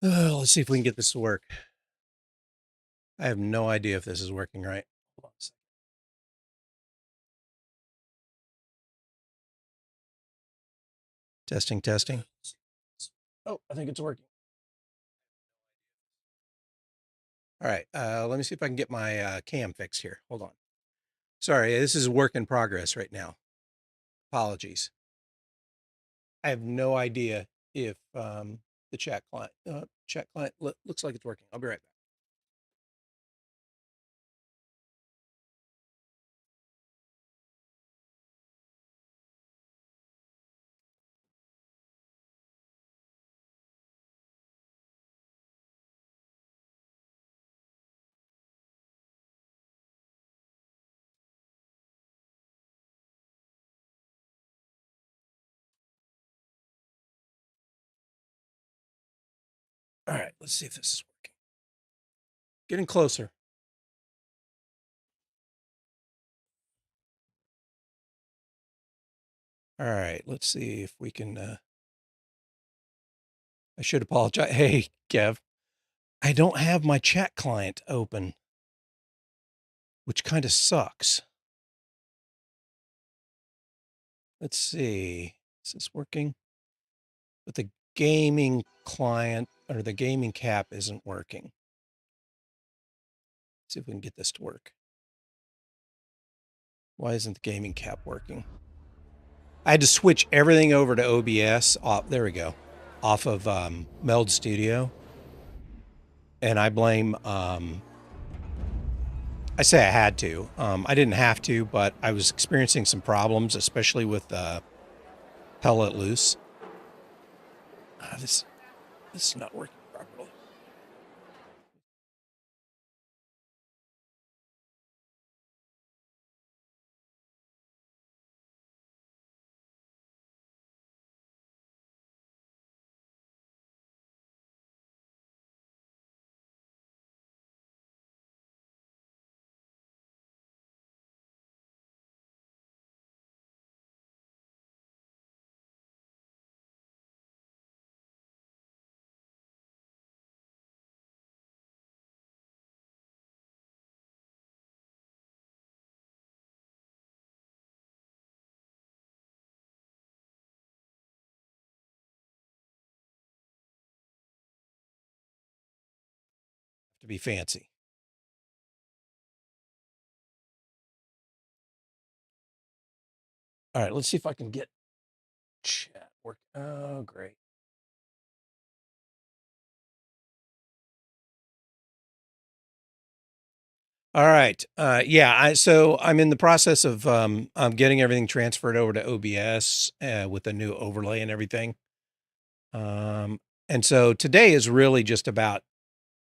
Let's see if we can get this to work. I have no idea if this is working right. Hold on a second. Testing, testing. Oh, I think it's working. All right. Let me see if I can get my cam fixed here. Hold on. Sorry, this is a work in progress right now. Apologies. I have no idea if the chat client looks like it's working. I'll be right back. All right, let's see if this is working. Getting closer. All right, let's see if we can. I should apologize. Hey, Kev, I don't have my chat client open, which kind of sucks. Let's see. Is this working? But the gaming client or the gaming cap isn't working. Let's see if we can get this to work. Why isn't the gaming cap working? I had to switch everything over to OBS. There we go. Off of Meld Studio. And I blame, I say I had to. I didn't have to, but I was experiencing some problems, especially with Hell Let Loose. This is not working properly. To be fancy. All right, let's see if I can get chat work. Oh, great. All right. So I'm in the process of getting everything transferred over to OBS with a new overlay and everything. And so today is really just about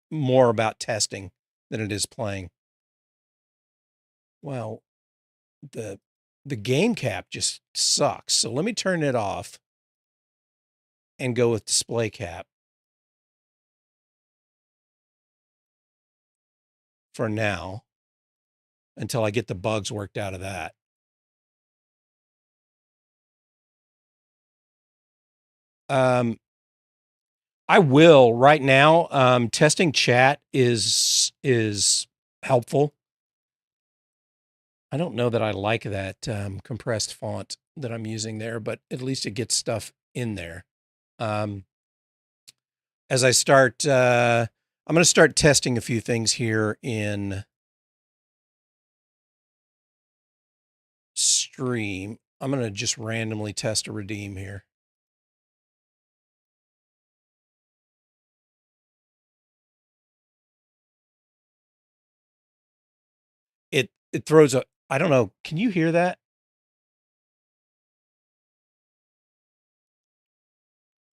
more about testing than it is playing. Well, the the game cap just sucks. So let me turn it off and go with display cap for now until I get the bugs worked out of that. I will right now. Testing chat is helpful. I don't know that I like that compressed font that I'm using there, but at least it gets stuff in there. Um, as I start, I'm going to start testing a few things here in stream. I'm going to just randomly test a redeem here. It throws a, I don't know. Can you hear that?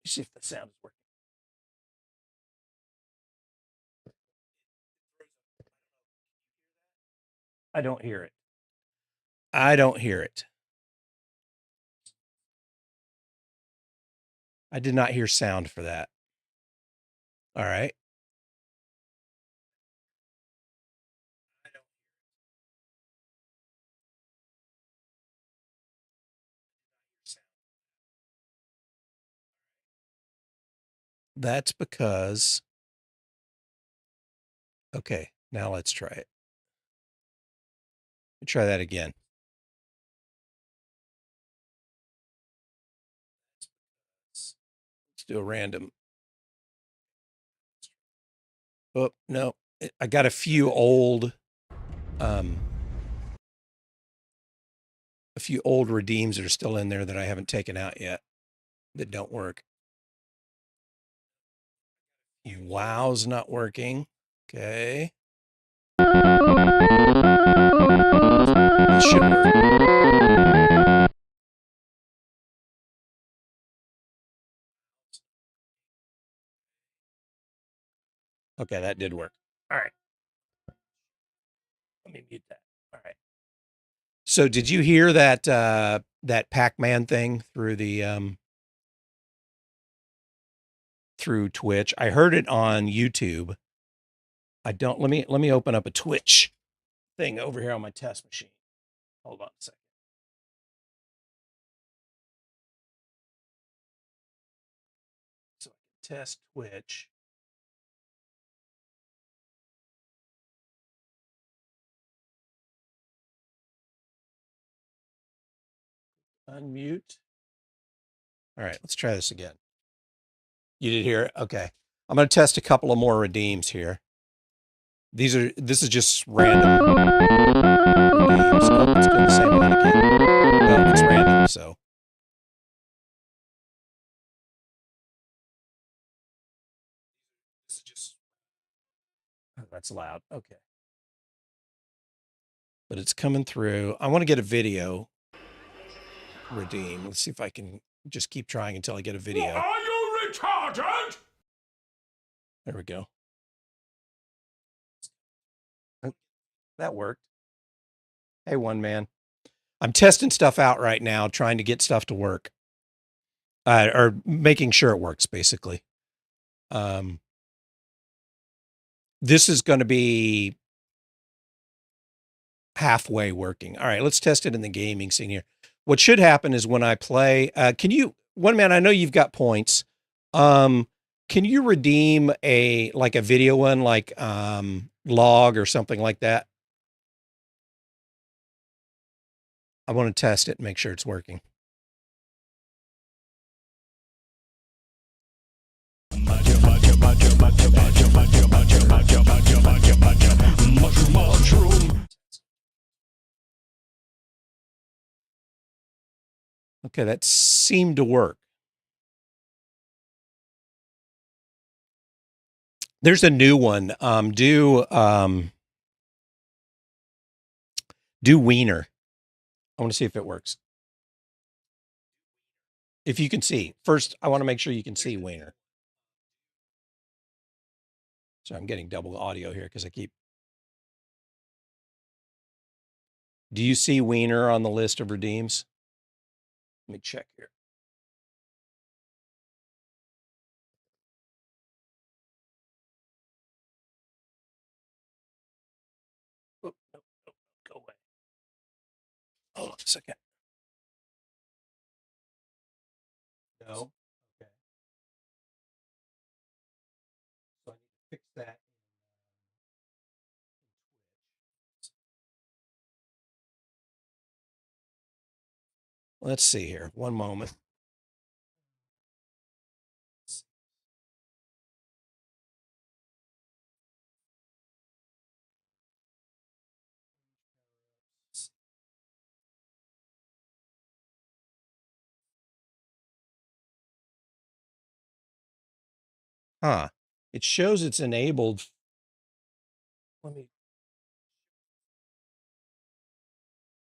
Let's see if the sound is working. I don't hear it. I don't hear it. I did not hear sound for that. All right. That's because, okay, now let's try it. Try that again. Let's do a random. Oh, no. I got a few old redeems that are still in there that I haven't taken out yet that don't work. Wow's not working. Okay. It should work. Okay, that did work. All right. Let me mute that. All right. So did you hear that that Pac-Man thing through the through Twitch? I heard it on YouTube. I don't let me open up a Twitch thing over here on my test machine. Hold on a second. So I can test Twitch. Unmute. All right, let's try this again. You did hear it? Okay. I'm going to test a couple of more redeems here. This is just random redeems. Oh, it's doing the same one again. Well, it's random, so. This is just, oh, that's loud. Okay. But it's coming through. I want to get a video redeem. Let's see if I can just keep trying until I get a video. Are you retarded? There we go. That worked. Hey, one man. I'm testing stuff out right now, trying to get stuff to work. Or making sure it works, basically. This is going to be halfway working. All right, let's test it in the gaming scene here. What should happen is when I play, can you, one man, I know you've got points. Can you redeem a video one, like log or something like that? I want to test it and make sure it's working. Okay, that seemed to work. There's a new one. Do wiener. I want to see if it works. If you can see. First, I want to make sure you can see wiener. So I'm getting double audio here because I keep. Do you see wiener on the list of redeems? Let me check here. Oh, no, go away. Hold on a second. No. Okay. So I need to fix that. Let's see here. One moment. Huh. It shows it's enabled. Let me.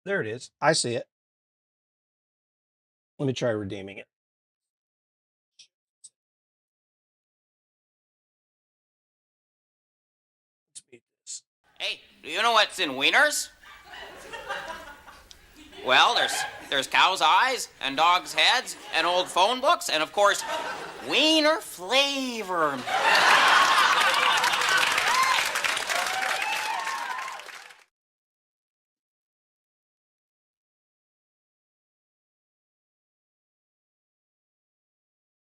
There it is. I see it. Let me try redeeming it. Let's beat this. Hey, do you know what's in wieners? Well, there's cows' eyes and dogs' heads and old phone books and, of course, wiener flavor.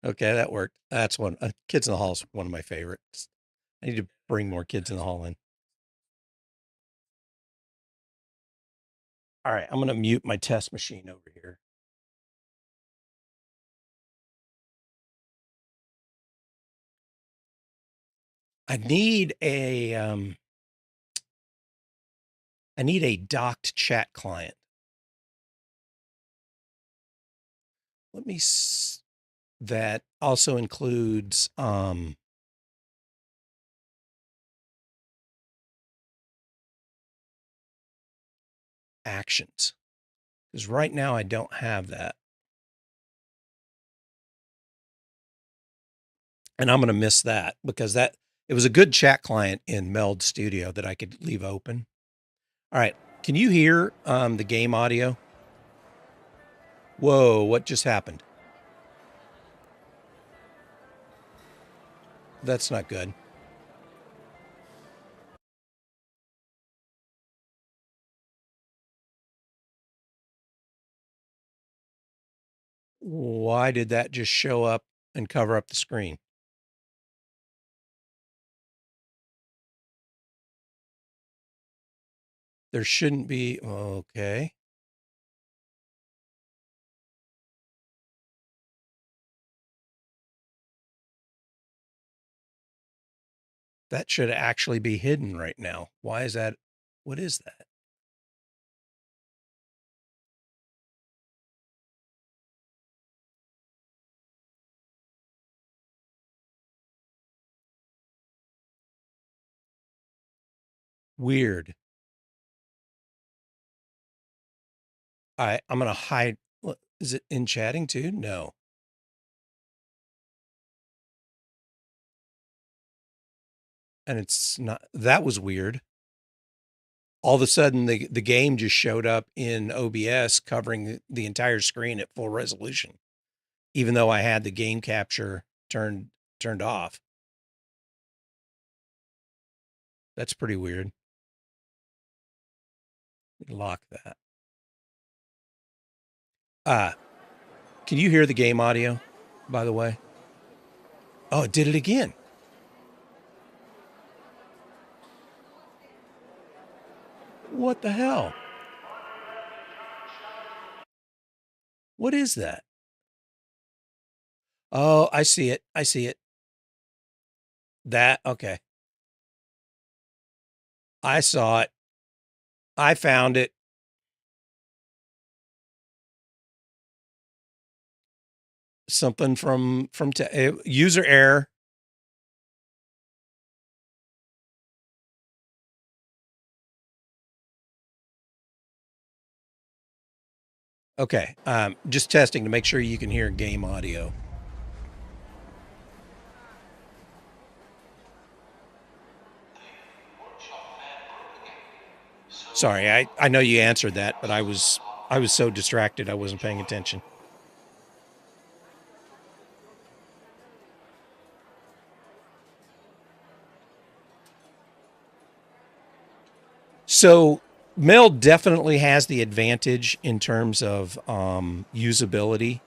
Okay, that worked. That's one. Kids in the Hall is one of my favorites. I need to bring more Kids in the Hall in. All right, I'm going to mute my test machine over here. I need a docked chat client. Let me that also includes actions, because right now I don't have that, and I'm going to miss that because it was a good chat client in Meld Studio that I could leave open. All right, can you hear the game audio? Whoa, what just happened? That's not good. Why did that just show up and cover up the screen? There shouldn't be. Okay. That should actually be hidden right now. Why is that? What is that? Weird. I'm going to hide. Is it in chatting too? No. And it's not. That was weird. All of a sudden, the game just showed up in OBS covering the entire screen at full resolution, even though I had the game capture turned off. That's pretty weird. Lock that. Can you hear the game audio, by the way? Oh, it did it again. What the hell? What is that? Oh, I see it. I see it. Okay. I saw it. I found it. Something from user error. Okay. Just testing to make sure you can hear game audio. Sorry, I know you answered that, but I was so distracted I wasn't paying attention. So Meld definitely has the advantage in terms of usability,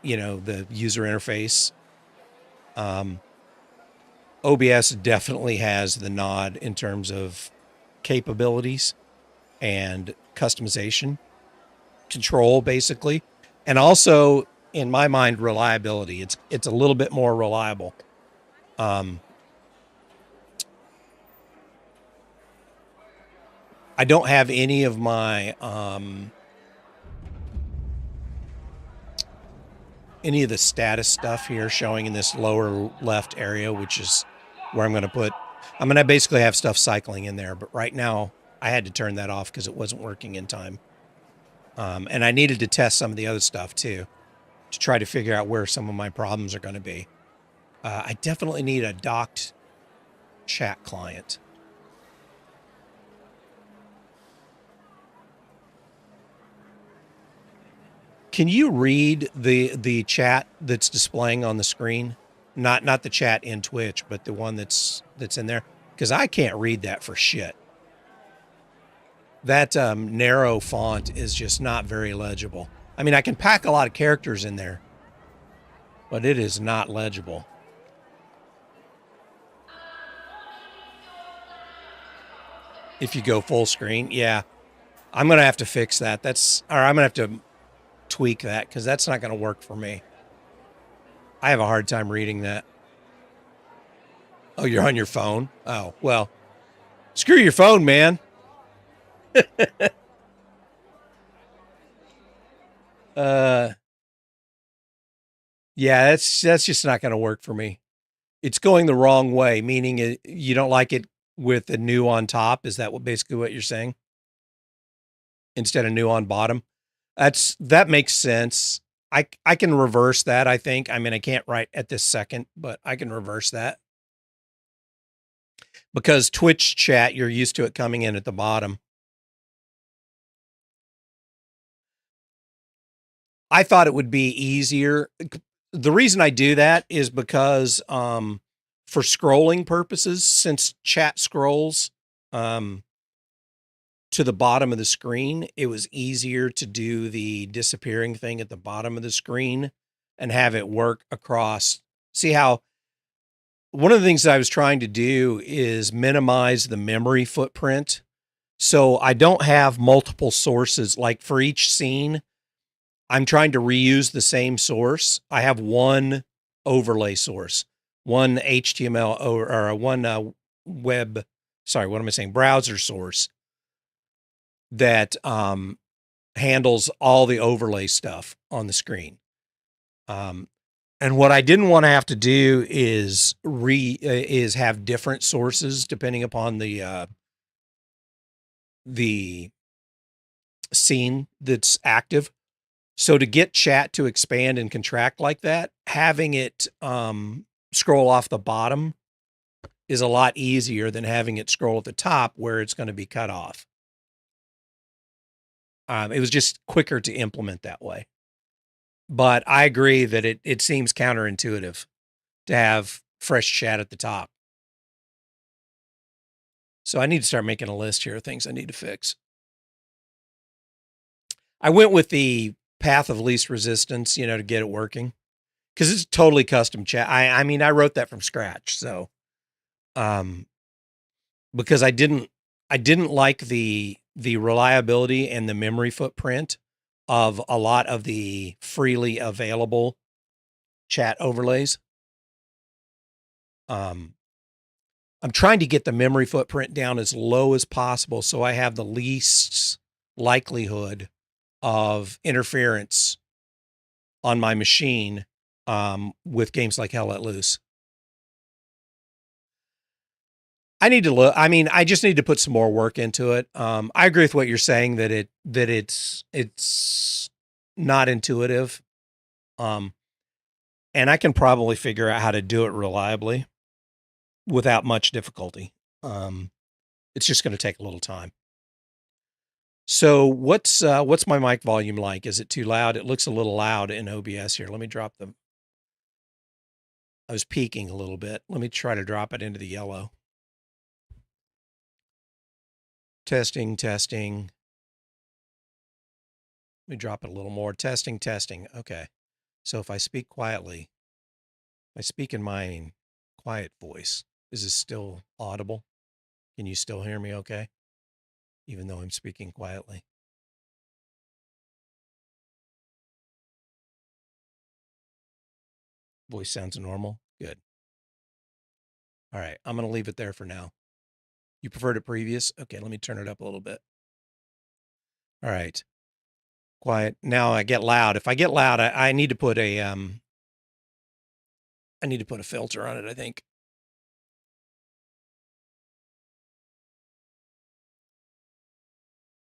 the user interface. OBS definitely has the nod in terms of capabilities and customization, control, basically, and also, in my mind, reliability. It's a little bit more reliable. I don't have any of my any of the status stuff here showing in this lower left area, which is where I'm going to basically have stuff cycling in there. But right now I had to turn that off because it wasn't working in time. And I needed to test some of the other stuff too, to try to figure out where some of my problems are going to be. I definitely need a docked chat client. Can you read the chat that's displaying on the screen? Not the chat in Twitch, but the one that's in there, because I can't read that for shit. That narrow font is just not very legible. I mean, I can pack a lot of characters in there. but it is not legible. If you go full screen, yeah. I'm going to have to fix that. I'm going to have to tweak that because that's not going to work for me. I have a hard time reading that. Oh, you're on your phone? Oh, well, screw your phone, man. Yeah, that's just not going to work for me. It's going the wrong way, meaning you don't like it with the new on top. Is that basically what you're saying? Instead of new on bottom? That makes sense. I can reverse that, I think. I mean, I can't right at this second, but I can reverse that. Because Twitch chat, you're used to it coming in at the bottom. I thought it would be easier. The reason I do that is because for scrolling purposes, since chat scrolls to the bottom of the screen, it was easier to do the disappearing thing at the bottom of the screen and have it work across. See how one of the things I was trying to do is minimize the memory footprint. So I don't have multiple sources. Like for each scene, I'm trying to reuse the same source. I have one overlay source, one HTML or one browser source that handles all the overlay stuff on the screen. And what I didn't want to have to do is have different sources depending upon the scene that's active. So to get chat to expand and contract like that, having it scroll off the bottom is a lot easier than having it scroll at the top where it's going to be cut off. It was just quicker to implement that way. But I agree that it seems counterintuitive to have fresh chat at the top. So I need to start making a list here of things I need to fix. I went with the path of least resistance, to get it working. Because it's totally custom chat. I mean, I wrote that from scratch. So because I didn't like the reliability and the memory footprint of a lot of the freely available chat overlays. I'm trying to get the memory footprint down as low as possible so I have the least likelihood of interference on my machine with games like Hell Let Loose. I need to look. I mean, I just need to put some more work into it. I agree with what you're saying that it's not intuitive. And I can probably figure out how to do it reliably without much difficulty. It's just going to take a little time. So what's my mic volume like? Is it too loud? It looks a little loud in OBS here. Let me drop I was peaking a little bit. Let me try to drop it into the yellow. Testing. Let me drop it a little more. Testing. Okay. So if I speak quietly, I speak in my quiet voice. Is this still audible? Can you still hear me okay? Even though I'm speaking quietly. Voice sounds normal. Good. All right. I'm going to leave it there for now. You preferred it previous? Okay. Let me turn it up a little bit. All right. Quiet. Now I get loud. If I get loud, I need to put a filter on it, I think.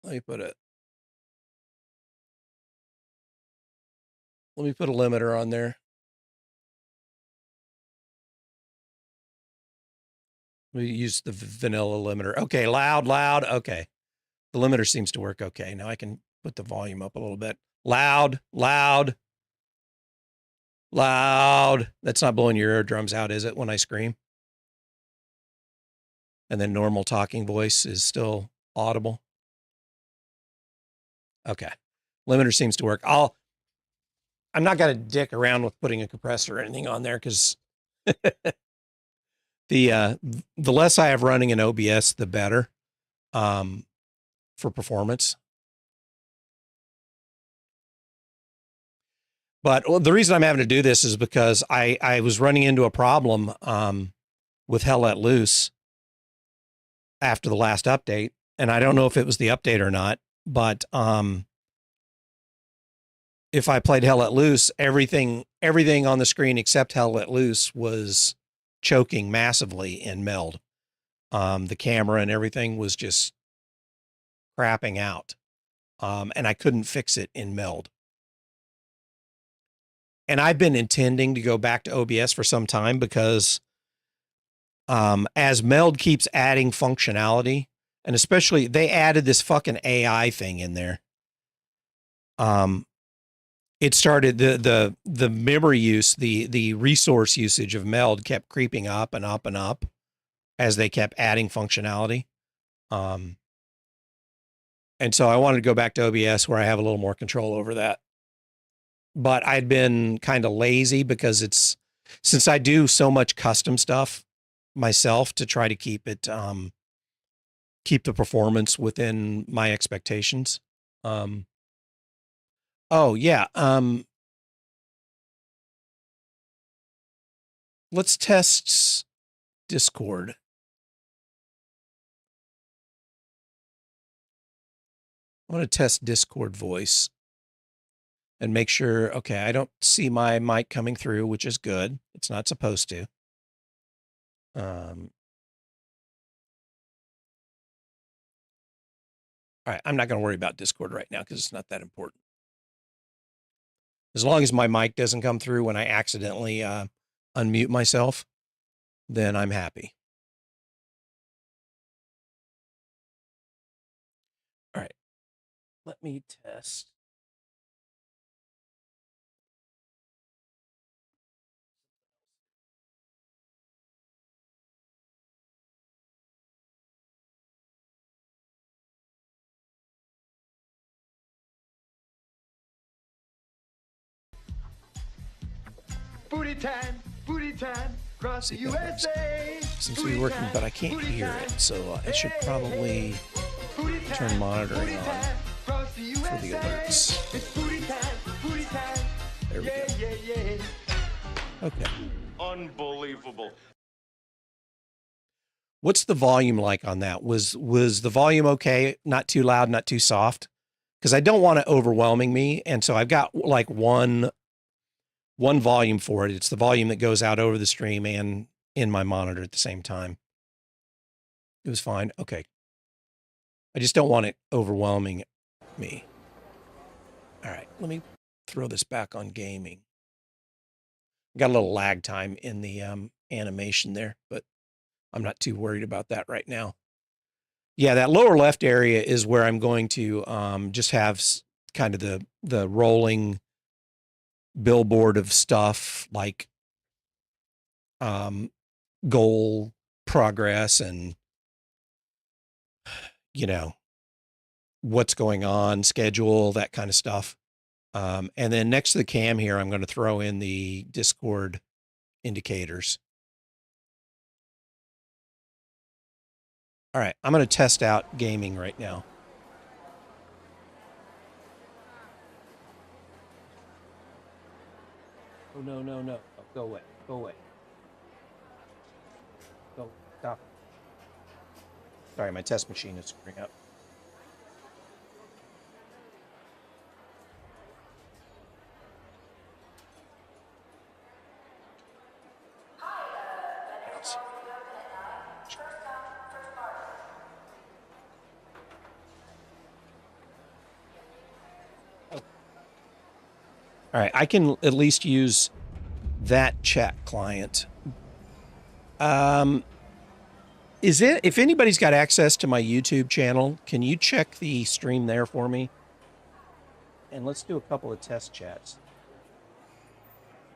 Let me put a limiter on there. We use the vanilla limiter. Okay, loud. Okay. The limiter seems to work okay. Now I can put the volume up a little bit. Loud. That's not blowing your eardrums out, is it, when I scream? And then normal talking voice is still audible. Okay. Limiter seems to work. I'm not going to dick around with putting a compressor or anything on there because the less I have running in OBS, the better for performance. But the reason I'm having to do this is because I was running into a problem with Hell Let Loose after the last update, and I don't know if it was the update or not, but if I played Hell Let Loose, everything on the screen except Hell Let Loose was choking massively in Meld. The camera and everything was just crapping out, and I couldn't fix it in Meld. And I've been intending to go back to OBS for some time because as Meld keeps adding functionality, and especially they added this fucking AI thing in there. It started the memory use, the resource usage of Meld kept creeping up and up and up as they kept adding functionality. And so I wanted to go back to OBS where I have a little more control over that. But I'd been kind of lazy because since I do so much custom stuff myself to try to keep it, keep the performance within my expectations. Oh yeah. Let's test Discord. I want to test Discord voice and make sure, okay, I don't see my mic coming through, which is good. It's not supposed to. All right, I'm not going to worry about Discord right now because it's not that important. As long as my mic doesn't come through when I accidentally unmute myself, then I'm happy. All right, let me test. Booty time, across the USA. Seems to be working, but I can't hear it, so I should probably turn monitoring on for the alerts. There we go. Okay. Unbelievable. What's the volume like on that? Was the volume okay? Not too loud, not too soft? Because I don't want it overwhelming me, and so I've got like one volume for it. It's the volume that goes out over the stream and in my monitor at the same time. It was fine. Okay. I just don't want it overwhelming me. All right, let me throw this back on gaming. Got a little lag time in the animation there, but I'm not too worried about that right now. Yeah, that lower left area is where I'm going to just have kind of the rolling billboard of stuff like goal progress and, you know, what's going on, schedule, that kind of stuff. And then next to the cam here, I'm going to throw in the Discord indicators. All right, I'm going to test out gaming right now. Oh, no, no, no. Oh, go away. Go away. Go. Stop. Sorry, my test machine is screwing up. All right, I can at least use that chat client. If anybody's got access to my YouTube channel, can you check the stream there for me? And let's do a couple of test chats.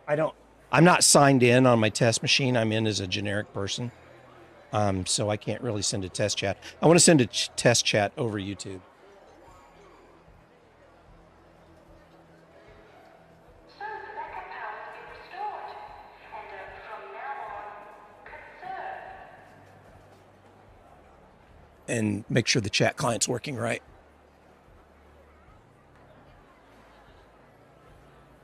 I'm not signed in on my test machine. I'm in as a generic person. So I can't really send a test chat. I want to send a test chat over YouTube. and make sure the chat client's working right.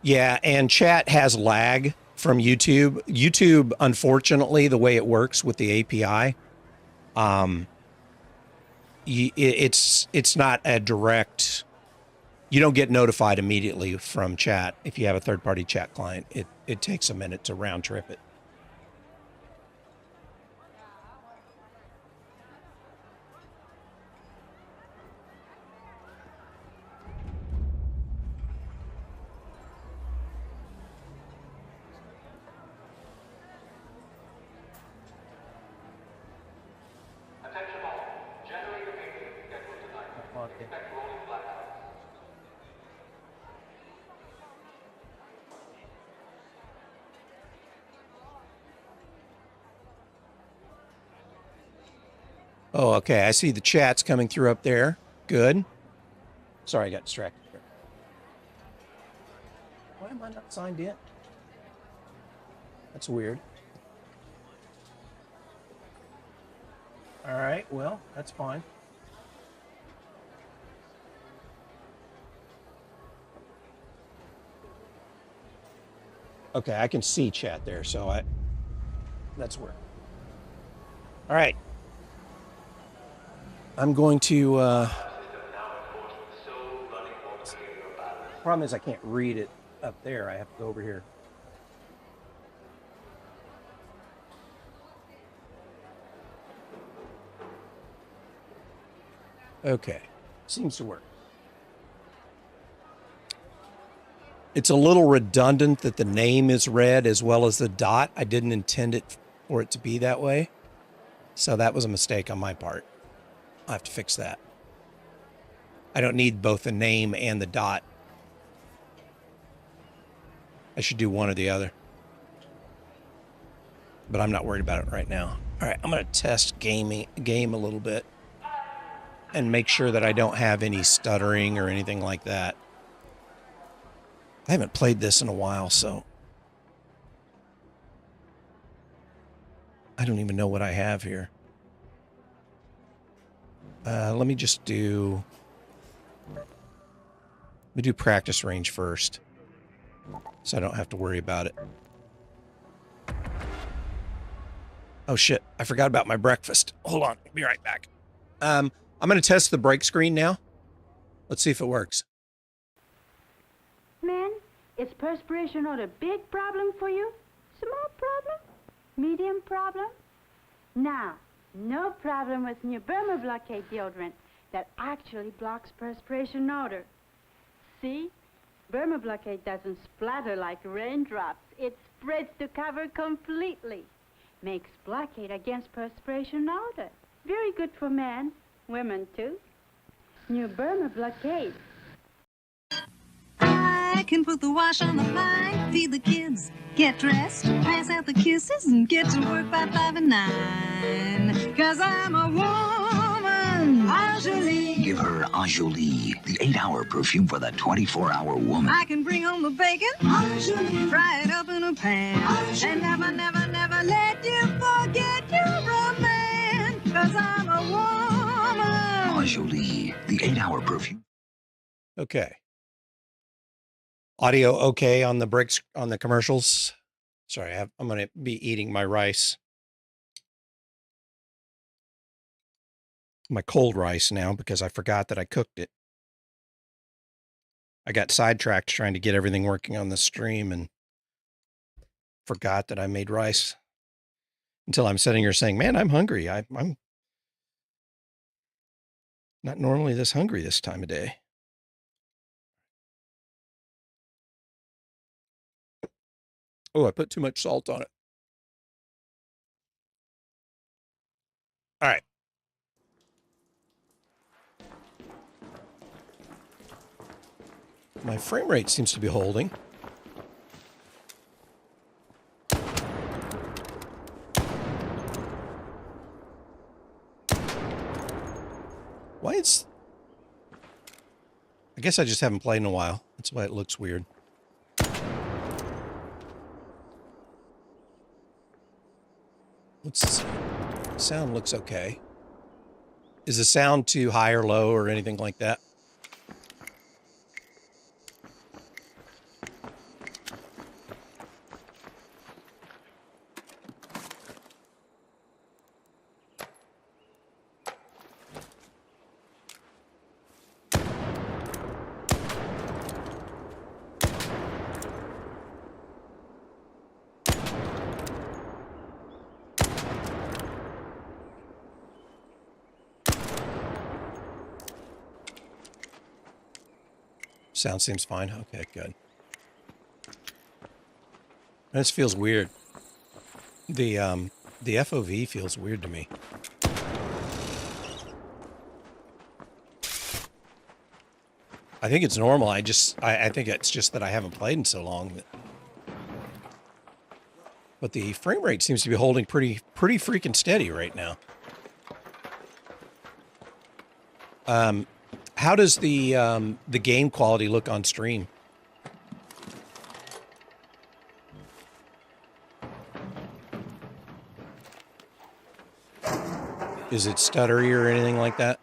Yeah, and chat has lag from YouTube. YouTube, unfortunately, the way it works with the API, it's not a direct. You don't get notified immediately from chat if you have a third-party chat client. It takes a minute to round trip it. Oh, okay. I see the chats coming through up there. Good. Sorry, I got distracted here. Why am I not signed in? That's weird. All right, well, that's fine. Okay, I can see chat there, so that's weird. All right. I'm going to, problem is I can't read it up there. I have to go over here. Okay, seems to work. It's a little redundant that the name is red as well as the dot. I didn't intend it for it to be that way. So that was a mistake on my part. I'll have to fix that. I don't need both the name and the dot. I should do one or the other. But I'm not worried about it right now. All right, I'm going to test game a little bit and make sure that I don't have any stuttering or anything like that. I haven't played this in a while, so I don't even know what I have here. Let me just do... Let me do practice range first, so I don't have to worry about it. Oh shit, I forgot about my breakfast. Hold on, I'll be right back. I'm going to test the break screen now. Let's see if it works. Men, is perspiration not a big problem for you? Small problem? Medium problem? Now, no problem with new Burma blockade deodorant that actually blocks perspiration odor. See? Burma blockade doesn't splatter like raindrops. It spreads to cover completely. Makes blockade against perspiration odor. Very good for men, women too. New Burma blockade. I can put the wash on the line, feed the kids, get dressed, pass out the kisses, and get to work by 5 and 9. 'Cause I'm a woman, Anjali. Give her Anjali, the 8-hour perfume for the 24-hour woman. I can bring home the bacon, Anjali. Fry it up in a pan, Anjali. And never, never, never let you forget you're a man. 'Cause I'm a woman. Anjali, the 8-hour perfume. Okay. Audio okay on the breaks, on the commercials? Sorry, I'm going to be eating my rice. My cold rice now because I forgot that I cooked it. I got sidetracked trying to get everything working on the stream and forgot that I made rice until I'm sitting here saying, man, I'm hungry. I'm not normally this hungry this time of day. Oh, I put too much salt on it. All right. My frame rate seems to be holding. Why it's... I guess I just haven't played in a while. That's why it looks weird. Let's see. Sound looks okay. Is the sound too high or low or anything like that? Sound seems fine. Okay, good. This feels weird. The FOV feels weird to me. I think it's normal. I think it's just that I haven't played in so long. But the frame rate seems to be holding pretty freaking steady right now. How does the game quality look on stream? Is it stuttery or anything like that?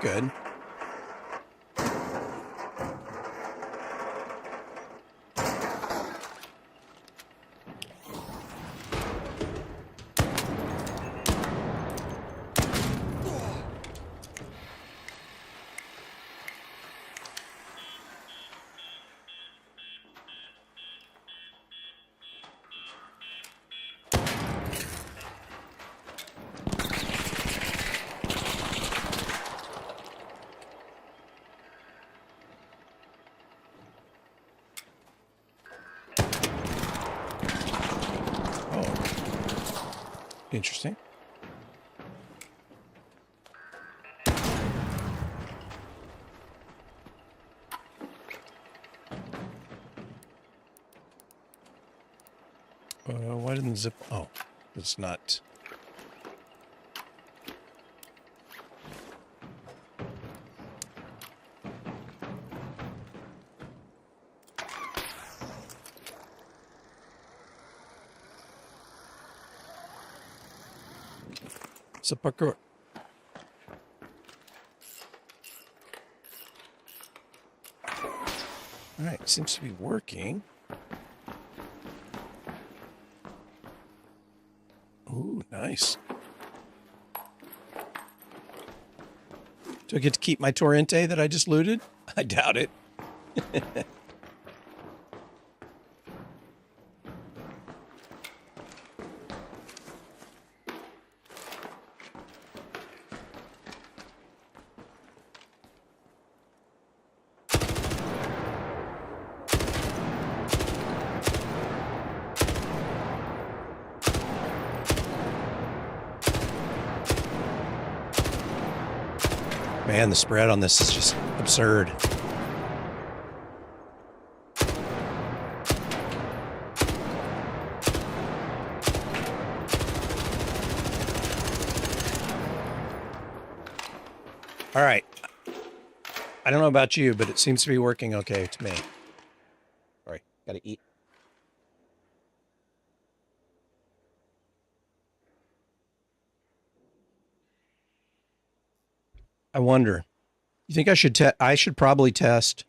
Good. Interesting. Why didn't zip? Oh, it's not. It's a parkour. All right, seems to be working. Ooh, nice. Do I get to keep my Torrente that I just looted? I doubt it. Man, the spread on this is just absurd. All right. I don't know about you, but it seems to be working okay to me. Sorry, gotta eat. I wonder. You think I should I should probably test.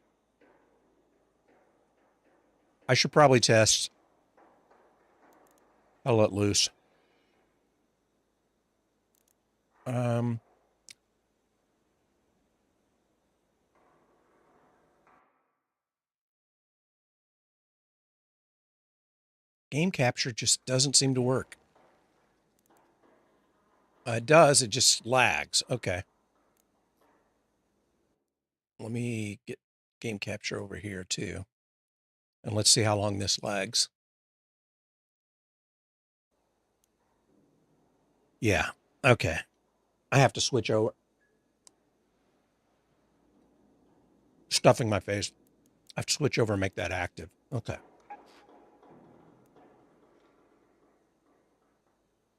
I should probably test. I'll let loose. Game capture just doesn't seem to work. It does, it just lags. Okay. Let me get game capture over here too. And let's see how long this lags. Yeah. Okay. I have to switch over. Stuffing my face. I have to switch over and make that active. Okay.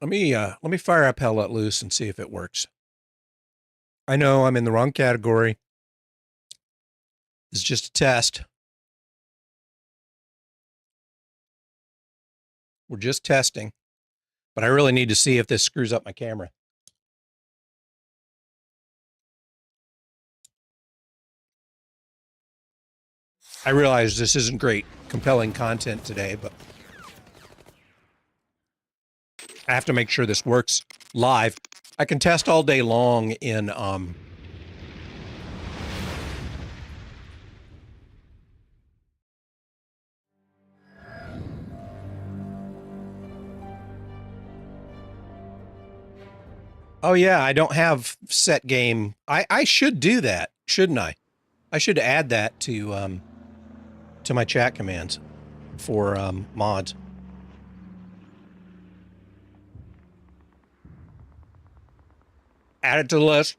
Let me fire up Hell Let Loose and see if it works. I know I'm in the wrong category. It's just a test. We're just testing. But I really need to see if this screws up my camera. I realize this isn't great, compelling content today, but I have to make sure this works live. I can test all day long in Oh yeah, I don't have set game. I should do that, shouldn't I? I should add that to my chat commands for mods. Add it to the list.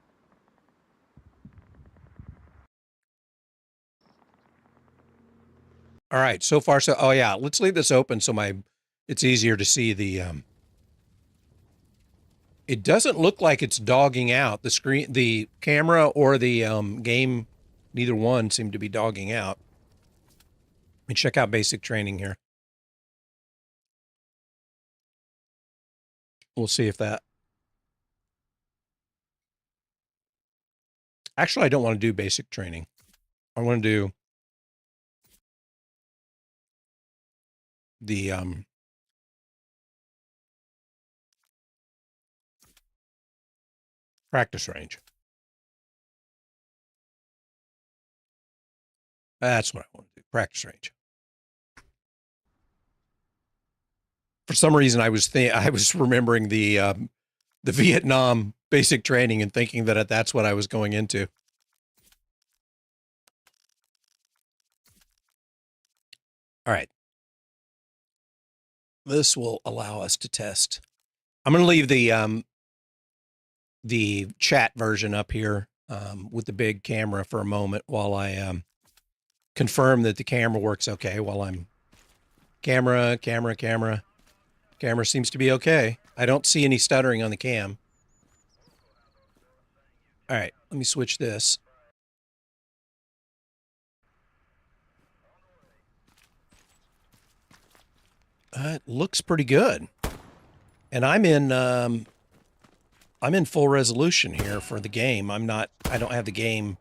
All right, so far so. Oh yeah, let's leave this open so it's easier to see the. It doesn't look like it's dogging out the screen, the camera or the game. Neither one seem to be dogging out. Let me check out basic training here. We'll see if that. Actually, I don't want to do basic training. I want to do the practice range. That's what I want to do. Practice range. For some reason, I was remembering the Vietnam basic training and thinking that that's what I was going into. All right. This will allow us to test. I'm going to leave the chat version up here with the big camera for a moment while I confirm that the camera works okay. While I'm camera seems to be okay. I don't see any stuttering on the cam. All right, let me switch this. It looks pretty good. And I'm in full resolution here for the game. I don't have the game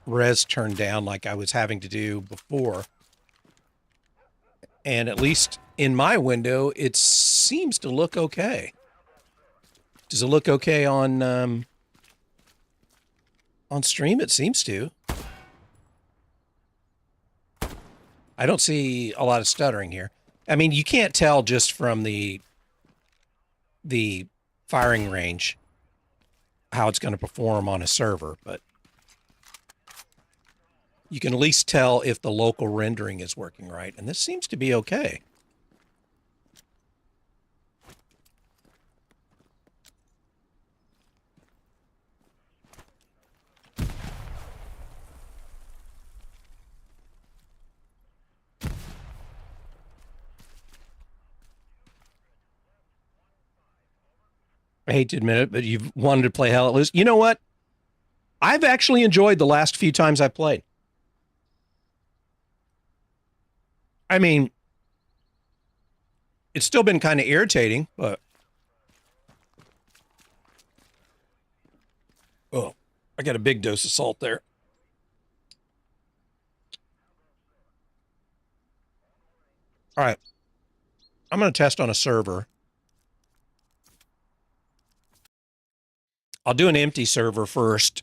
res turned down like I was having to do before. And at least in my window, it seems to look okay. Does it look okay on stream? It seems to. I don't see a lot of stuttering here. I mean, you can't tell just from the firing range how it's going to perform on a server, but you can at least tell if the local rendering is working right, and this seems to be okay. I hate to admit it, but you've wanted to play Hell Let Loose. You know what? I've actually enjoyed the last few times I played. I mean, it's still been kind of irritating, but... Oh, I got a big dose of salt there. All right. I'm going to test on a server. I'll do an empty server first.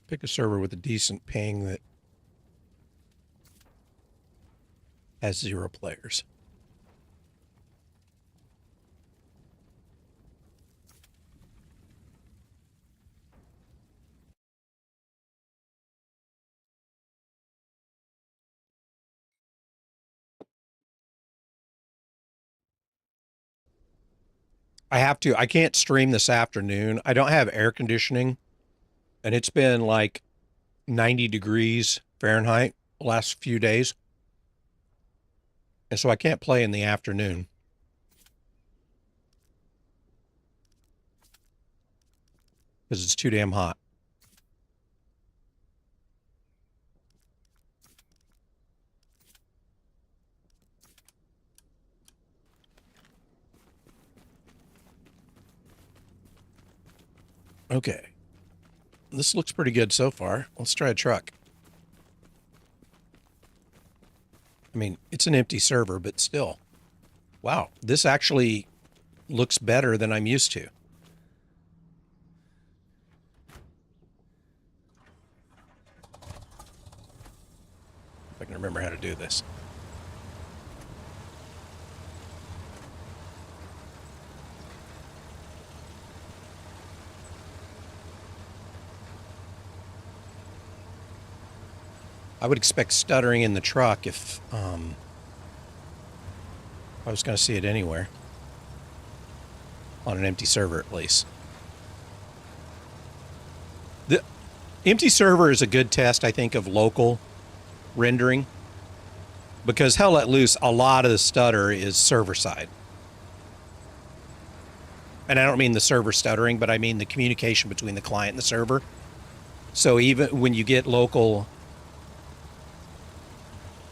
Pick a server with a decent ping that has 0 players. I can't stream this afternoon. I don't have air conditioning, and it's been like 90 degrees Fahrenheit the last few days. And so I can't play in the afternoon. because it's too damn hot. Okay. This looks pretty good so far. Let's try a truck. I mean, it's an empty server, but still. Wow, this actually looks better than I'm used to. If I can remember how to do this. I would expect stuttering in the truck if I was going to see it anywhere. On an empty server, at least. The empty server is a good test, I think, of local rendering. Because hell let loose, a lot of the stutter is server side. And I don't mean the server stuttering, but I mean the communication between the client and the server. So even when you get local...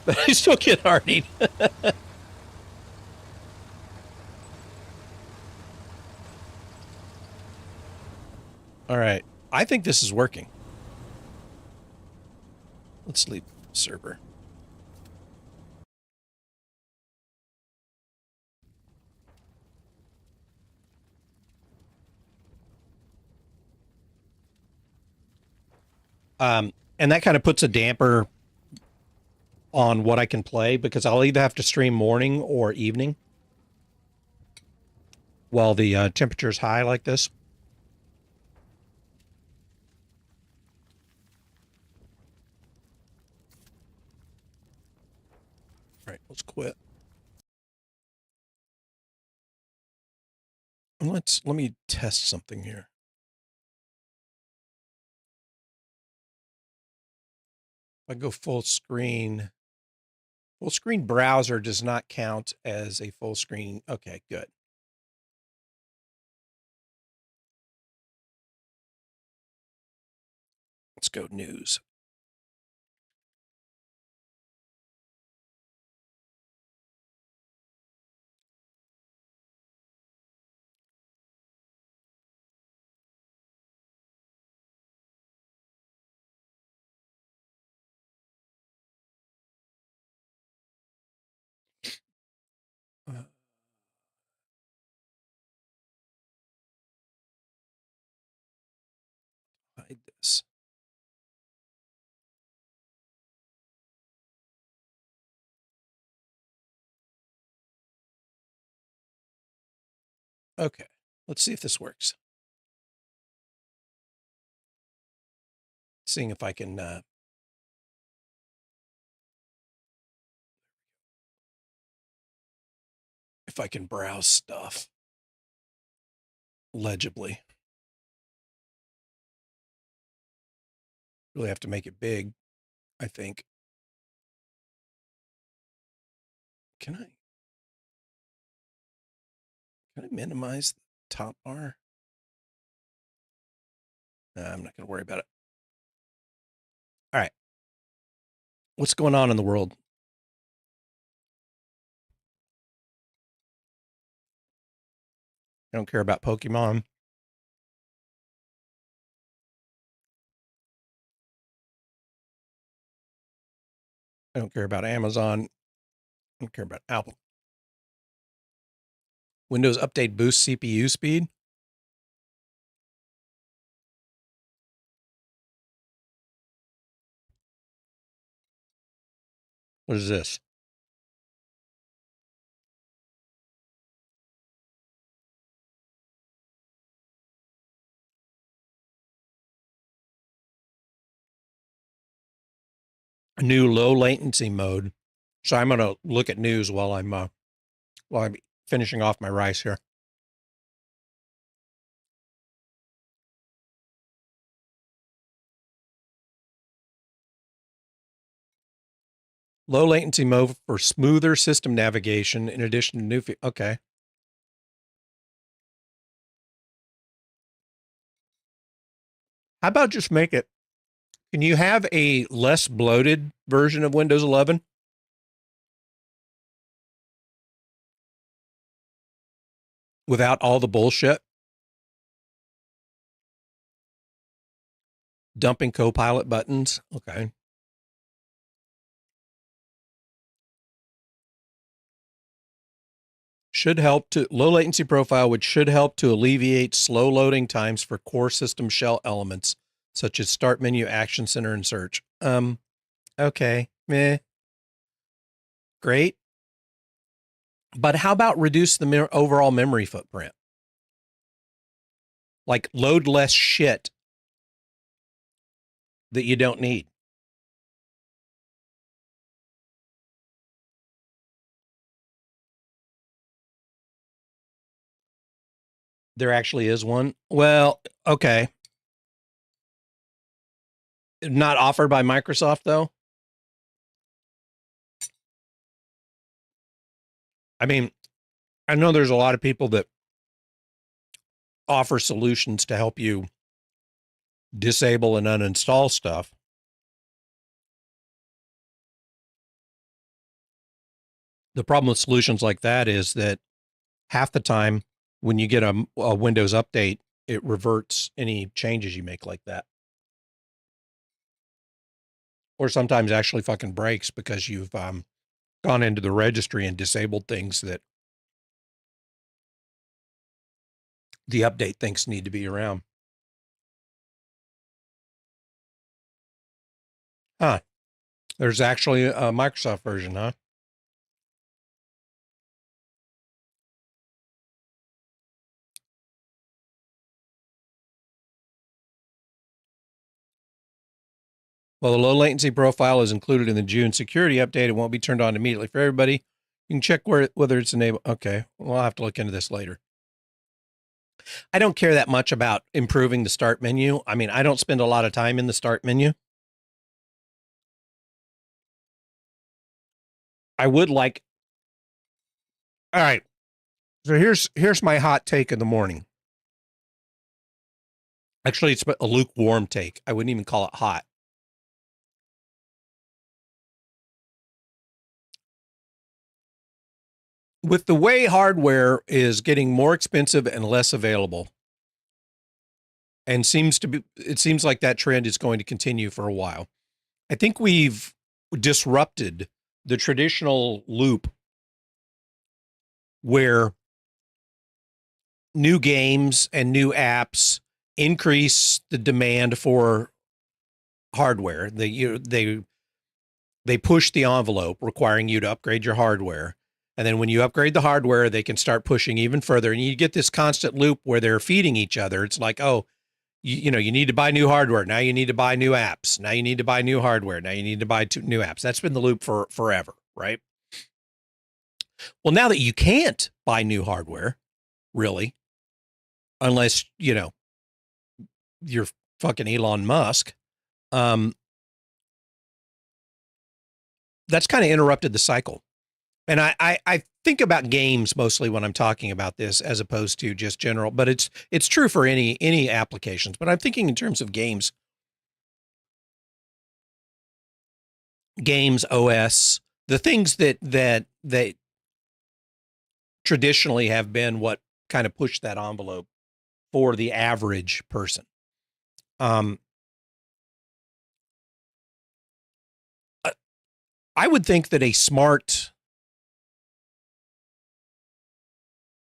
But I still get hardied. All right. I think this is working. Let's leave server. And that kind of puts a damper on what I can play, because I'll either have to stream morning or evening while the temperature's high like this. All right, let's quit. And let me test something here. If I go full screen browser does not count as a full screen. Okay, good. Let's go news. Hide this. Okay, let's see if this works. Seeing if I can browse stuff legibly. Really have to make it big, I think. Can I minimize the top bar? I'm not going to worry about it. All right. What's going on in the world? I don't care about Pokemon. I don't care about Amazon. I don't care about Apple. Windows Update boosts CPU speed. What is this? A new low latency mode. So I'm going to look at news while I'm finishing off my rice here. Low latency mode for smoother system navigation in addition to new... Okay. How about just make it? Can you have a less bloated version of Windows 11? Without all the bullshit? Dumping Copilot buttons? Okay. Should help to low latency profile, which should help to alleviate slow loading times for core system shell elements such as start menu, action center, and search. Okay. Meh. Great. But how about reduce the overall memory footprint? Like load less shit that you don't need. There actually is one. Well, okay. Not offered by Microsoft, though. I mean, I know there's a lot of people that offer solutions to help you disable and uninstall stuff. The problem with solutions like that is that half the time when you get a Windows update, it reverts any changes you make like that. Or sometimes actually fucking breaks because you've gone into the registry and disabled things that the update thinks need to be around. Huh. There's actually a Microsoft version, huh? Well, the low latency profile is included in the June security update. It won't be turned on immediately for everybody. You can check whether it's enabled. Okay, well, I'll have to look into this later. I don't care that much about improving the start menu. I mean, I don't spend a lot of time in the start menu. I would like. All right. So here's my hot take in the morning. Actually, it's a lukewarm take. I wouldn't even call it hot. With the way hardware is getting more expensive and less available, and it seems like that trend is going to continue for a while. I think we've disrupted the traditional loop where new games and new apps increase the demand for hardware. They push the envelope, requiring you to upgrade your hardware. And then when you upgrade the hardware, they can start pushing even further. And you get this constant loop where they're feeding each other. It's like, oh, you need to buy new hardware. Now you need to buy new apps. Now you need to buy new hardware. Now you need to buy new apps. That's been the loop for forever, right? Well, now that you can't buy new hardware, really, unless, you're fucking Elon Musk, that's kind of interrupted the cycle. And I think about games mostly when I'm talking about this, as opposed to just general, but it's true for any applications. But I'm thinking in terms of games, OS, the things that traditionally have been what kind of push that envelope for the average person. I would think that a smart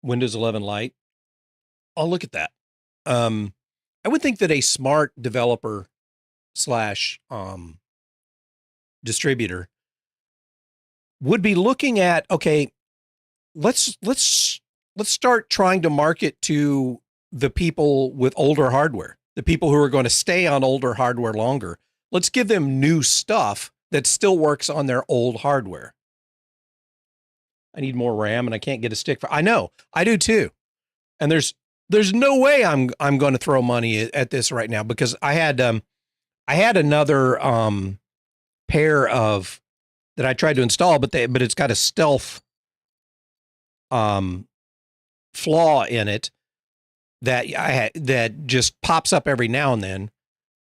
Windows 11 Lite, oh, look at that. I would think that a smart developer slash distributor would be looking at, okay, let's start trying to market to the people with older hardware, the people who are going to stay on older hardware longer. Let's give them new stuff that still works on their old hardware. I need more RAM and I can't get a stick for. I know, I do too. And there's no way I'm going to throw money at this right now, because I had another pair of that I tried to install, but it's got a stealth flaw in it that that just pops up every now and then.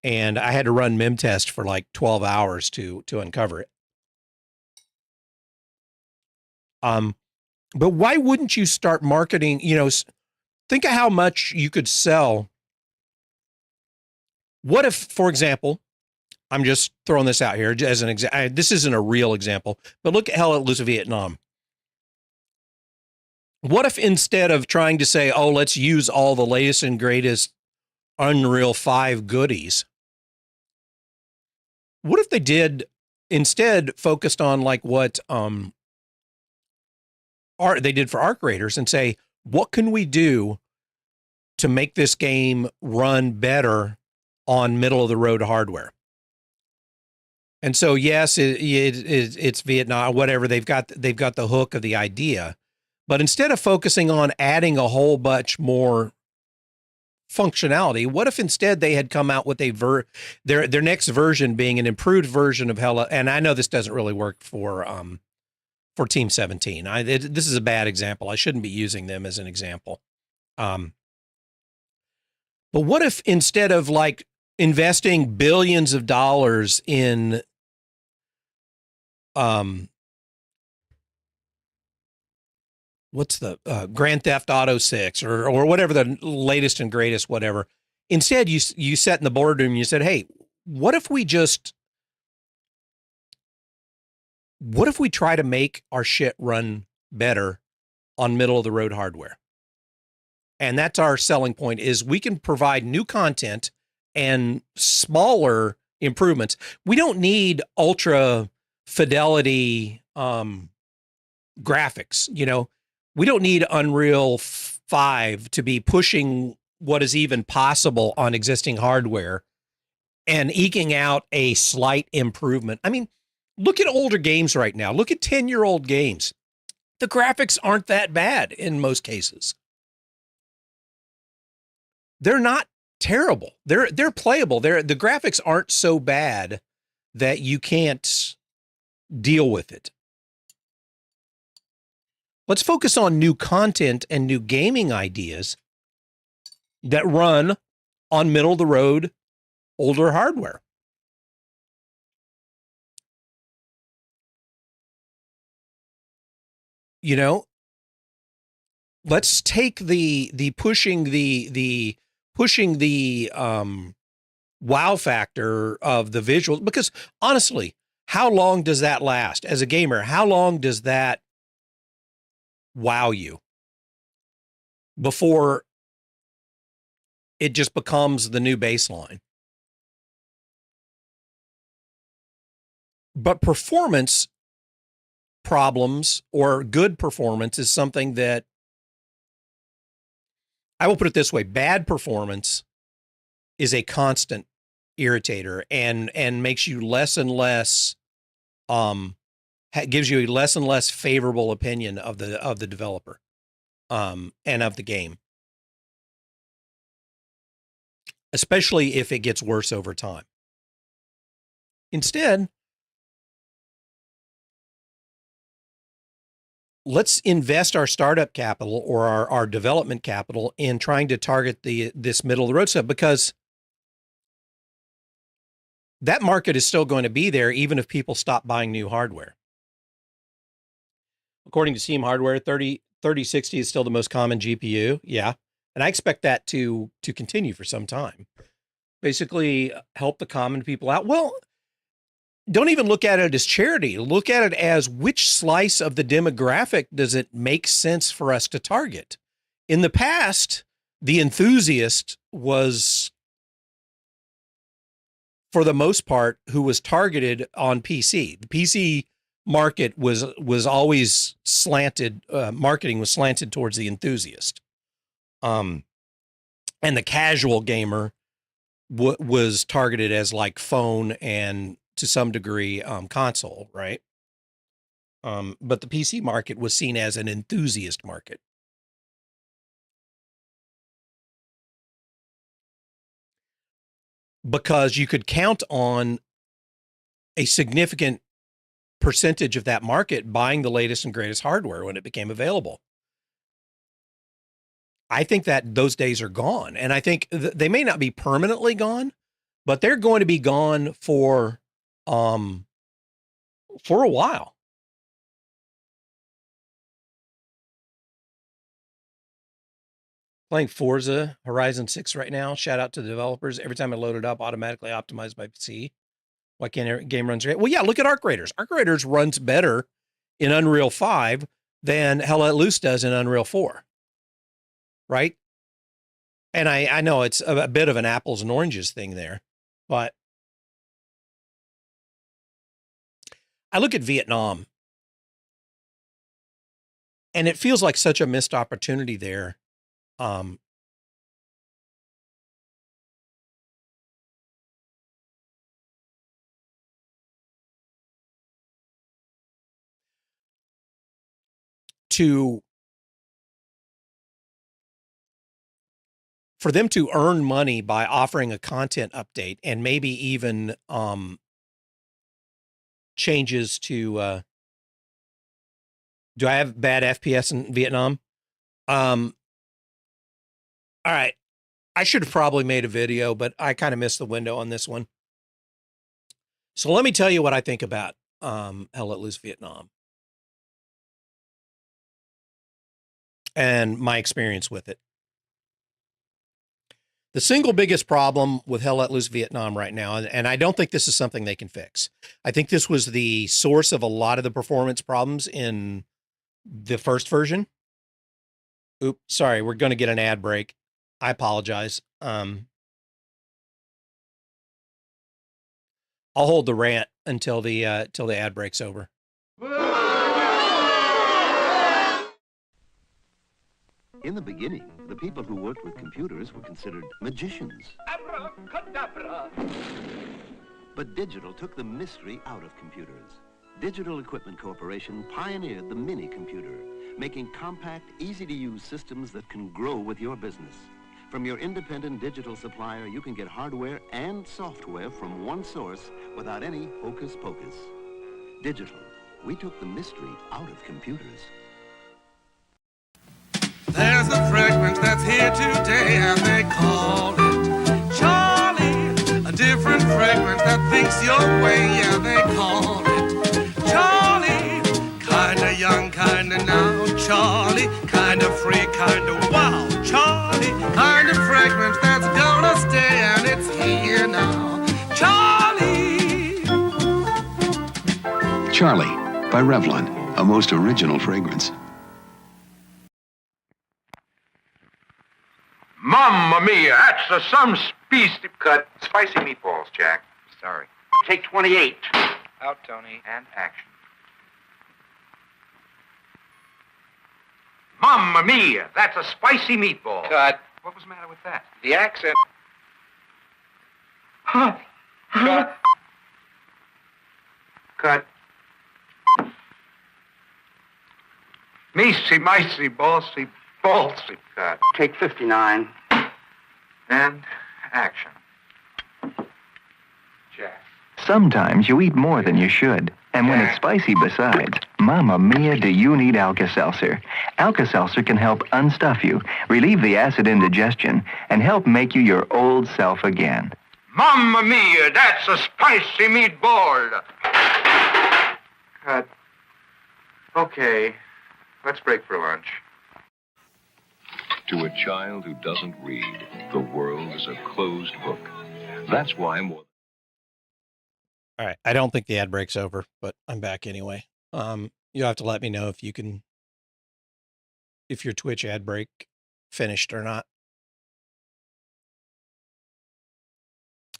and I had to run mem test for like 12 hours to uncover it. But why wouldn't you start marketing? Think of how much you could sell. What if, for example, I'm just throwing this out here as an example. This isn't a real example, but look at hell at lose Vietnam. What if instead of trying to say, oh, let's use all the latest and greatest Unreal 5 goodies, what if they did instead focused on like what they did for Arc Raiders and say, what can we do to make this game run better on middle of the road hardware? And so, yes, it's Vietnam, whatever. They've got the hook of the idea, but instead of focusing on adding a whole bunch more functionality, what if instead they had come out with their next version being an improved version of Hella? And I know this doesn't really work for Team 17. This is a bad example. I shouldn't be using them as an example. But what if instead of like investing billions of dollars in what's the Grand Theft Auto 6 or whatever the latest and greatest whatever, instead you sat in the boardroom and you said, hey, what if we try to make our shit run better on middle of the road hardware? And that's our selling point, is we can provide new content and smaller improvements. We don't need ultra fidelity graphics. We don't need Unreal 5 to be pushing what is even possible on existing hardware and eking out a slight improvement. I mean, look at older games right now. Look at 10-year-old games. The graphics aren't that bad in most cases. They're not terrible. They're playable. The graphics aren't so bad that you can't deal with it. Let's focus on new content and new gaming ideas that run on middle of the road older hardware. Let's take the pushing the wow factor of the visuals, because honestly, how long does that last as a gamer? How long does that wow you before it just becomes the new baseline? But performance problems or good performance is something that, I will put it this way, bad performance is a constant irritator and makes you less and less, gives you a less and less favorable opinion of the developer and of the game, especially if it gets worse over time. Instead, let's invest our startup capital or our development capital in trying to target this middle of the road stuff, because that market is still going to be there even if people stop buying new hardware. According to Steam Hardware, 3060 is still the most common GPU. Yeah. And I expect that to continue for some time. Basically help the common people out. Well, don't even look at it as charity. Look at it as which slice of the demographic does it make sense for us to target? In the past, the enthusiast was, for the most part, who was targeted on PC. The PC market was always slanted, marketing was slanted towards the enthusiast. And the casual gamer was targeted as like phone and to some degree console, right? But the PC market was seen as an enthusiast market. Because you could count on a significant percentage of that market buying the latest and greatest hardware when it became available. I think that those days are gone. And I think they may not be permanently gone, but they're going to be gone for a while. Playing Forza Horizon 6 right now. Shout out to the developers. Every time I load it up, automatically optimized by PC. Why can't game runs great? Well, yeah, look at Arc Raiders. Arc Raiders runs better in Unreal 5 than Hell Let Loose does in Unreal 4. Right? And I know it's a bit of an apples and oranges thing there, but I look at Vietnam and it feels like such a missed opportunity there. For them to earn money by offering a content update and maybe even changes to do I have bad FPS in Vietnam? All right. I should have probably made a video, but I kind of missed the window on this one. So let me tell you what I think about Hell Let Loose Vietnam and my experience with it. The single biggest problem with Hell Let Loose Vietnam right now, and I don't think this is something they can fix. I think this was the source of a lot of the performance problems in the first version. Oops, sorry, we're going to get an ad break. I apologize. I'll hold the rant until the ad break's over. In the beginning, the people who worked with computers were considered magicians. Abracadabra. But digital took the mystery out of computers. Digital Equipment Corporation pioneered the mini computer, making compact, easy-to-use systems that can grow with your business. From your independent digital supplier, you can get hardware and software from one source without any hocus pocus. Digital. We took the mystery out of computers. There's a fragrance that's here today and they call it Charlie. A different fragrance that thinks your way, yeah, they call it Charlie. Kinda young, kinda now, Charlie. Kinda free, kinda wow, Charlie. Kind of fragrance that's gonna stay and it's here now, Charlie. Charlie by Revlon, a most original fragrance. Mamma mia, that's some species. Cut. Spicy meatballs, Jack. Sorry. Take 28. Out, Tony. And action. Mamma mia, that's a spicy meatball. Cut. What was the matter with that? The accent. Cut. Cut. Measy, micey, ballsy, ballsy. Cut. Take 59. And action. Jack. Sometimes you eat more than you should. And when it's spicy besides, Mamma Mia, do you need Alka-Seltzer? Alka-Seltzer can help unstuff you, relieve the acid indigestion, and help make you your old self again. Mamma mia, that's a spicy meatball. Cut. Okay, let's break for lunch. To a child who doesn't read, the world is a closed book. That's why more... All right. I don't think the ad break's over, but I'm back anyway. You'll have to let me know if you can, if your Twitch ad break finished or not.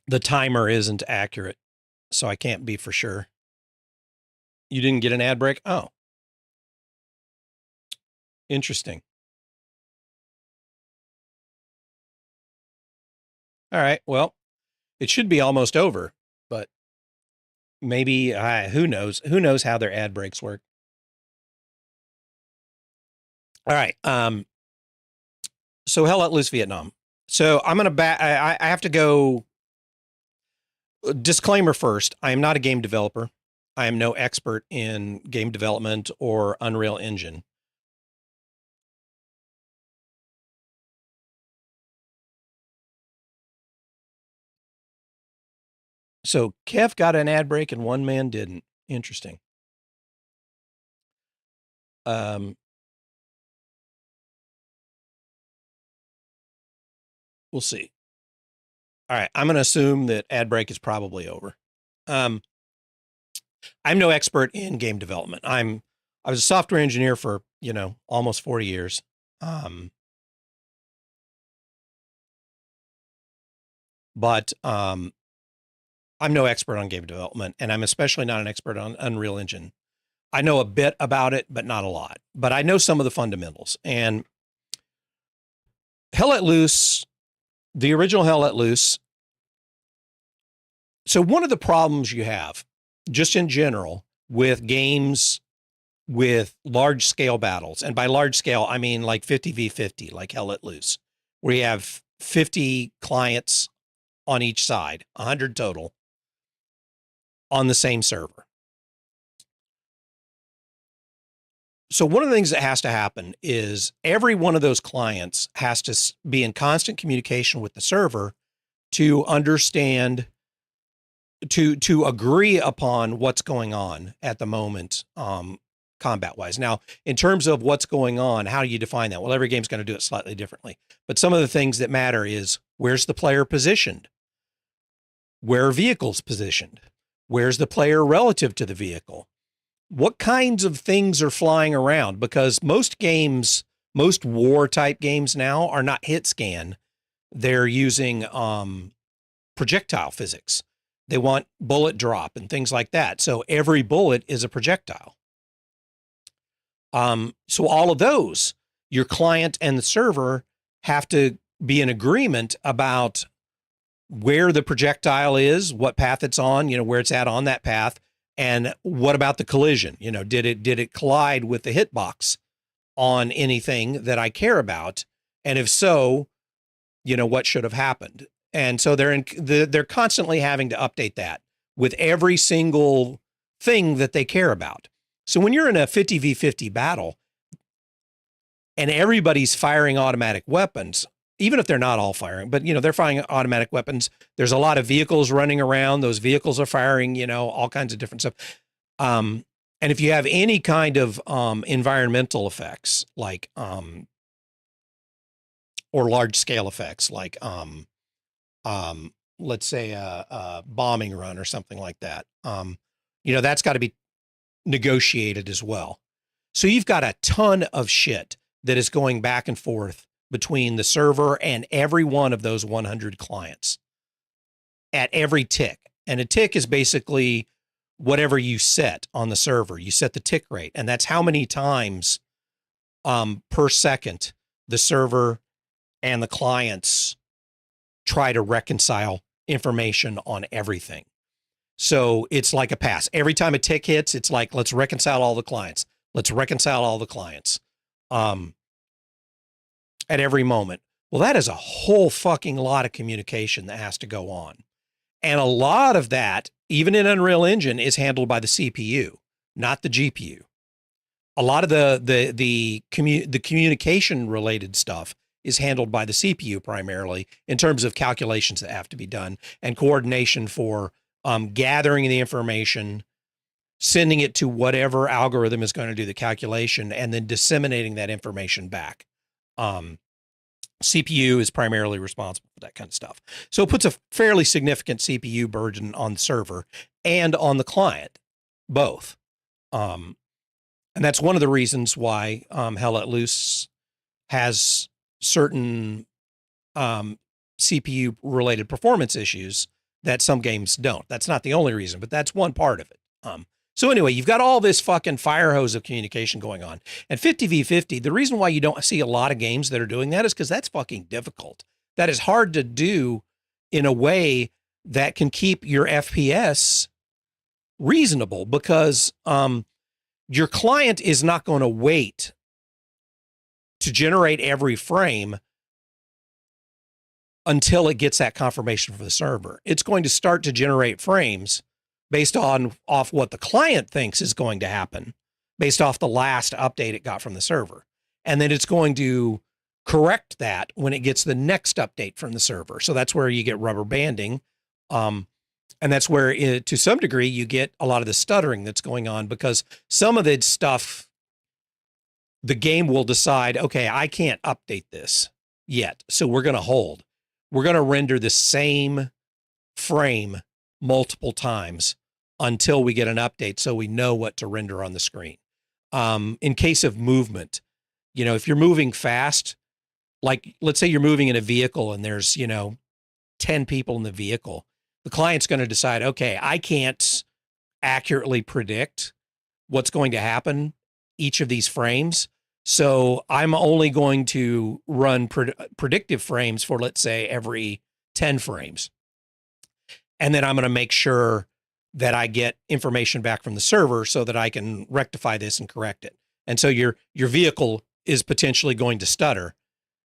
The timer isn't accurate, so I can't be for sure. You didn't get an ad break? Oh. Interesting. All right. Well, it should be almost over, but maybe, who knows? Who knows how their ad breaks work? All right. So Hell Let Loose Vietnam. So I'm going to I have to go. Disclaimer first. I am not a game developer. I am no expert in game development or Unreal Engine. So Kev got an ad break and one man didn't. Interesting. We'll see. All right. I'm going to assume that ad break is probably over. I'm no expert in game development. I was a software engineer for, almost 40 years. But I'm no expert on game development, and I'm especially not an expert on Unreal Engine. I know a bit about it, but not a lot. But I know some of the fundamentals. And Hell Let Loose, the original Hell Let Loose. So one of the problems you have, just in general, with games with large scale battles, and by large scale, I mean like 50v50, like Hell Let Loose, where you have 50 clients on each side, 100 total, on the same server. So one of the things that has to happen is every one of those clients has to be in constant communication with the server to understand, to agree upon what's going on at the moment, combat wise. Now, in terms of what's going on, how do you define that? Well, every game's going to do it slightly differently, but some of the things that matter is where's the player positioned? Where are vehicles positioned? Where's the player relative to the vehicle? What kinds of things are flying around? Because most games, most war type games now are not hit scan. They're using projectile physics. They want bullet drop and things like that. So every bullet is a projectile. So all of those, your client and the server have to be in agreement about where the projectile is, what path it's on, where it's at on that path. And what about the collision? Did it collide with the hitbox on anything that I care about? And if so, what should have happened? And so they're constantly having to update that with every single thing that they care about. So when you're in a 50v50 battle and everybody's firing automatic weapons, even if they're not all firing, but they're firing automatic weapons. There's a lot of vehicles running around. Those vehicles are firing, all kinds of different stuff. And if you have any kind of environmental effects, like or large scale effects, like let's say a bombing run or something like that, that's got to be negotiated as well. So you've got a ton of shit that is going back and forth between the server and every one of those 100 clients at every tick. And a tick is basically whatever you set on the server. You set the tick rate, and that's how many times per second the server and the clients try to reconcile information on everything. So it's like a pass. Every time a tick hits, it's like, let's reconcile all the clients. Let's reconcile all the clients. At every moment. Well, that is a whole fucking lot of communication that has to go on. And a lot of that, even in Unreal Engine, is handled by the CPU, not the GPU. A lot of the communication related stuff is handled by the CPU primarily in terms of calculations that have to be done and coordination for gathering the information, sending it to whatever algorithm is going to do the calculation, and then disseminating that information back. CPU is primarily responsible for that kind of stuff. So it puts a fairly significant CPU burden on the server and on the client, both. And that's one of the reasons why Hell Let Loose has certain CPU related performance issues that some games don't. That's not the only reason, but that's one part of it. So anyway, you've got all this fucking fire hose of communication going on. And 50v50, the reason why you don't see a lot of games that are doing that is because that's fucking difficult. That is hard to do in a way that can keep your FPS reasonable, because your client is not going to wait to generate every frame until it gets that confirmation from the server. It's going to start to generate frames based off what the client thinks is going to happen, based off the last update it got from the server. And then it's going to correct that when it gets the next update from the server. So that's where you get rubber banding. And that's where, to some degree, you get a lot of the stuttering that's going on, because some of the stuff, the game will decide, okay, I can't update this yet, so we're going to hold. We're going to render the same frame multiple times until we get an update, so we know what to render on the screen. In case of movement, if you're moving fast, like let's say you're moving in a vehicle and there's, 10 people in the vehicle, the client's going to decide, okay, I can't accurately predict what's going to happen each of these frames. So I'm only going to run predictive frames for, let's say, every 10 frames. And then I'm going to make sure that I get information back from the server so that I can rectify this and correct it. And so your vehicle is potentially going to stutter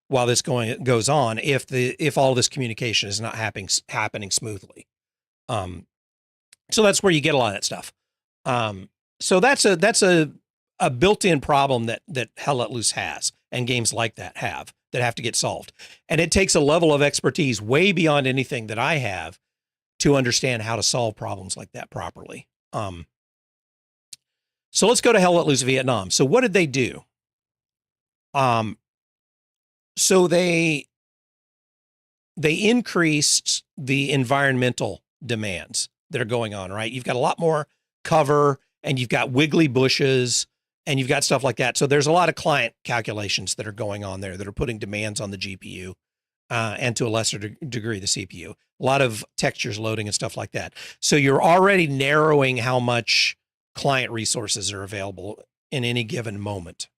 while this goes on if all this communication is not happening smoothly. So that's where you get a lot of that stuff. So that's a built-in problem that Hell Let Loose has, and games like that have to get solved. And it takes a level of expertise way beyond anything that I have to understand how to solve problems like that properly. So let's go to Hell Let Loose Vietnam. So what did they do? So they increased the environmental demands that are going on, right? You've got a lot more cover, and you've got wiggly bushes, and you've got stuff like that. So there's a lot of client calculations that are going on there that are putting demands on the GPU, and to a lesser degree, the CPU. A lot of textures loading and stuff like that. So you're already narrowing how much client resources are available in any given moment.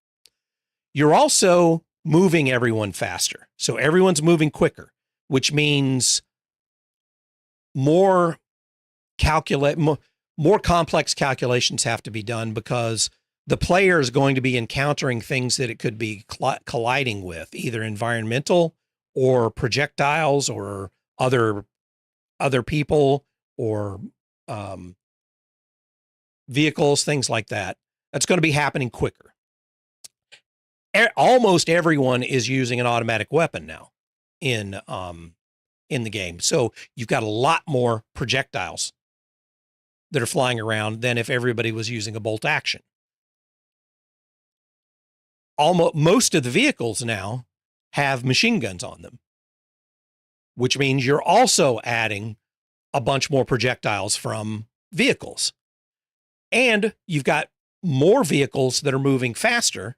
You're also moving everyone faster. So everyone's moving quicker, which means more complex calculations have to be done, because the player is going to be encountering things that it could be colliding with, either environmental or projectiles or other people or vehicles, things like that. That's going to be happening quicker. Almost everyone is using an automatic weapon now in the game. So you've got a lot more projectiles that are flying around than if everybody was using a bolt action. Most of the vehicles now have machine guns on them, which means you're also adding a bunch more projectiles from vehicles. And you've got more vehicles that are moving faster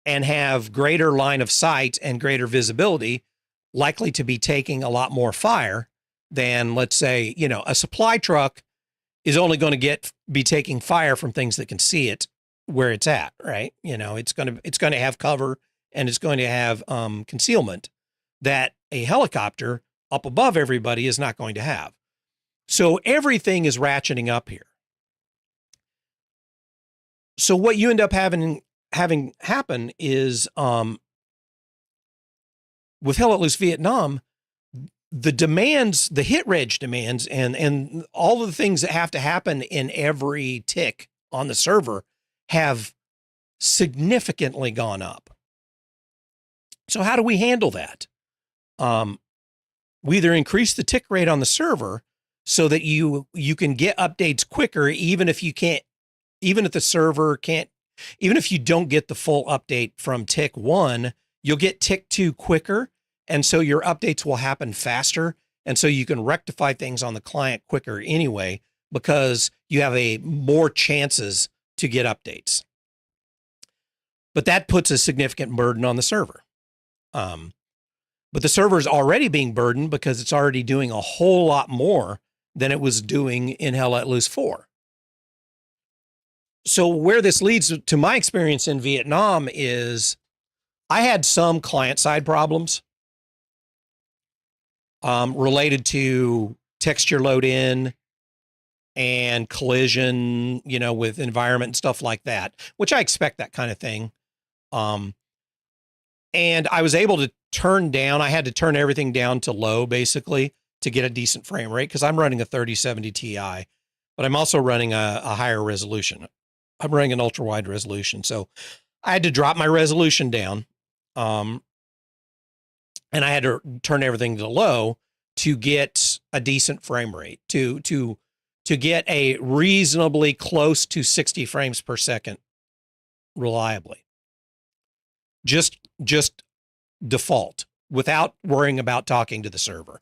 and have greater line of sight and greater visibility, likely to be taking a lot more fire than, let's say, a supply truck is only going to be taking fire from things that can see it where it's at, right? It's going to have cover, and it's going to have concealment that a helicopter up above everybody is not going to have. So everything is ratcheting up here. So what you end up having happen is, with Hell Let Loose Vietnam, the demands, the hit reg demands, and all of the things that have to happen in every tick on the server have significantly gone up. So how do we handle that? We either increase the tick rate on the server so that you can get updates quicker, even if you don't get the full update from tick 1, you'll get tick 2 quicker. And so your updates will happen faster. And so you can rectify things on the client quicker anyway, because you have more chances to get updates. But that puts a significant burden on the server. But the server is already being burdened because it's already doing a whole lot more than it was doing in Hell Let Loose 4. So where this leads to my experience in Vietnam is I had some client-side problems related to texture load in and collision, with environment and stuff like that, which I expect that kind of thing. And I was able to I had to turn everything down to low, basically, to get a decent frame rate, because I'm running a 3070 Ti, but I'm also running a higher resolution. I'm running an ultra wide resolution. So I had to drop my resolution down. And I had to turn everything to low to get a decent frame rate, to get a reasonably close to 60 frames per second reliably. Just default without worrying about talking to the server.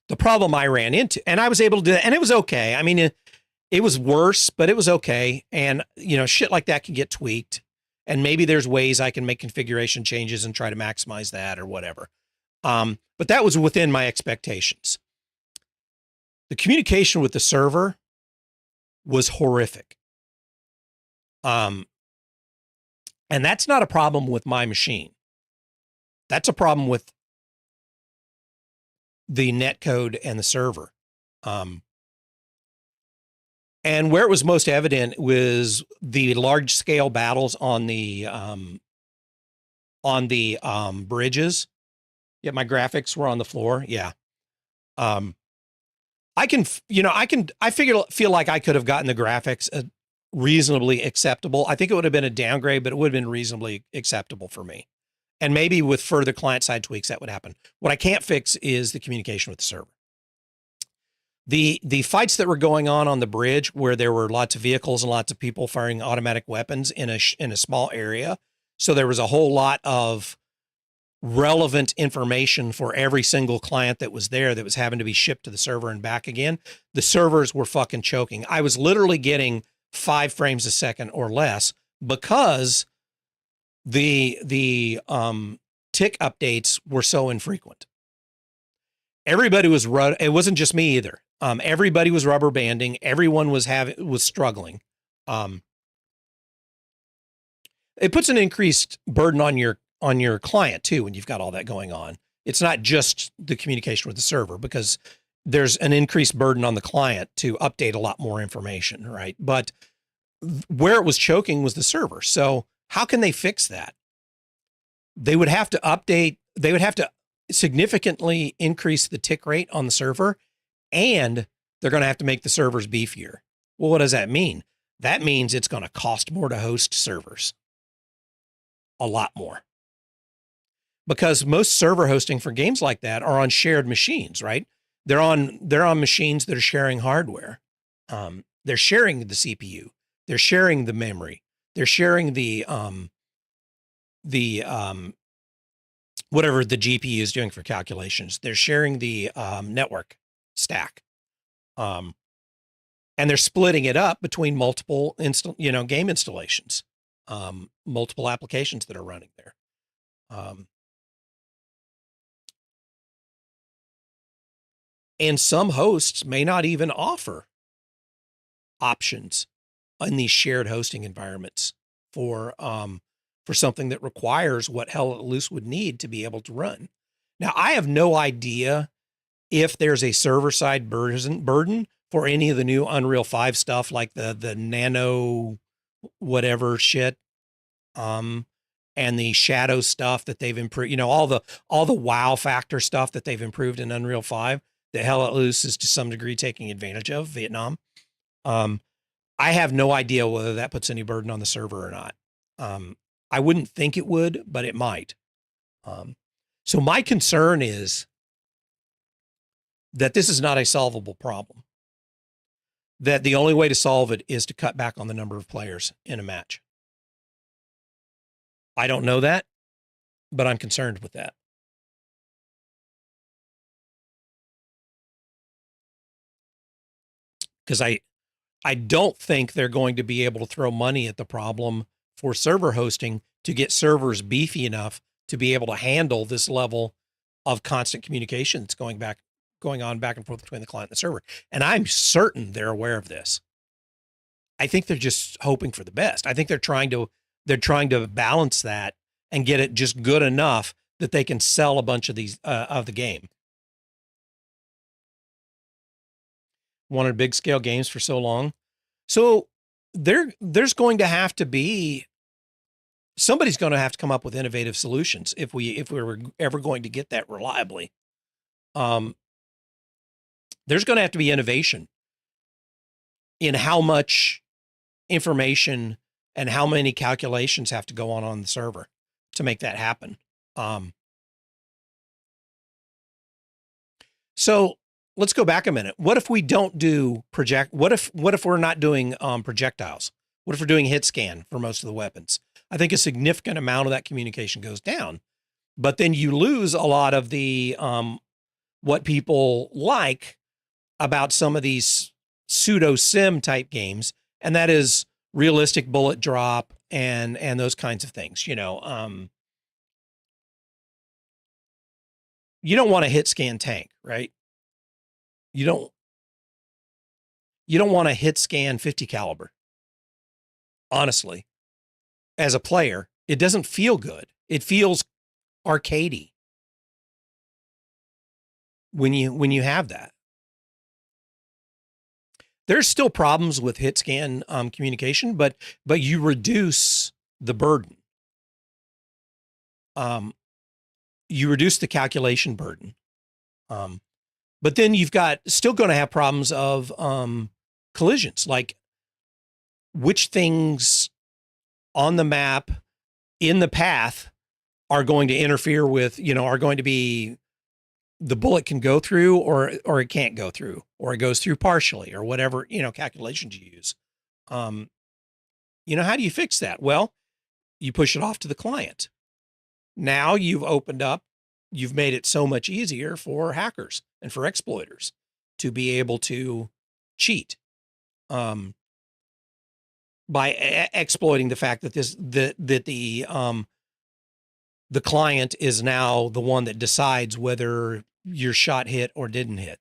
The problem I ran into, and I was able to do it, and it was okay. I mean, it was worse, but it was okay. And, you know, shit like that can get tweaked. And maybe there's ways I can make configuration changes and try to maximize that or whatever. But that was within my expectations. The communication with the server was horrific. And that's not a problem with my machine. That's a problem with the netcode and the server. And where it was most evident was the large scale battles on the bridges. Yeah, my graphics were on the floor. Yeah. I feel like I could have gotten the graphics reasonably acceptable. I think it would have been a downgrade, but it would have been reasonably acceptable for me. And maybe with further client side tweaks, that would happen. What I can't fix is the communication with the server. The fights that were going on the bridge, where there were lots of vehicles and lots of people firing automatic weapons in a small area, so there was a whole lot of relevant information for every single client that was there that was having to be shipped to the server and back again. The servers were fucking choking. I was literally getting 5 frames a second or less because the tick updates were so infrequent. Everybody was it wasn't just me either. Everybody was rubber banding. Everyone was struggling. It puts an increased burden on your client too when you've got all that going on. It's not just the communication with the server, because there's an increased burden on the client to update a lot more information, right? But where it was choking was the server. So how can they fix that? They would have to update, they would have to significantly increase the tick rate on the server, and they're going to have to make the servers beefier. Well, what does that mean? That means it's going to cost more to host servers. A lot more. Because most server hosting for games like that are on shared machines, right? They're on machines that are sharing hardware. They're sharing the CPU. They're sharing the memory. They're sharing the whatever the GPU is doing for calculations. They're sharing the network stack. And they're splitting it up between multiple game installations, multiple applications that are running there. And some hosts may not even offer options in these shared hosting environments for something that requires what Hell Let Loose would need to be able to run. Now, I have no idea if there's a server-side burden for any of the new Unreal 5 stuff, like the nano whatever shit, and the shadow stuff that they've improved, all the wow factor stuff that they've improved in Unreal 5, that Hell Let Loose is to some degree taking advantage of, Vietnam. I have no idea whether that puts any burden on the server or not. I wouldn't think it would, but it might. So my concern is that this is not a solvable problem. That the only way to solve it is to cut back on the number of players in a match. I don't know that, but I'm concerned with that. Because I don't think they're going to be able to throw money at the problem for server hosting to get servers beefy enough to be able to handle this level of constant communication that's going on back and forth between the client and the server. And I'm certain they're aware of this. I think they're just hoping for the best. I think they're trying to balance that and get it just good enough that they can sell a bunch of these of the game. Wanted big scale games for so long. So there's going to have to be, somebody's going to have to come up with innovative solutions if we were ever going to get that reliably. There's going to have to be innovation in how much information and how many calculations have to go on the server to make that happen. So let's go back a minute. What if we don't do what if we're not doing projectiles? What if we're doing hit scan for most of the weapons? I think a significant amount of that communication goes down, but then you lose a lot of the what people like about some of these pseudo sim type games, and that is realistic bullet drop and those kinds of things. You know, you don't want a hit scan tank, right? You don't want a hit scan 50 caliber. Honestly, as a player, it doesn't feel good. It feels arcadey when you have that. There's still problems with hit scan communication, but you reduce the burden. You reduce the calculation burden. But then you've got still going to have problems of collisions, like which things on the map in the path are going to interfere with, are going to be the bullet can go through or it can't go through, or it goes through partially, or whatever, calculations you use. How do you fix that? Well, you push it off to the client. Now you've made it so much easier for hackers and for exploiters to be able to cheat by exploiting the fact that the client is now the one that decides whether your shot hit or didn't hit,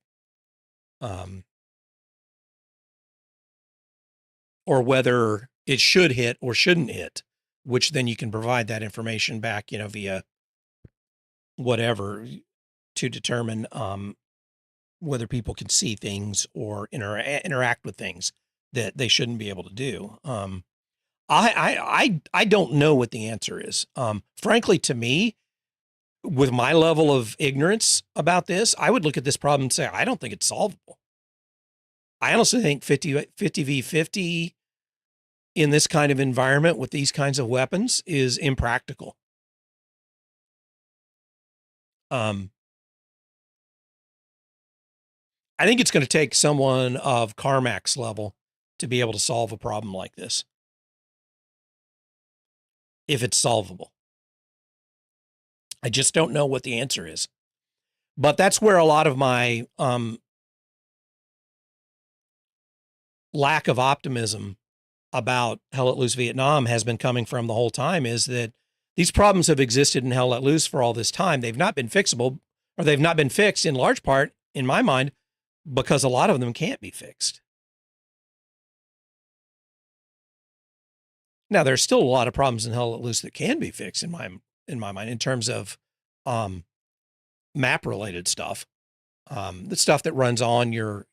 or whether it should hit or shouldn't hit, which then you can provide that information back, via whatever to determine whether people can see things or interact with things that they shouldn't be able to do. I don't know what the answer is. Frankly, to me, with my level of ignorance about this, I would look at this problem and say, I don't think it's solvable. I honestly think 50 v 50 in this kind of environment with these kinds of weapons is impractical. I think it's going to take someone of Carmack's level to be able to solve a problem like this, if it's solvable. I just don't know what the answer is. But that's where a lot of my lack of optimism about Hell Let Loose Vietnam has been coming from the whole time, is that these problems have existed in Hell Let Loose for all this time. They've not been fixable, or they've not been fixed in large part, in my mind, because a lot of them can't be fixed. Now, there's still a lot of problems in Hell Let Loose that can be fixed in my mind, in terms of map related stuff, the stuff that runs on your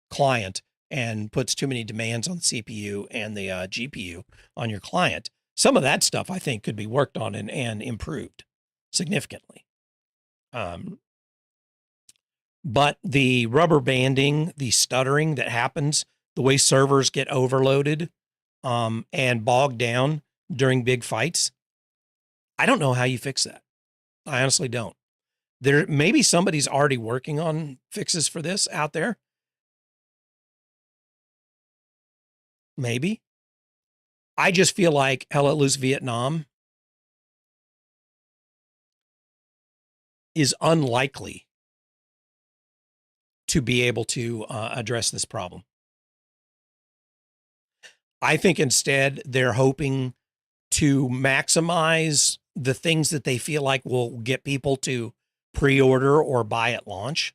client and puts too many demands on the CPU and the GPU on your client. Some of that stuff I think could be worked on and improved significantly. But the rubber banding, the stuttering that happens, the way servers get overloaded and bogged down during big fights, I don't know how you fix that. I honestly don't. Maybe somebody's already working on fixes for this out there. Maybe. I just feel like Hell Let Loose Vietnam is unlikely to be able to address this problem. I think instead they're hoping to maximize the things that they feel like will get people to pre-order or buy at launch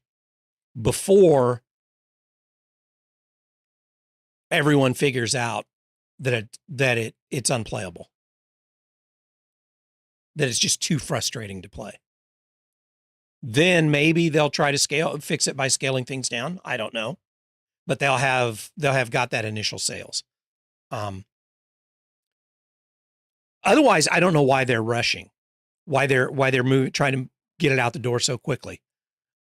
before everyone figures out that it's unplayable, that it's just too frustrating to play. Then maybe they'll try to fix it by scaling things down. I don't know, but they'll have got that initial sales. Otherwise, I don't know why they're rushing, why they're trying to get it out the door so quickly.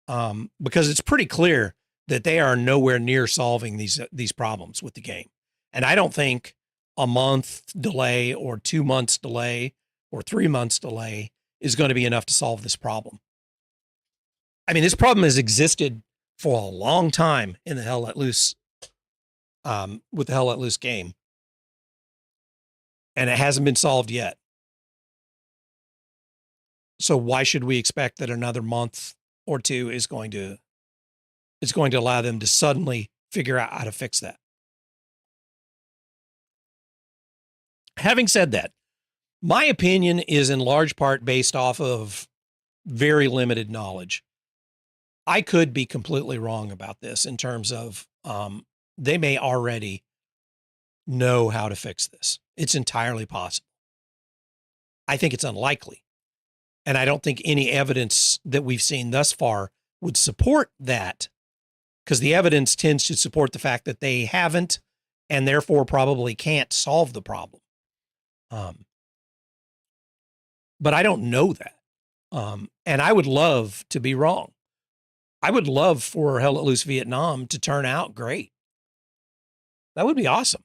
Because it's pretty clear that they are nowhere near solving these problems with the game. And I don't think a month delay or 2 months delay or 3 months delay is going to be enough to solve this problem. I mean, this problem has existed for a long time in the Hell Let Loose, with the Hell Let Loose game. And it hasn't been solved yet. So why should we expect that another month or two is going to allow them to suddenly figure out how to fix that? Having said that, my opinion is in large part based off of very limited knowledge. I could be completely wrong about this in terms of they may already know how to fix this. It's entirely possible. I think it's unlikely. And I don't think any evidence that we've seen thus far would support that, because the evidence tends to support the fact that they haven't and therefore probably can't solve the problem. But I don't know that. And I would love to be wrong. I would love for Hell Let Loose Vietnam to turn out great. That would be awesome.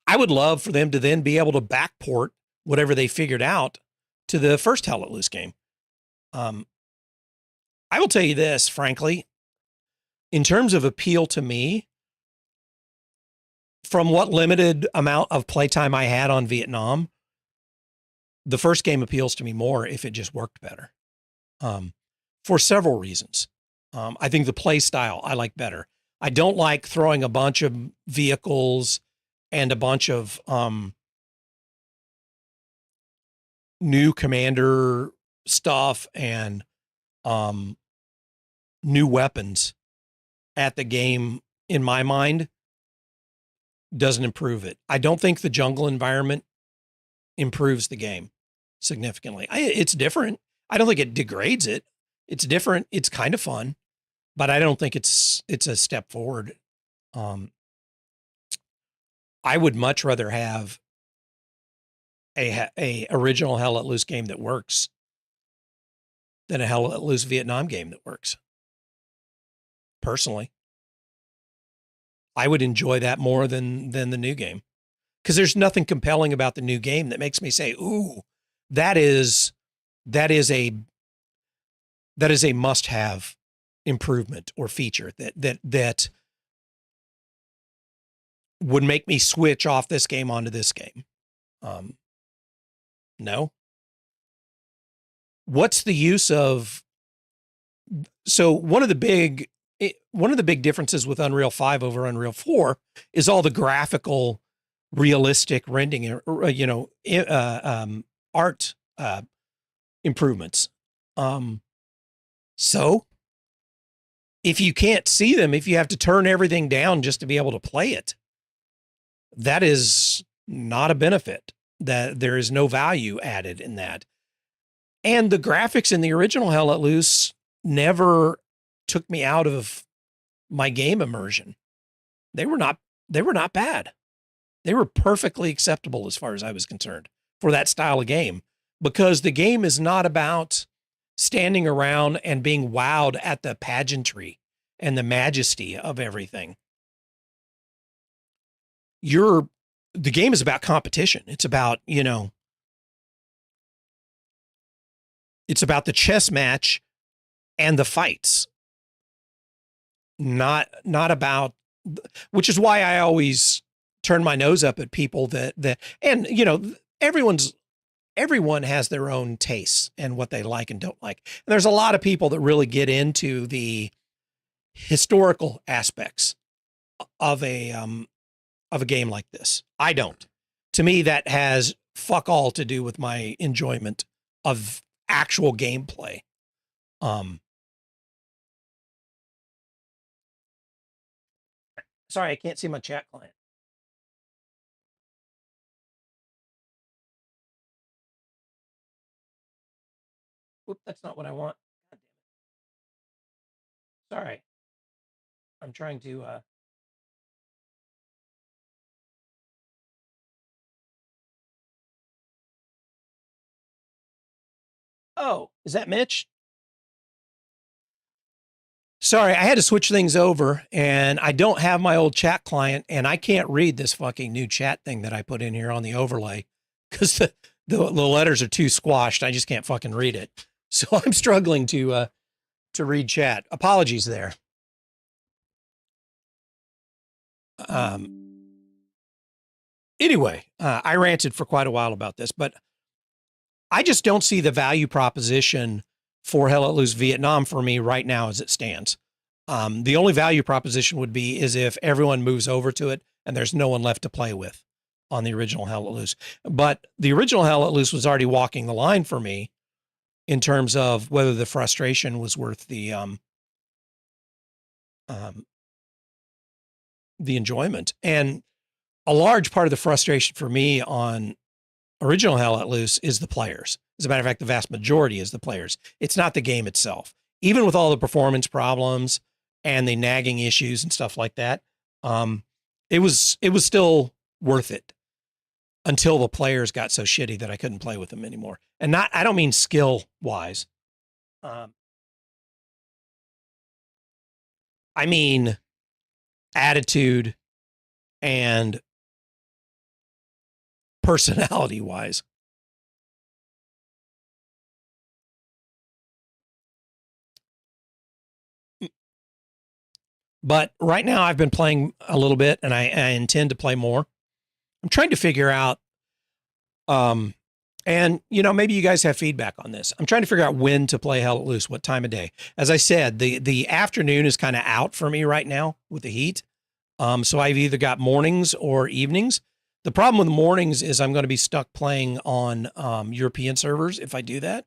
I would love for them to then be able to backport whatever they figured out to the first Hell Let Loose game. I will tell you this, frankly, in terms of appeal to me, from what limited amount of playtime I had on Vietnam, the first game appeals to me more if it just worked better. For several reasons. I think the play style I like better. I don't like throwing a bunch of vehicles and a bunch of new commander stuff and new weapons at the game. In my mind, doesn't improve it. I don't think the jungle environment improves the game significantly. It's different. I don't think it degrades it. It's different. It's kind of fun, but I don't think it's a step forward. I would much rather have a original Hell Let Loose game that works than a Hell Let Loose Vietnam game that works. Personally, I would enjoy that more than the new game, because there's nothing compelling about the new game that makes me say, "Ooh, that is a must-have improvement or feature that would make me switch off this game onto this game." No. What's the use of? So one of the big differences with Unreal 5 over Unreal 4 is all the graphical, realistic rendering, art improvements. So if you can't see them, if you have to turn everything down just to be able to play it, that is not a benefit. That there is no value added in that. And the graphics in the original Hell Let Loose never took me out of my game immersion. They were not bad. They were perfectly acceptable as far as I was concerned for that style of game, because the game is not about standing around and being wowed at the pageantry and the majesty of everything. The game is about competition. It's about, it's about the chess match and the fights. Not about, which is why I always turn my nose up at people that and everyone has their own tastes and what they like and don't like. And there's a lot of people that really get into the historical aspects of a game like this. I don't. To me, that has fuck all to do with my enjoyment of actual gameplay. Sorry, I can't see my chat client. Whoop, that's not what I want. God damn it. Sorry. I'm trying to Oh, is that Mitch? Sorry, I had to switch things over, and I don't have my old chat client, and I can't read this fucking new chat thing that I put in here on the overlay because the letters are too squashed. I just can't fucking read it. So I'm struggling to read chat. Apologies there. Anyway, I ranted for quite a while about this, but I just don't see the value proposition for Hell Let Loose Vietnam for me right now as it stands. The only value proposition would be is if everyone moves over to it and there's no one left to play with on the original Hell Let Loose. But the original Hell Let Loose was already walking the line for me in terms of whether the frustration was worth the enjoyment. And a large part of the frustration for me on original Hell Let Loose is the players. As a matter of fact, the vast majority is the players. It's not the game itself. Even with all the performance problems and the nagging issues and stuff like that, it was still worth it until the players got so shitty that I couldn't play with them anymore. And I don't mean skill wise. I mean attitude and personality wise. But right now I've been playing a little bit and I intend to play more. I'm trying to figure out, and maybe you guys have feedback on this. I'm trying to figure out when to play Hell Let Loose, what time of day. As I said, the afternoon is kind of out for me right now with the heat. So I've either got mornings or evenings. The problem with mornings is I'm going to be stuck playing on European servers if I do that.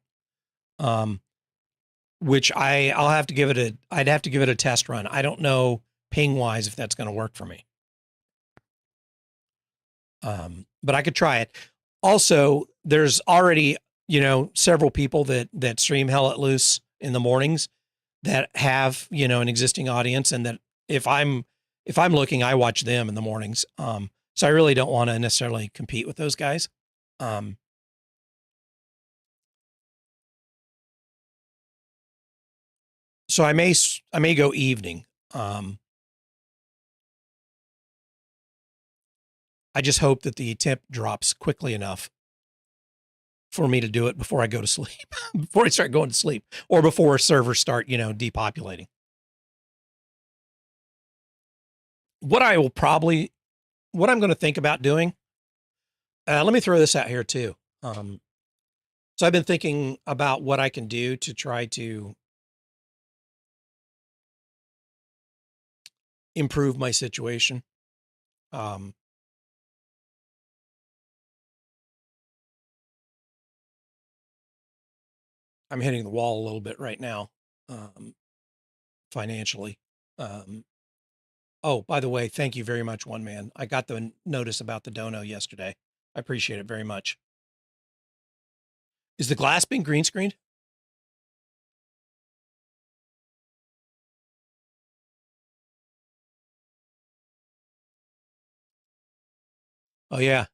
Which I'll have to give it I'd have to give it a test run. I don't know ping wise if that's going to work for me. But I could try it. Also, there's already, several people that stream Hell Let Loose in the mornings that have, an existing audience, and that if I'm looking, I watch them in the mornings. So I really don't want to necessarily compete with those guys. So I may go evening. I just hope that the temp drops quickly enough for me to do it before I go to sleep, before I start going to sleep, or before servers start, depopulating. What I'm going to think about doing, let me throw this out here too. So I've been thinking about what I can do to try to improve my situation. I'm hitting the wall a little bit right now, financially. Oh, by the way, thank you very much, One Man. I got the notice about the dono yesterday. I appreciate it very much. Is the glass being green screened? Oh, yeah.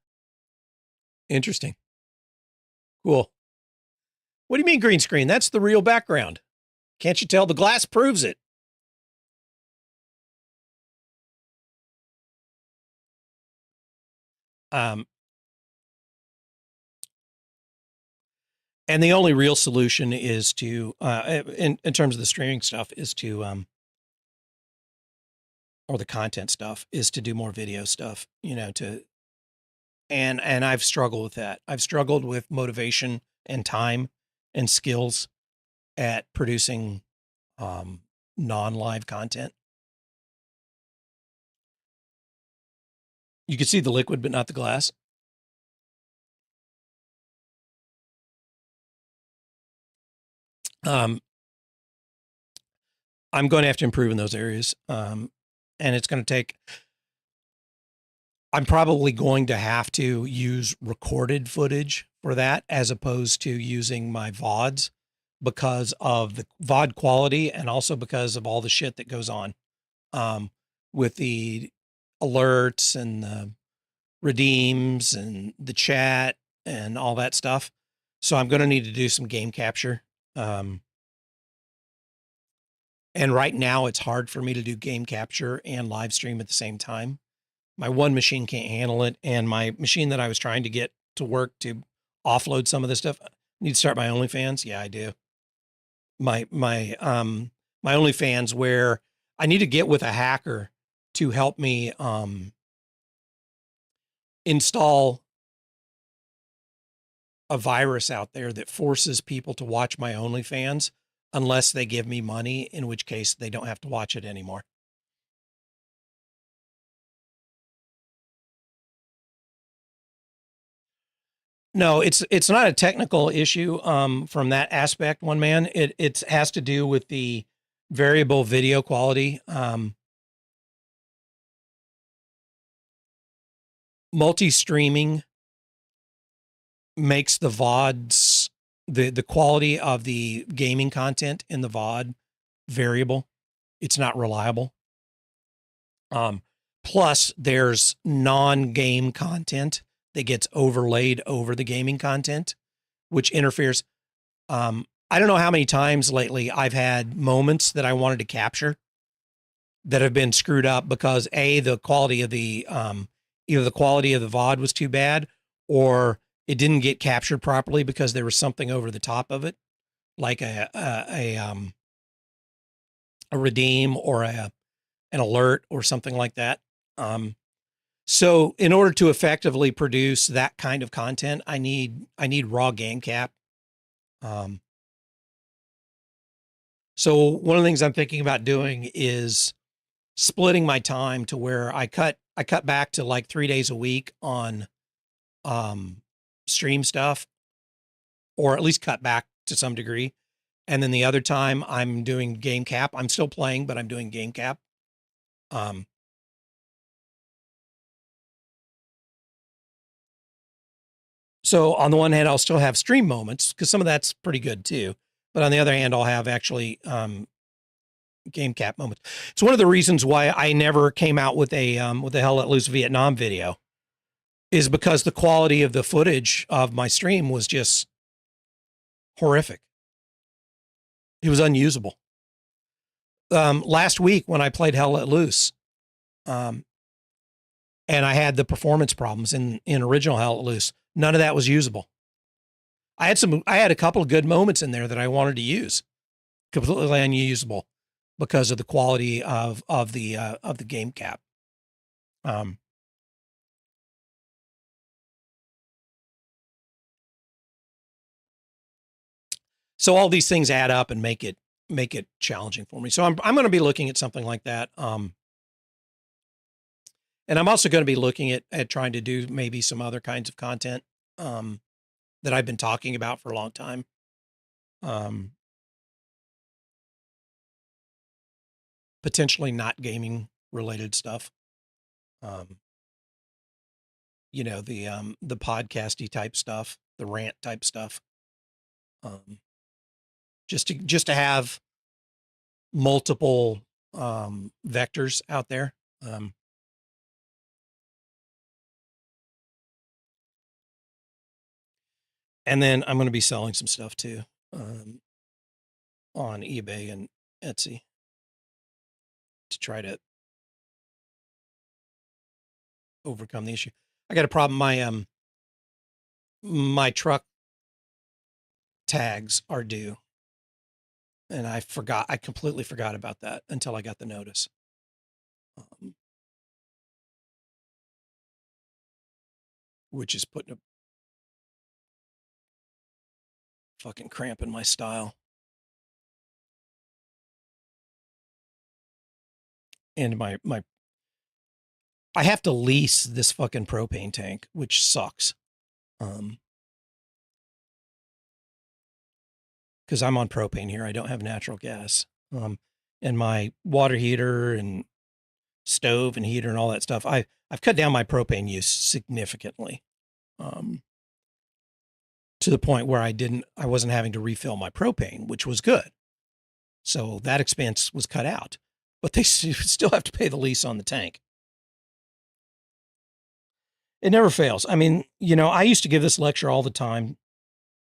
Interesting. Cool. What do you mean green screen? That's the real background. Can't you tell? The glass proves it. And the only real solution is to, in terms of the streaming stuff, is to, or the content stuff, is to do more video stuff, and I've struggled with that. I've struggled with motivation and time and skills at producing non-live content. You can see the liquid, but not the glass. I'm going to have to improve in those areas. And it's going to take, I'm probably going to have to use recorded footage for that as opposed to using my VODs because of the VOD quality and also because of all the shit that goes on with the alerts and the redeems and the chat and all that stuff. So I'm going to need to do some game capture. And right now it's hard for me to do game capture and live stream at the same time. My one machine can't handle it. And my machine that I was trying to get to work to offload some of this stuff, I need to start my OnlyFans. Yeah, I do. my OnlyFans, where I need to get with a hacker to help me install a virus out there that forces people to watch my OnlyFans unless they give me money, in which case they don't have to watch it anymore. No, it's not a technical issue from that aspect, one man. It has to do with the variable video quality. Multi-streaming makes the VODs, the quality of the gaming content in the VOD variable. It's not reliable. Plus there's non-game content that gets overlaid over the gaming content, which interferes. I don't know how many times lately I've had moments that I wanted to capture that have been screwed up because the quality of the, either the quality of the VOD was too bad, or it didn't get captured properly because there was something over the top of it, like a redeem or an alert or something like that. So in order to effectively produce that kind of content, I need raw game cap. So one of the things I'm thinking about doing is splitting my time to where I cut back to like 3 days a week on stream stuff, or at least cut back to some degree. And then the other time I'm doing game cap. I'm still playing, but I'm doing game cap. So on the one hand, I'll still have stream moments because some of that's pretty good too. But on the other hand, I'll have actually game cap moments. It's one of the reasons why I never came out with a Hell Let Loose Vietnam video, is because the quality of the footage of my stream was just horrific. It was unusable. Last week when I played Hell Let Loose, and I had the performance problems in original Hell Let Loose, none of that was usable. I had a couple of good moments in there that I wanted to use, completely unusable because of the quality of the game cap. So all these things add up and make it challenging for me. So I'm going to be looking at something like that. And I'm also going to be looking at trying to do maybe some other kinds of content that I've been talking about for a long time. Potentially not gaming related stuff. You know, the podcasty type stuff, the rant type stuff. Just to have multiple vectors out there. And then I'm going to be selling some stuff too on eBay and Etsy to try to overcome the issue. I got a problem. My truck tags are due, and I completely forgot about that until I got the notice. Which is putting a fucking cramp in my style. And I have to lease this fucking propane tank, which sucks. Because I'm on propane here. I don't have natural gas. And my water heater and stove and heater and all that stuff, I've cut down my propane use significantly. To the point where I wasn't having to refill my propane, which was good. So that expense was cut out, but they still have to pay the lease on the tank. It never fails. I mean, you know, I used to give this lecture all the time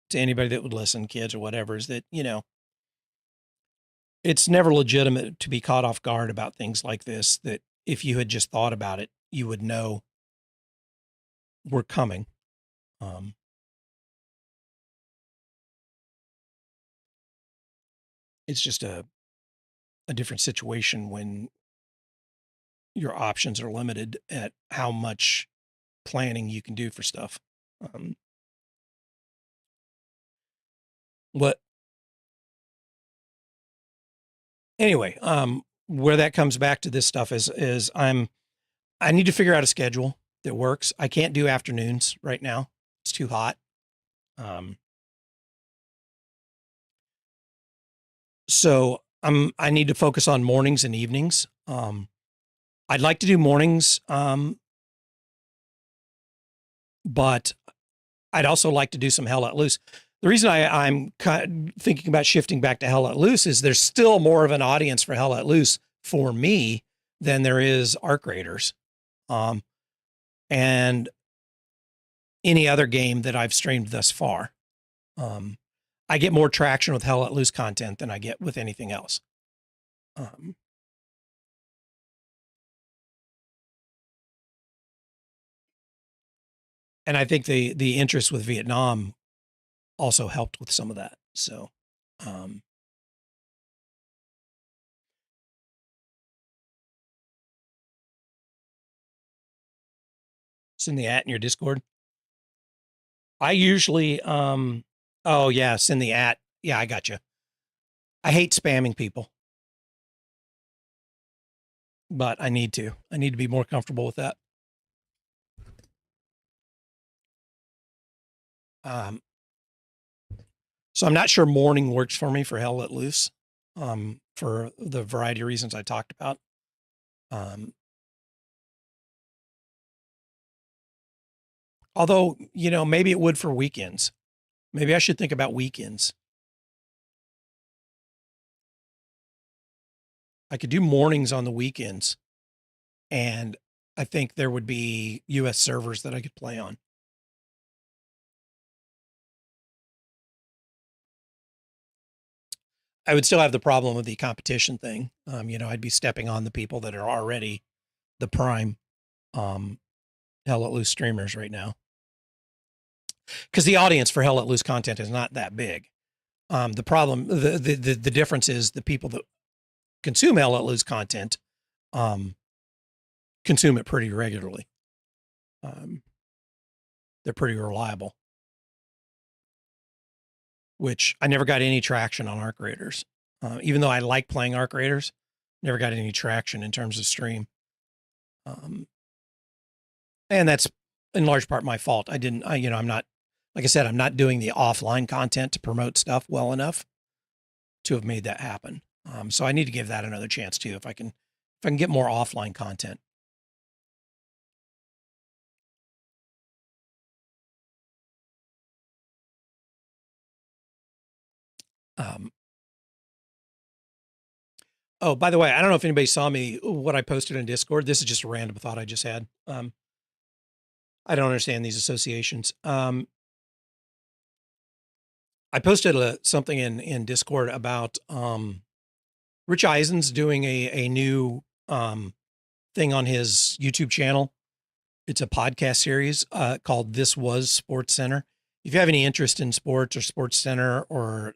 to anybody that would listen, kids or whatever, is that, you know, it's never legitimate to be caught off guard about things like this, that if you had just thought about it, you would know we're coming. It's just a different situation when your options are limited at how much planning you can do for stuff. What anyway, where that comes back to this stuff is I need to figure out a schedule that works. I can't do afternoons right now. It's too hot. So I need to focus on mornings and evenings. I'd like to do mornings, but I'd also like to do some Hell Let Loose. The reason I'm thinking about shifting back to Hell Let Loose is there's still more of an audience for Hell Let Loose for me than there is Arc Raiders, and any other game that I've streamed thus far. I get more traction with Hell Let Loose content than I get with anything else. And I think the interest with Vietnam also helped with some of that. So, send the at in your Discord. I usually, oh yeah, send the at. Yeah, I got you. I hate spamming people, but I need to be more comfortable with that. So I'm not sure morning works for me for Hell Let Loose, for the variety of reasons I talked about. Although, you know, maybe it would for weekends. Maybe I should think about weekends. I could do mornings on the weekends, and I think there would be US servers that I could play on. I would still have the problem with the competition thing. You know, I'd be stepping on the people that are already the prime Hell Let Loose streamers right now. Because the audience for Hell Let Loose content is not that big. The problem, the difference is the people that consume Hell Let Loose content consume it pretty regularly. They're pretty reliable, which I never got any traction on Arc Raiders. Even though I like playing Arc Raiders, never got any traction in terms of stream. And that's in large part my fault. I'm not, like I said, I'm not doing the offline content to promote stuff well enough to have made that happen. So I need to give that another chance too, if I can get more offline content. Oh, by the way, I don't know if anybody saw what I posted in Discord. This is just a random thought I just had. I don't understand these associations. I posted something in Discord about Rich Eisen's doing a new thing on his YouTube channel. It's a podcast series called This Was Sports Center. If you have any interest in sports or Sports Center or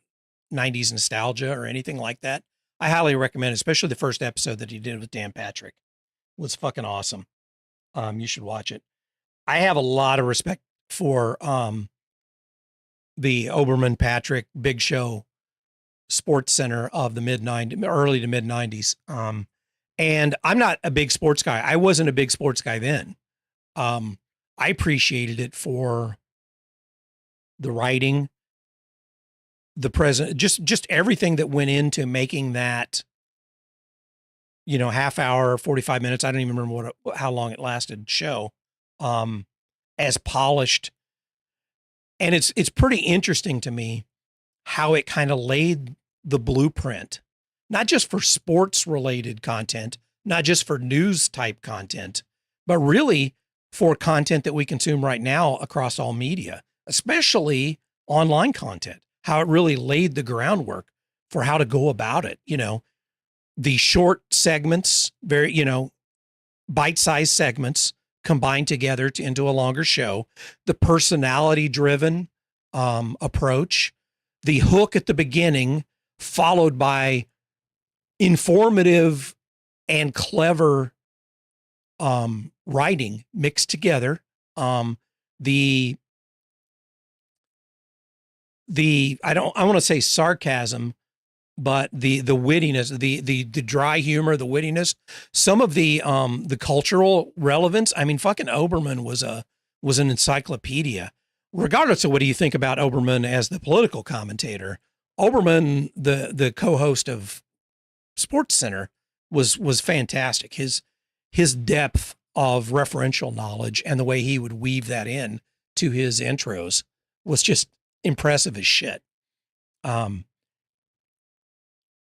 90s nostalgia or anything like that, I highly recommend it, especially the first episode that he did with Dan Patrick. It was fucking awesome. You should watch it. I have a lot of respect for the Oberman Patrick Big Show Sports Center of the early to mid 90s. And I'm not a big sports guy. I wasn't a big sports guy then. I appreciated it for the writing, the present, just everything that went into making that, you know, half hour, 45 minutes. I don't even remember how long it lasted show, as polished. And it's pretty interesting to me how it kind of laid the blueprint, not just for sports related content, not just for news type content, but really for content that we consume right now across all media, especially online content, how it really laid the groundwork for how to go about it. You know, the short segments, very, you know, bite-sized segments combined together into a longer show, the personality driven approach, the hook at the beginning followed by informative and clever writing mixed together. The I want to say sarcasm, but the wittiness, the dry humor, the wittiness, some of the cultural relevance. I mean, fucking Oberman was an encyclopedia. Regardless of what do you think about Oberman as the political commentator, Oberman, the co-host of Sports Center, was fantastic. His depth of referential knowledge and the way he would weave that in to his intros was just impressive as shit.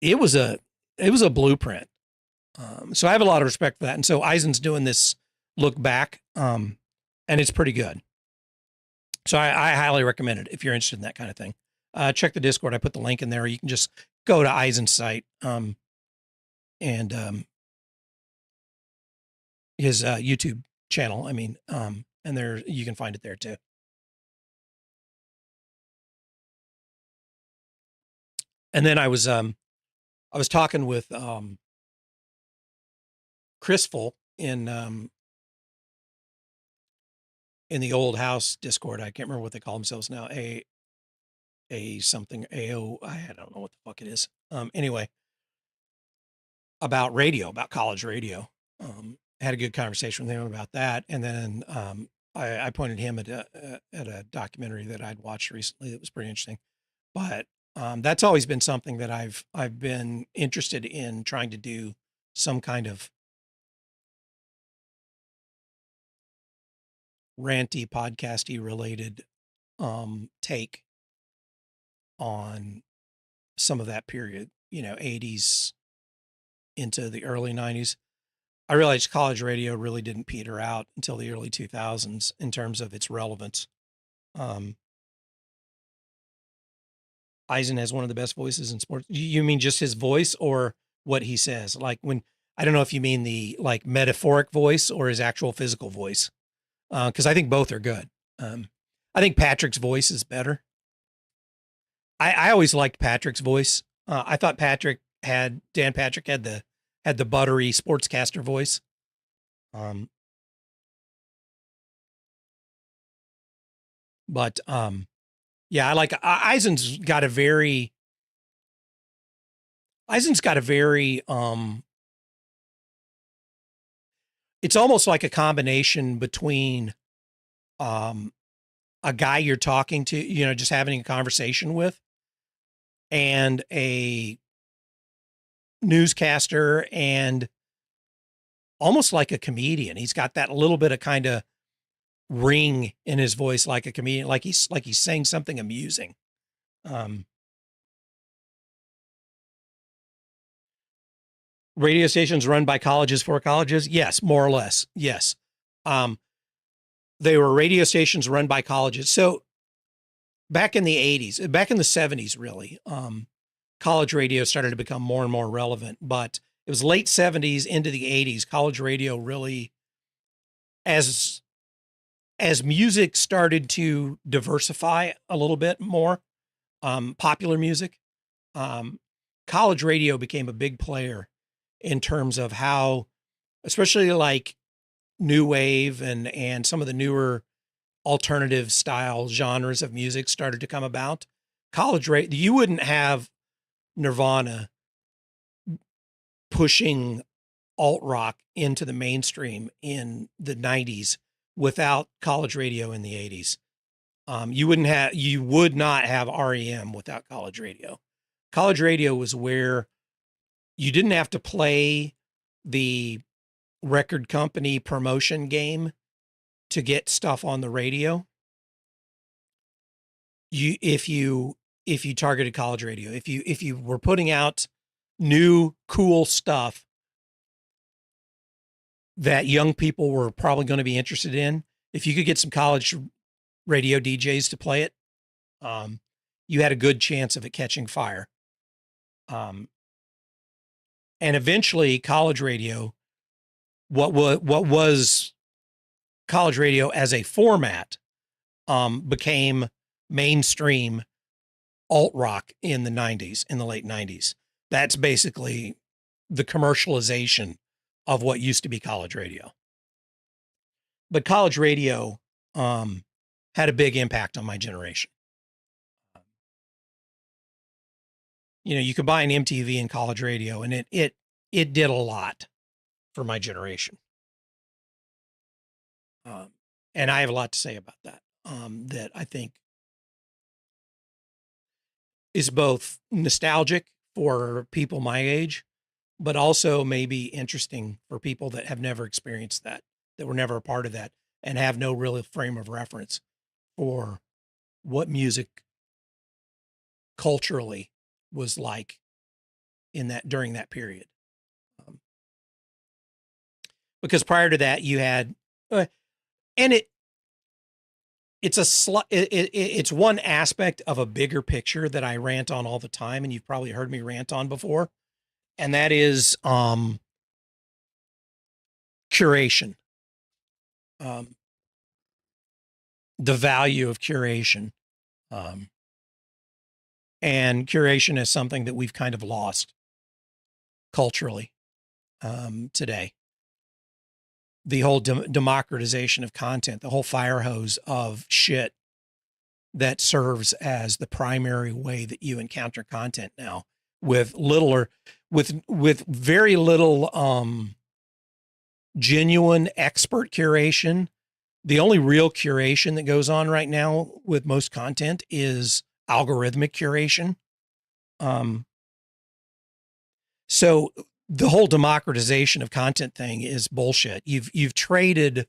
It was a blueprint. So I have a lot of respect for that. And so Eisen's doing this look back, and it's pretty good. So I highly recommend it if you're interested in that kind of thing. Check the Discord. I put the link in there. You can just go to Eisen's site, and his YouTube channel. I mean, and there you can find it there too. And then I was talking with Chrisful in the old house Discord. I can't remember what they call themselves now. A something AO. I don't know what the fuck it is. Anyway, about radio, about college radio. Had a good conversation with him about that, and then I pointed him at a documentary that I'd watched recently that was pretty interesting. But that's always been something that I've been interested in trying to do some kind of ranty, podcasty related take on some of that period, 80s into the early 90s. I realized college radio really didn't peter out until the early 2000s in terms of its relevance. Eisen has one of the best voices in sports. You mean just his voice or what he says? Like I don't know if you mean the like metaphoric voice or his actual physical voice. Cause I think both are good. I think Patrick's voice is better. I always liked Patrick's voice. I thought Dan Patrick had the buttery sportscaster voice. But yeah, I like Eisen's got a very it's almost like a combination between a guy you're talking to, just having a conversation with, and a newscaster, and almost like a comedian. He's got that little bit of kind of ring in his voice, like a comedian, like he's saying something amusing. Radio stations run by colleges for colleges? Yes, more or less. Yes. They were radio stations run by colleges. So back in the 80s, back in the 70s, really, college radio started to become more and more relevant, but it was late 70s into the 80s. College radio really, as music started to diversify a little bit more, popular music, college radio became a big player in terms of how, especially like new wave and some of the newer alternative style genres of music started to come about. College radio, you wouldn't have Nirvana pushing alt rock into the mainstream in the 90s without college radio in the 80s. You would not have REM without college radio. College radio was where you didn't have to play the record company promotion game to get stuff on the radio. If you targeted college radio, if you were putting out new cool stuff that young people were probably going to be interested in, if you could get some college radio DJs to play it, you had a good chance of it catching fire. And eventually college radio, what was college radio as a format, became mainstream alt rock in the 90s, in the late 90s. That's basically the commercialization of what used to be college radio. But college radio had a big impact on my generation. You know, you could buy an MTV in college radio, and it did a lot for my generation. And I have a lot to say about that. That I think is both nostalgic for people my age, but also maybe interesting for people that have never experienced that were never a part of that, and have no real frame of reference for what music culturally was like during that period. Because prior to that, you had, and it's one aspect of a bigger picture that I rant on all the time, and you've probably heard me rant on before, and that is curation. The value of curation. And curation is something that we've kind of lost culturally today. The whole democratization of content, the whole fire hose of shit that serves as the primary way that you encounter content now, with very little genuine expert curation. The only real curation that goes on right now with most content is algorithmic curation. So the whole democratization of content thing is bullshit. You've traded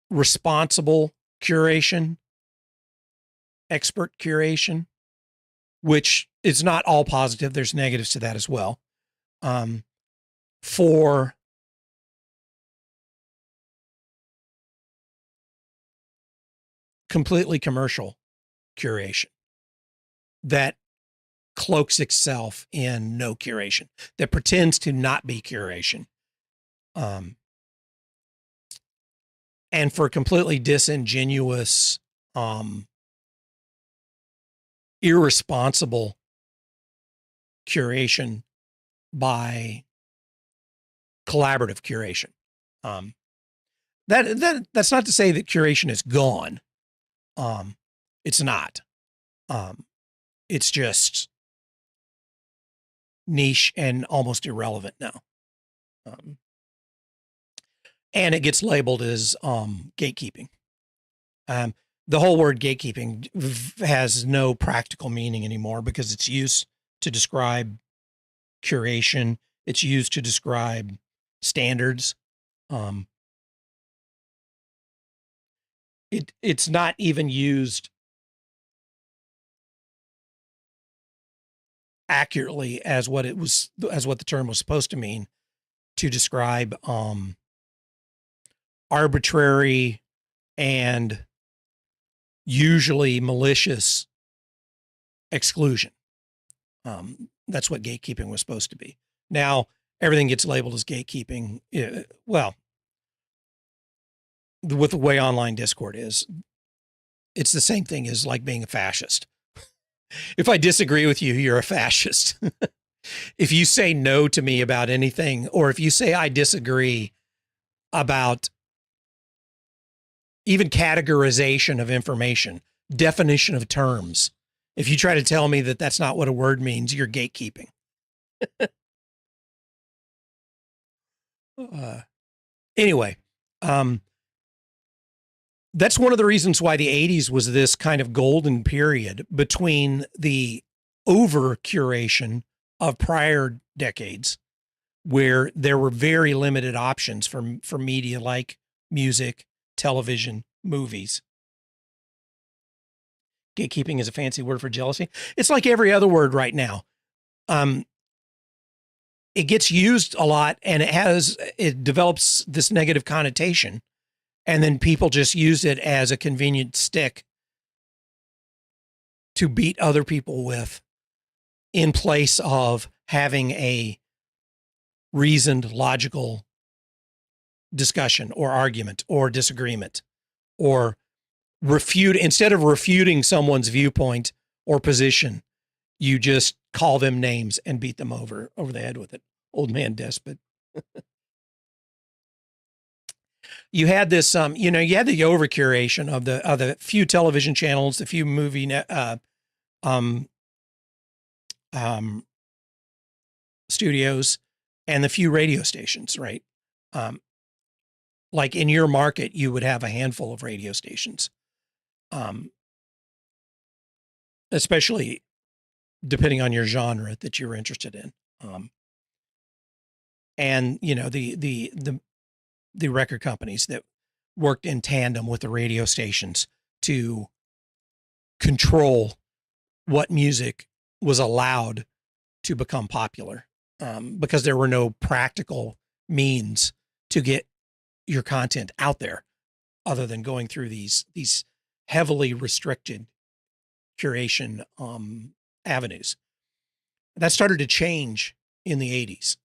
responsible curation, expert curation, which is not all positive. There's negatives to that as well. For completely commercial curation that cloaks itself in no curation, that pretends to not be curation. And for completely disingenuous, irresponsible curation by collaborative curation. That's not to say that curation is gone. It's not. It's just niche and almost irrelevant now. And it gets labeled as gatekeeping. The whole word gatekeeping has no practical meaning anymore because it's used to describe curation. It's used to describe standards. It's not even used accurately as what the term was supposed to mean, to describe arbitrary and usually malicious exclusion. That's what gatekeeping was supposed to be. Now everything gets labeled as gatekeeping. Well, with the way online Discord is, it's the same thing as like being a fascist. If I disagree with you, you're a fascist. If you say no to me about anything, or if you say I disagree about even categorization of information, definition of terms, if you try to tell me that that's not what a word means, you're gatekeeping. Anyway, that's one of the reasons why the 80s was this kind of golden period between the over curation of prior decades, where there were very limited options for media like music, television, movies. Gatekeeping is a fancy word for jealousy. It's like every other word right now. It gets used a lot, and it develops this negative connotation. And then people just use it as a convenient stick to beat other people with, in place of having a reasoned, logical discussion or argument or disagreement, or instead of refuting someone's viewpoint or position, you just call them names and beat them over the head with it. Old man despot. You had this, you had the over curation of the few television channels, the few movie, studios, and the few radio stations, right? Like in your market, you would have a handful of radio stations, especially depending on your genre that you're interested in. And the record companies that worked in tandem with the radio stations to control what music was allowed to become popular, because there were no practical means to get your content out there other than going through these heavily restricted curation avenues. That started to change in the 80s.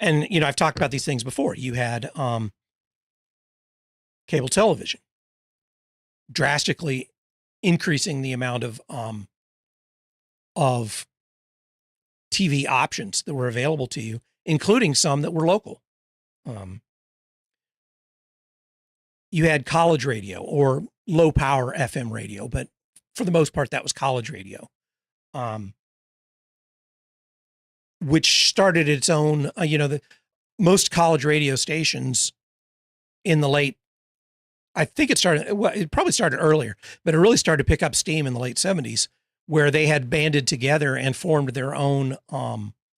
And, I've talked about these things before. You had cable television drastically increasing the amount of TV options that were available to you, including some that were local. You had college radio or low power FM radio, but for the most part, that was college radio, which started its own, most college radio stations in the late, I think it probably started earlier, but it really started to pick up steam in the late 70s, where they had banded together and formed their own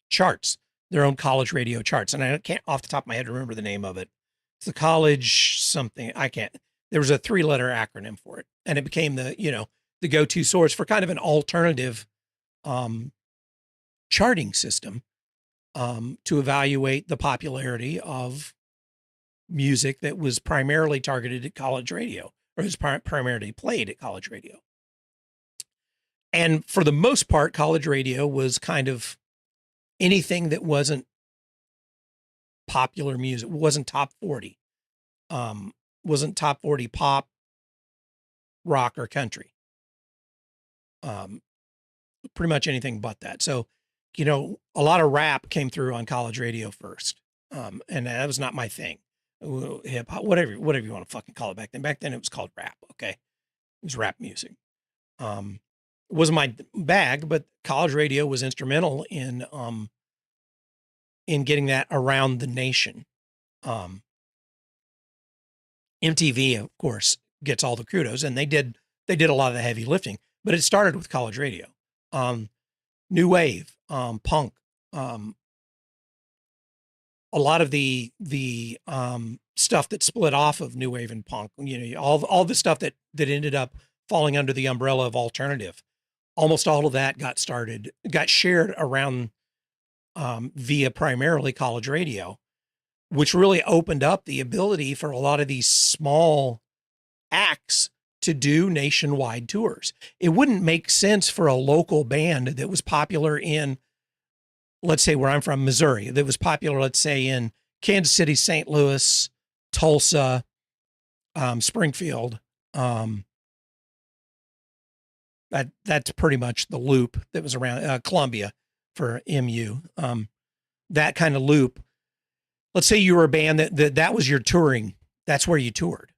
charts, their own college radio charts. And I can't off the top of my head remember the name of it. It's the college something. I can't. There was a 3-letter acronym for it, and it became the go-to source for kind of an alternative charting system to evaluate the popularity of music that was primarily targeted at college radio, or was primarily played at college radio. And for the most part, college radio was kind of anything that wasn't popular music, wasn't top 40, wasn't top 40 pop, rock, or country. Pretty much anything but that. So, a lot of rap came through on college radio first. And that was not my thing. Hip hop, whatever you want to fucking call it back then. Back then it was called rap. Okay. It was rap music. It wasn't my bag, but college radio was instrumental in getting that around the nation. MTV, of course, gets all the kudos, and they did a lot of the heavy lifting, but it started with college radio. New wave, punk, a lot of the stuff that split off of new wave and punk, all the stuff that ended up falling under the umbrella of alternative, almost all of that got shared around via primarily college radio, which really opened up the ability for a lot of these small acts to do nationwide tours. It wouldn't make sense for a local band that was popular in, let's say where I'm from, Missouri, that was popular, let's say in Kansas City, St. Louis, Tulsa, Springfield. That's pretty much the loop that was around Columbia for MU. That kind of loop. Let's say you were a band that was your touring. That's where you toured.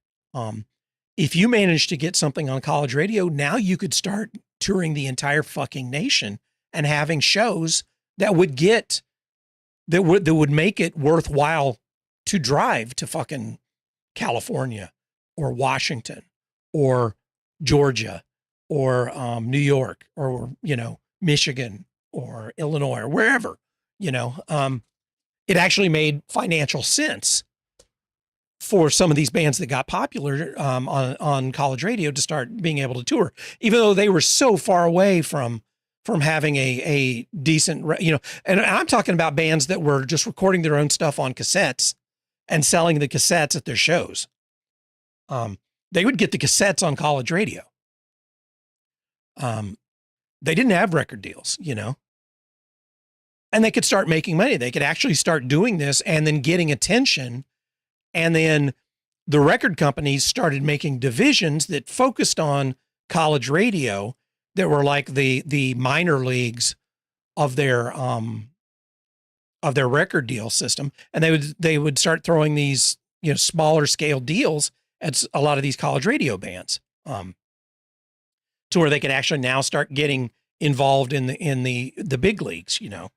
If you managed to get something on college radio, now you could start touring the entire fucking nation and having shows that would make it worthwhile to drive to fucking California or Washington or Georgia or New York or Michigan or Illinois or wherever. It actually made financial sense for some of these bands that got popular on college radio to start being able to tour, even though they were so far away from having a decent, and I'm talking about bands that were just recording their own stuff on cassettes and selling the cassettes at their shows. They would get the cassettes on college radio. They didn't have record deals, and they could start making money. They could actually start doing this and then getting attention and then the record companies started making divisions that focused on college radio that were like the minor leagues of their record deal system, and they would start throwing these, you know, smaller scale deals at a lot of these college radio bands, to where they could actually now start getting involved in the big leagues, you know.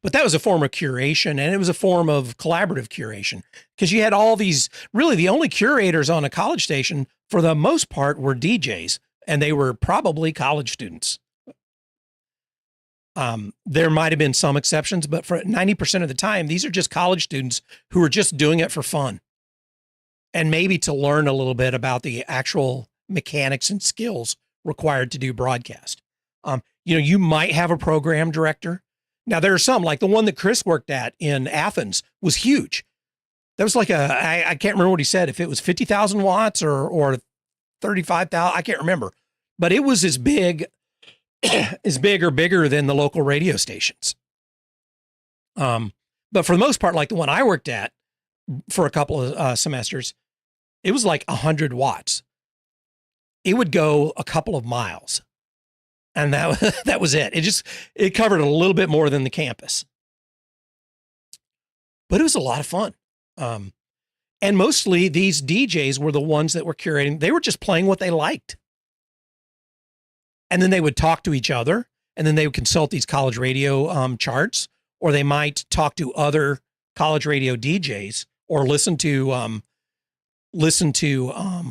But that was a form of curation, and it was a form of collaborative curation, because you had all these, really the only curators on a college station for the most part were DJs, and they were probably college students. There might have been some exceptions, but for 90% of the time, these are just college students who are just doing it for fun and maybe to learn a little bit about the actual mechanics and skills required to do broadcast. You know, you might have a program director. Now, there are some, like the one that Chris worked at in Athens was huge. That was like I can't remember what he said, if it was 50,000 watts or 35,000, I can't remember, but it was as big or bigger than the local radio stations. But for the most part, like the one I worked at for a couple of semesters, it was like 100 watts. It would go a couple of miles. And that was it. It covered a little bit more than the campus. But it was a lot of fun. And mostly these DJs were the ones that were curating. They were just playing what they liked. And then they would talk to each other, and then they would consult these college radio charts, or they might talk to other college radio DJs, or listen to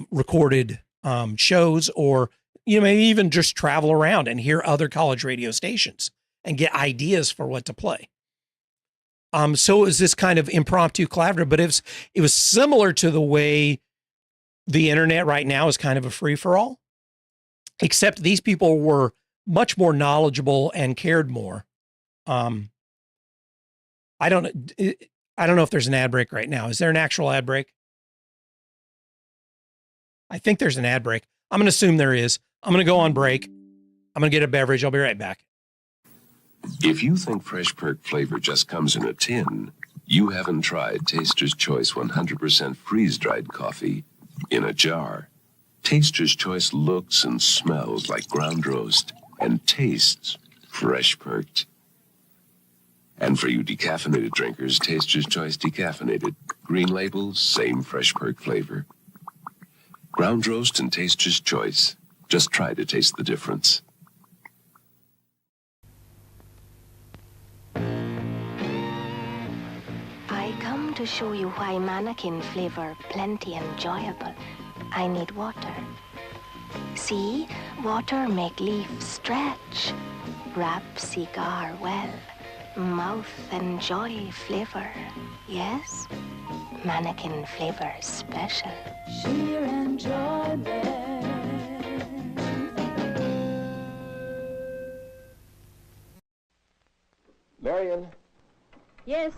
recorded shows, or, you know, maybe even just travel around and hear other college radio stations and get ideas for what to play. So it was this kind of impromptu collaborative, but it was similar to the way the internet right now is kind of a free for all, except these people were much more knowledgeable and cared more. I don't know if there's an ad break right now. Is there an actual ad break? I think there's an ad break. I'm going to assume there is. I'm going to go on break. I'm going to get a beverage. I'll be right back. If you think Fresh Perk flavor just comes in a tin, you haven't tried Taster's Choice 100% freeze-dried coffee in a jar. Taster's Choice looks and smells like ground roast and tastes fresh perked. And for you decaffeinated drinkers, Taster's Choice decaffeinated. Green label, same fresh perk flavor. Ground roast and Taster's Choice. Just try to taste the difference. I come to show you why mannequin flavor plenty enjoyable. I need water. See, water make leaf stretch. Wrap cigar well. Mouth enjoy flavor. Yes? Mannequin flavor special. Sheer enjoyment. Marion, Yes.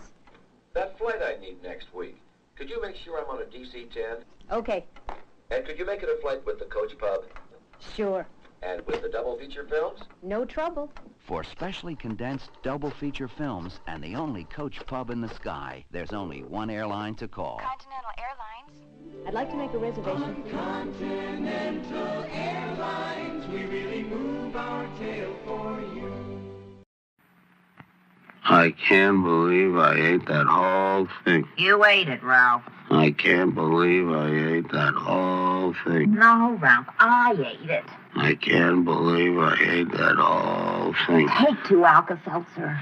that flight I need next week, could you make sure I'm on a DC-10? Okay. And could you make it a flight with the Coach Pub? Sure. And with the double feature films? No trouble. For specially condensed double feature films and the only Coach Pub in the sky, there's only one airline to call. Continental Airlines. I'd like to make a reservation. Continental Airlines, we really move our tail for you. I can't believe I ate that whole thing. You ate it, Ralph. I can't believe I ate that whole thing. No, Ralph, I ate it. I can't believe I ate that whole thing. Take 2 Alka-Seltzer.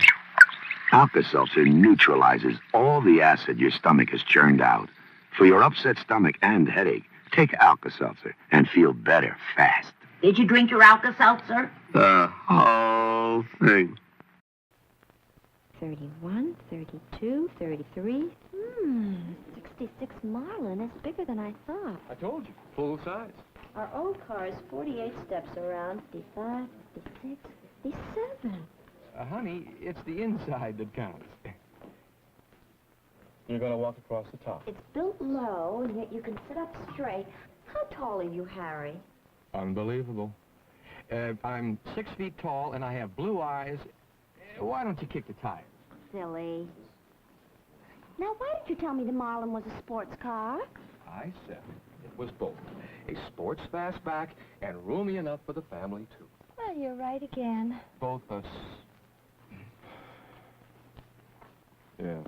Alka-Seltzer neutralizes all the acid your stomach has churned out. For your upset stomach and headache, take Alka-Seltzer and feel better fast. Did you drink your Alka-Seltzer? The whole thing. 31, 32, 33. 66 Marlin is bigger than I thought. I told you, full size. Our old car is 48 steps around, 55, 56, 57. Honey, it's the inside that counts. You're going to walk across the top. It's built low, and yet you can sit up straight. How tall are you, Harry? Unbelievable. I'm 6 feet tall, and I have blue eyes. Why don't you kick the tires? Silly. Now, why did you tell me the Marlin was a sports car? I said it was both. A sports fastback and roomy enough for the family, too. Well, you're right again. Both us. Yeah.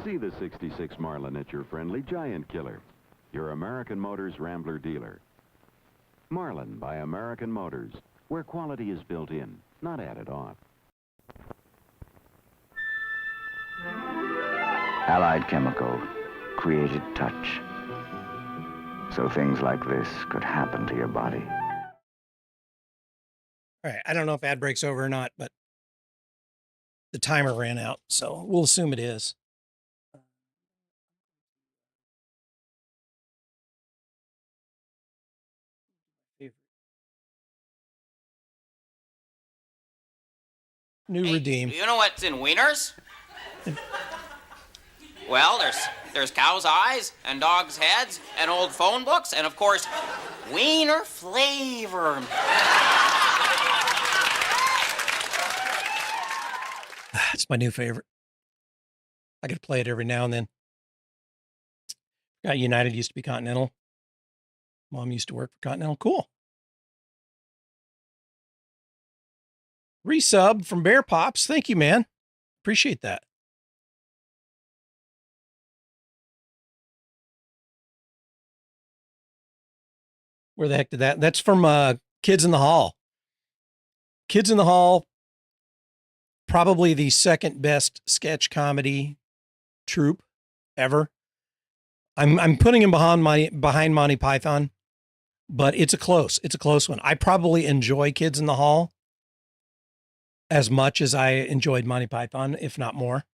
See the 66 Marlin at your friendly Giant Killer, your American Motors Rambler dealer. Marlin by American Motors, where quality is built in, not added on. Allied Chemical created touch. So things like this could happen to your body. All right. I don't know if ad break's over or not, but the timer ran out, so we'll assume it is. New redeem. Do you know what's in wieners? Well, there's cow's eyes and dog's heads and old phone books and, of course, wiener flavor. It's my new favorite. I could play it every now and then. United used to be Continental. Mom used to work for Continental. Cool. Resub from Bear Pops. Thank you, man. Appreciate that. Where the heck did that? That's from Kids in the Hall. Kids in the Hall, probably the second best sketch comedy troupe ever. I'm putting him behind Monty Python, but it's a close one. I probably enjoy Kids in the Hall as much as I enjoyed Monty Python, if not more.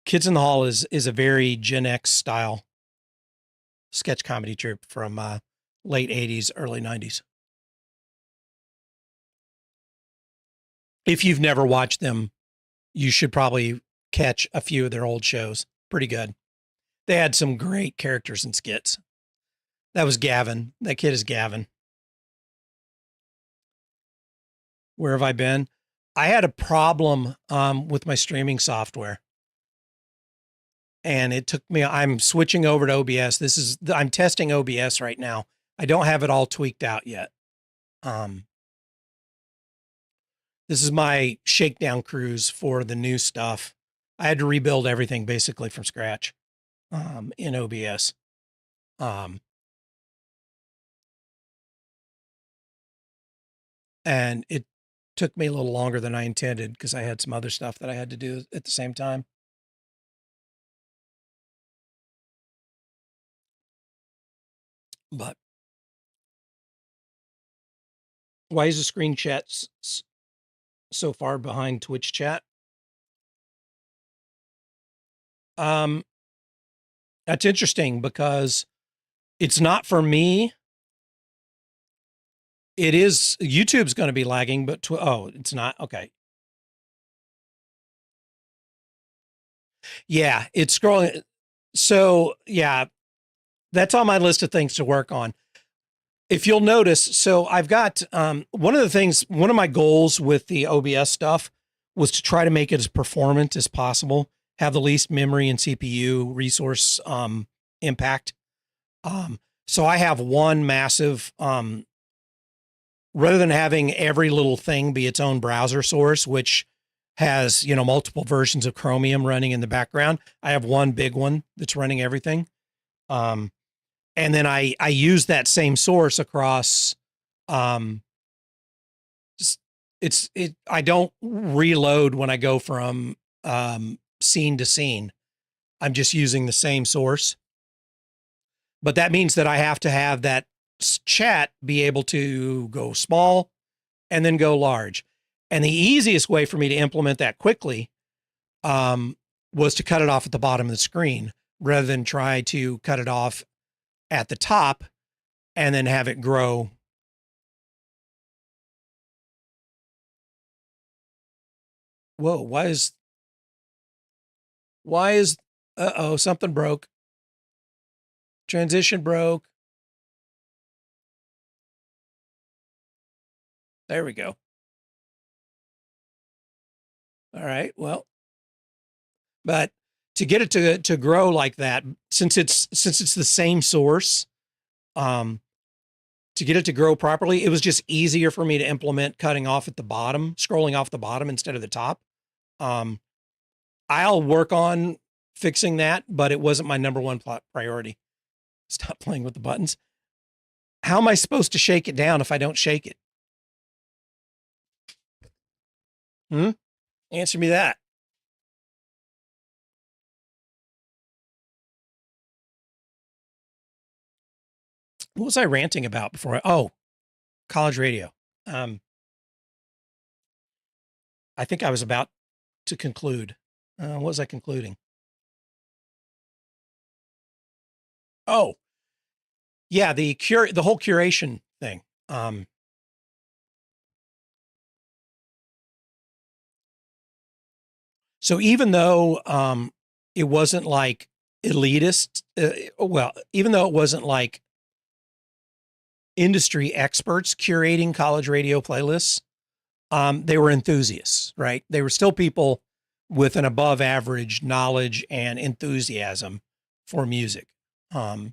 Kids in the Hall is a very Gen X style sketch comedy troupe from late 80s, early 90s. If you've never watched them, you should probably catch a few of their old shows. Pretty good. They had some great characters and skits. That was Gavin. That kid is Gavin. Where have I been? I had a problem with my streaming software. And it took me, I'm switching over to OBS. I'm testing OBS right now. I don't have it all tweaked out yet. This is my shakedown cruise for the new stuff. I had to rebuild everything basically from scratch in OBS. And it took me a little longer than I intended because I had some other stuff that I had to do at the same time. But why is the screen chat so far behind Twitch chat? That's interesting because it's not for me. It is, YouTube's going to be lagging, but it's not. Okay. Yeah, it's scrolling. So yeah, that's on my list of things to work on. If you'll notice, so I've got one of my goals with the OBS stuff was to try to make it as performant as possible, have the least memory and CPU resource impact. So I have one massive, rather than having every little thing be its own browser source, which has, multiple versions of Chromium running in the background, I have one big one that's running everything. And then I use that same source across, I don't reload when I go from scene to scene. I'm just using the same source. But that means that I have to have that chat be able to go small and then go large. And the easiest way for me to implement that quickly was to cut it off at the bottom of the screen rather than try to cut it off at the top and then have it grow. Whoa, why is, something broke. Transition broke. There we go. All right. Well, but to get it to grow like that, since it's the same source, to get it to grow properly, it was just easier for me to implement cutting off at the bottom, scrolling off the bottom instead of the top. I'll work on fixing that, but it wasn't my number one priority. Stop playing with the buttons. How am I supposed to shake it down if I don't shake it? Answer me that. What was I ranting about before? College radio. I think I was about to conclude. What was I concluding? Oh, yeah, the whole curation thing. So even though it wasn't like elitist, even though it wasn't like industry experts curating college radio playlists, they were enthusiasts, right? They were still people with an above average knowledge and enthusiasm for music. So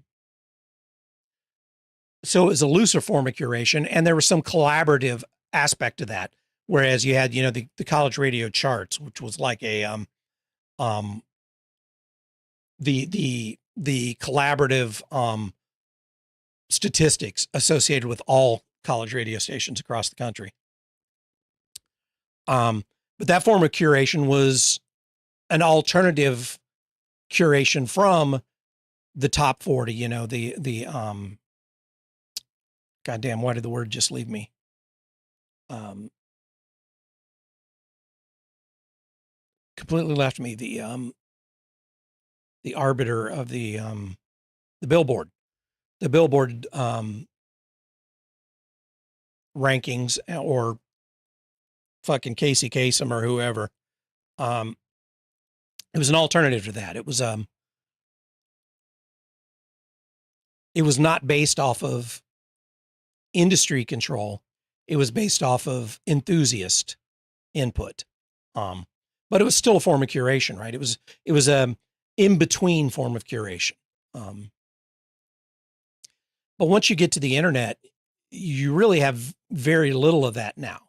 it was a looser form of curation, and there was some collaborative aspect to that. Whereas you had, the college radio charts, which was like the collaborative statistics associated with all college radio stations across the country. But that form of curation was an alternative curation from the top 40, goddamn, why did the word just leave me? Completely left me. The arbiter of the Billboard, rankings, or fucking Casey Kasem or whoever. It was an alternative to that. It was not based off of industry control. It was based off of enthusiast input. But it was still a form of curation, right? It was a in-between form of curation. But once you get to the internet, you really have very little of that now.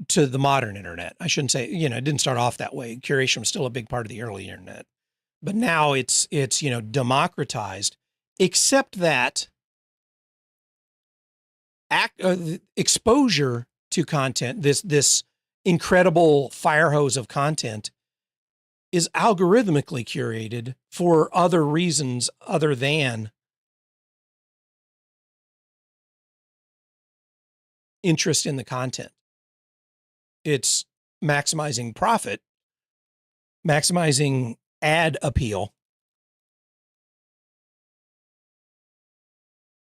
To the modern internet, I shouldn't say, it didn't start off that way. Curation was still a big part of the early internet, but now it's democratized, except that exposure to content, this incredible fire hose of content, is algorithmically curated for other reasons other than interest in the content. It's maximizing profit, maximizing ad appeal.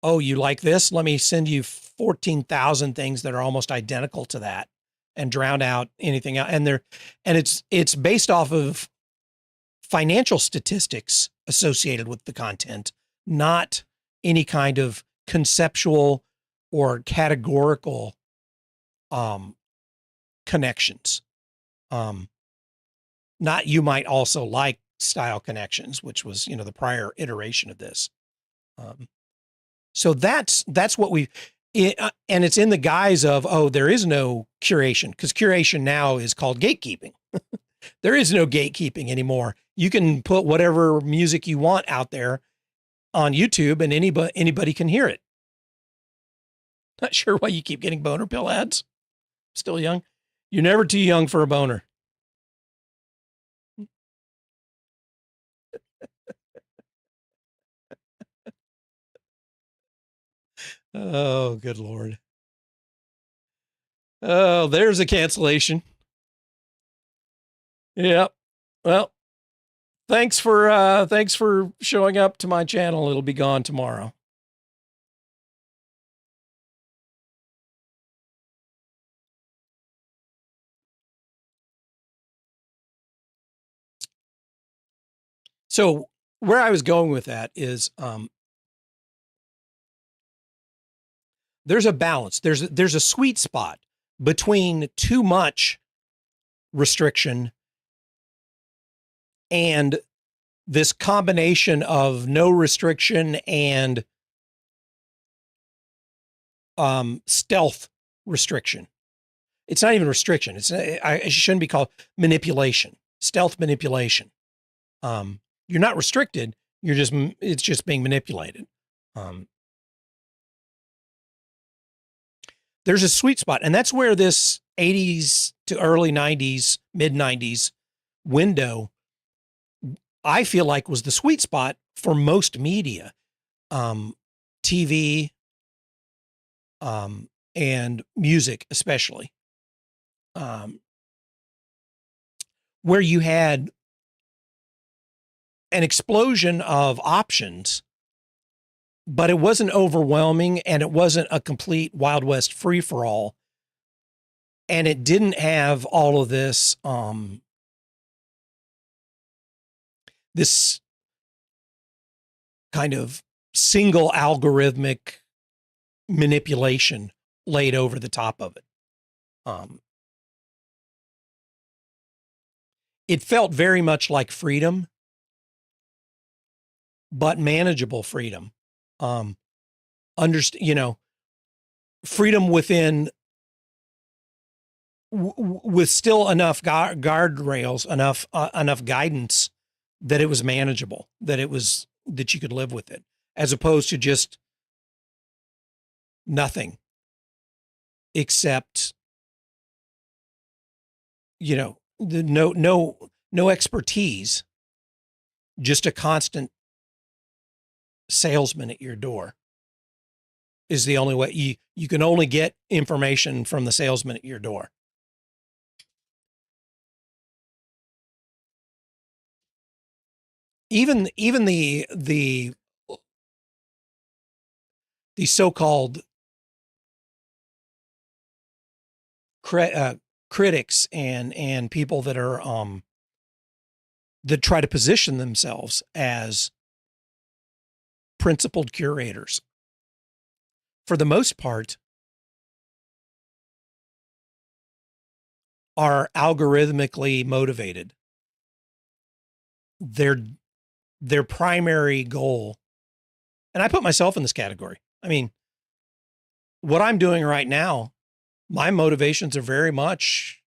Oh, you like this? Let me send you 14,000 things that are almost identical to that and drown out anything else. And it's based off of financial statistics associated with the content, not any kind of conceptual or categorical connections. Not you might also like style connections, which was, the prior iteration of this. So that's what and it's in the guise of, there is no curation, because curation now is called gatekeeping. There is no gatekeeping anymore. You can put whatever music you want out there on YouTube and anybody can hear it. Not sure why you keep getting boner pill ads. Still young. You're never too young for a boner. Oh, good Lord. Oh, there's a cancellation. Yep. Well, thanks for showing up to my channel. It'll be gone tomorrow. So where I was going with that is, there's a balance. There's a sweet spot between too much restriction and this combination of no restriction and stealth restriction. It's not even restriction. It shouldn't be called manipulation, stealth manipulation. You're not restricted. It's just being manipulated. There's a sweet spot, and that's where this 80s to early 90s, mid 90s window, I feel like, was the sweet spot for most media, TV, and music, especially, where you had an explosion of options, but it wasn't overwhelming and it wasn't a complete Wild West free for all. And it didn't have all of this, this kind of single algorithmic manipulation laid over the top of it. It felt very much like freedom, but manageable freedom. Freedom within, with still enough guardrails, enough guidance that it was manageable, that you could live with it, as opposed to just nothing except, no expertise, just a constant salesman at your door is the only way. You can only get information from the salesman at your door. Even the so-called critics and people that are that try to position themselves as principled curators, for the most part, are algorithmically motivated. Their primary goal, and I put myself in this category. I mean, what I'm doing right now, my motivations are very much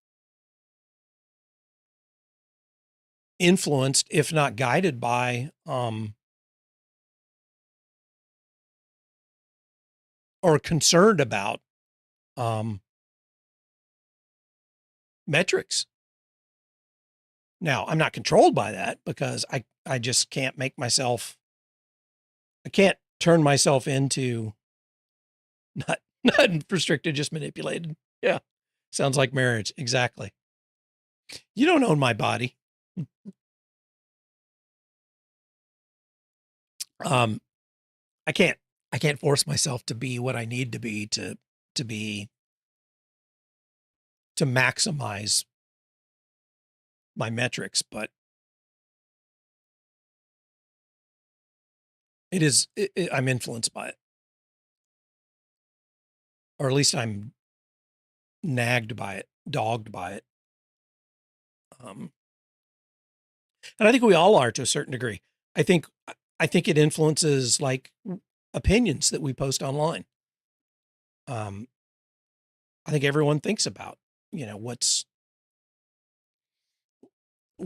influenced, if not guided by, or concerned about, metrics. Now, I'm not controlled by that because I just can't make myself, I can't turn myself into not restricted, just manipulated. Yeah. Sounds like marriage. Exactly. You don't own my body. I can't force myself to be what I need to be to maximize my metrics, but I'm influenced by it, or at least I'm nagged by it, dogged by it. And I think we all are to a certain degree. I think it influences, like, opinions that we post online. I think everyone thinks about, what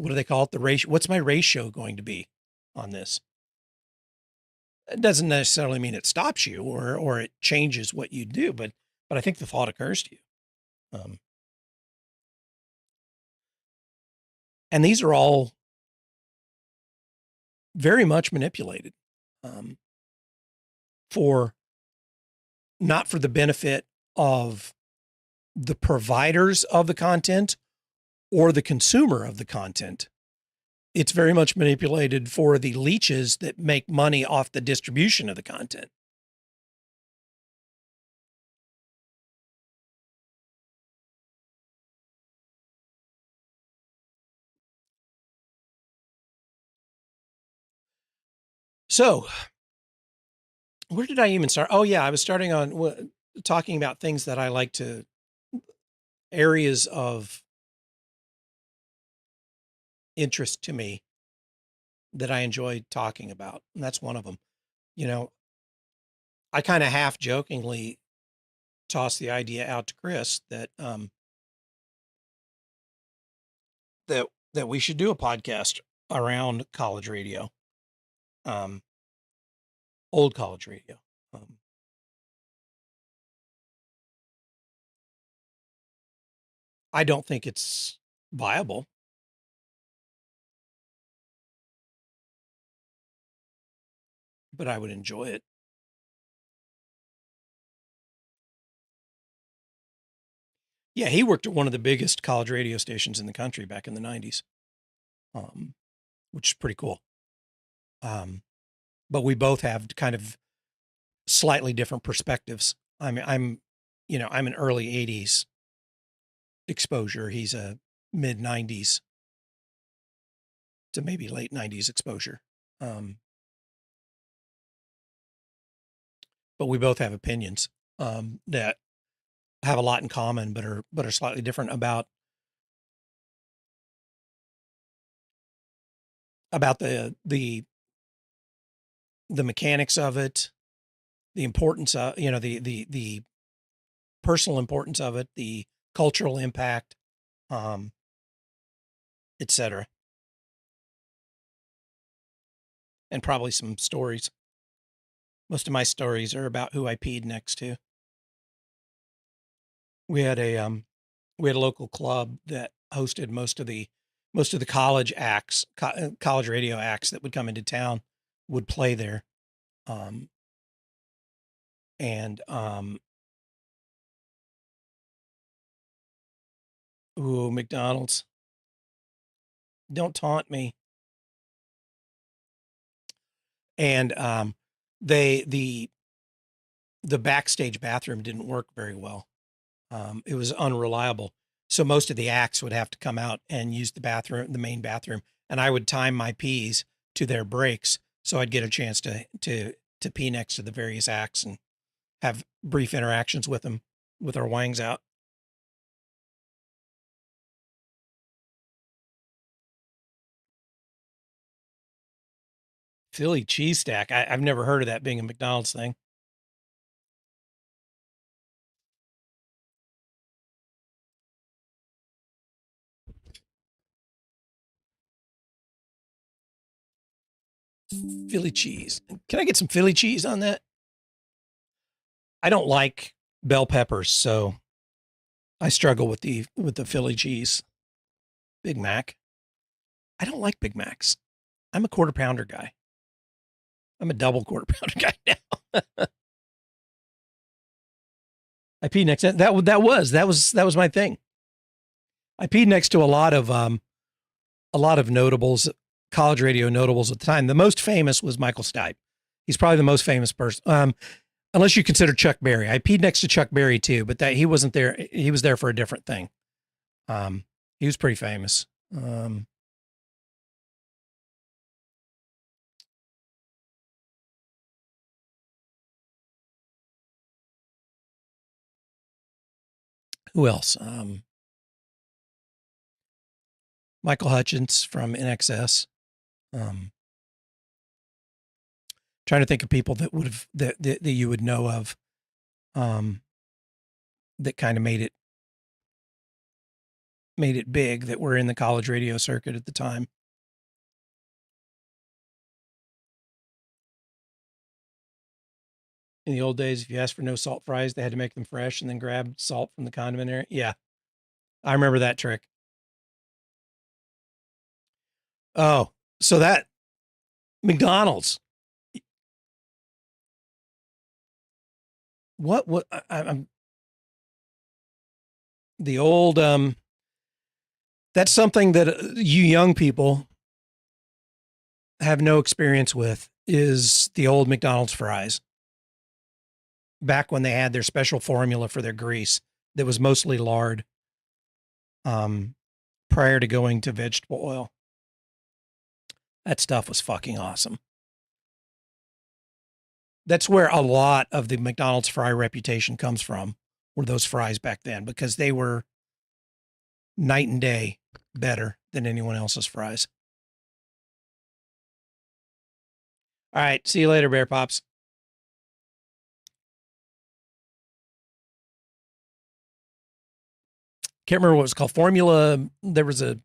do they call it? The ratio. What's my ratio going to be on this? It doesn't necessarily mean it stops you or it changes what you do, but I think the thought occurs to you. And these are all very much manipulated, not for the benefit of the providers of the content or the consumer of the content. It's very much manipulated for the leeches that make money off the distribution of the content. So, where did I even start? Oh yeah, I was starting on talking about things that I like to, areas of interest to me that I enjoy talking about. And that's one of them. You know, I kind of half jokingly tossed the idea out to Chris that, that we should do a podcast around college radio, old college radio. I don't think it's viable. But I would enjoy it. Yeah, he worked at one of the biggest college radio stations in the country back in the 90s, which is pretty cool. But we both have kind of slightly different perspectives. I'm an early 80s exposure. He's a mid 90s to maybe late 90s exposure. But we both have opinions that have a lot in common, but are slightly different about the mechanics of it, the importance of, the personal importance of it, the cultural impact, etc. And probably some stories. Most of my stories are about who I peed next to. We had a local club that hosted most of the college acts, college radio acts that would come into town would play there. Ooh, McDonald's. Don't taunt me. And the backstage bathroom didn't work very well. It was unreliable. So most of the acts would have to come out and use the main bathroom. And I would time my pees to their breaks. So I'd get a chance to pee next to the various acts and have brief interactions with them with our wangs out. Philly cheese stack. I've never heard of that being a McDonald's thing. Philly cheese. Can I get some Philly cheese on that? I don't like bell peppers, so I struggle with the Philly cheese. Big Mac. I don't like Big Macs. I'm a quarter pounder guy. I'm a double quarter pounder guy now. I peed next to that was my thing. I peed next to a lot of notables, college radio notables at the time. The most famous was Michael Stipe. He's probably the most famous person. Unless you consider Chuck Berry. I peed next to Chuck Berry too, but he wasn't there. He was there for a different thing. He was pretty famous. Who else? Michael Hutchins from NXS. Trying to think of people that would have that you would know of, that kind of made it big, that were in the college radio circuit at the time. In the old days, if you asked for no salt fries, they had to make them fresh and then grab salt from the condiment area. Yeah, I remember that trick. Oh, so that McDonald's. What I'm the old that's something that you young people have no experience with, is the old McDonald's fries. Back when they had their special formula for their grease that was mostly lard, prior to going to vegetable oil. That stuff was fucking awesome. That's where a lot of the McDonald's fry reputation comes from, were those fries back then, because they were night and day better than anyone else's fries. All right. See you later, Bear Pops. Can't remember what it was called. Formula. There was a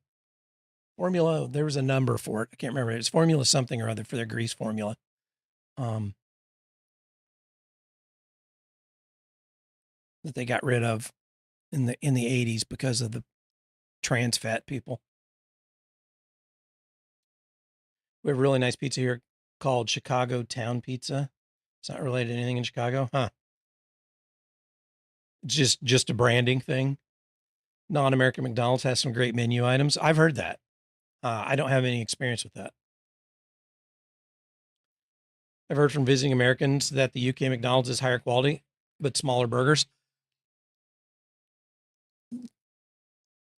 number for it. I can't remember. It was Formula something or other for their grease formula. That they got rid of in the 80s because of the trans fat people. We have a really nice pizza here called Chicago Town Pizza. It's not related to anything in Chicago, huh? It's just a branding thing. Non-American McDonald's has some great menu items. I've heard that. I don't have any experience with that. I've heard from visiting Americans that the UK McDonald's is higher quality, but smaller burgers.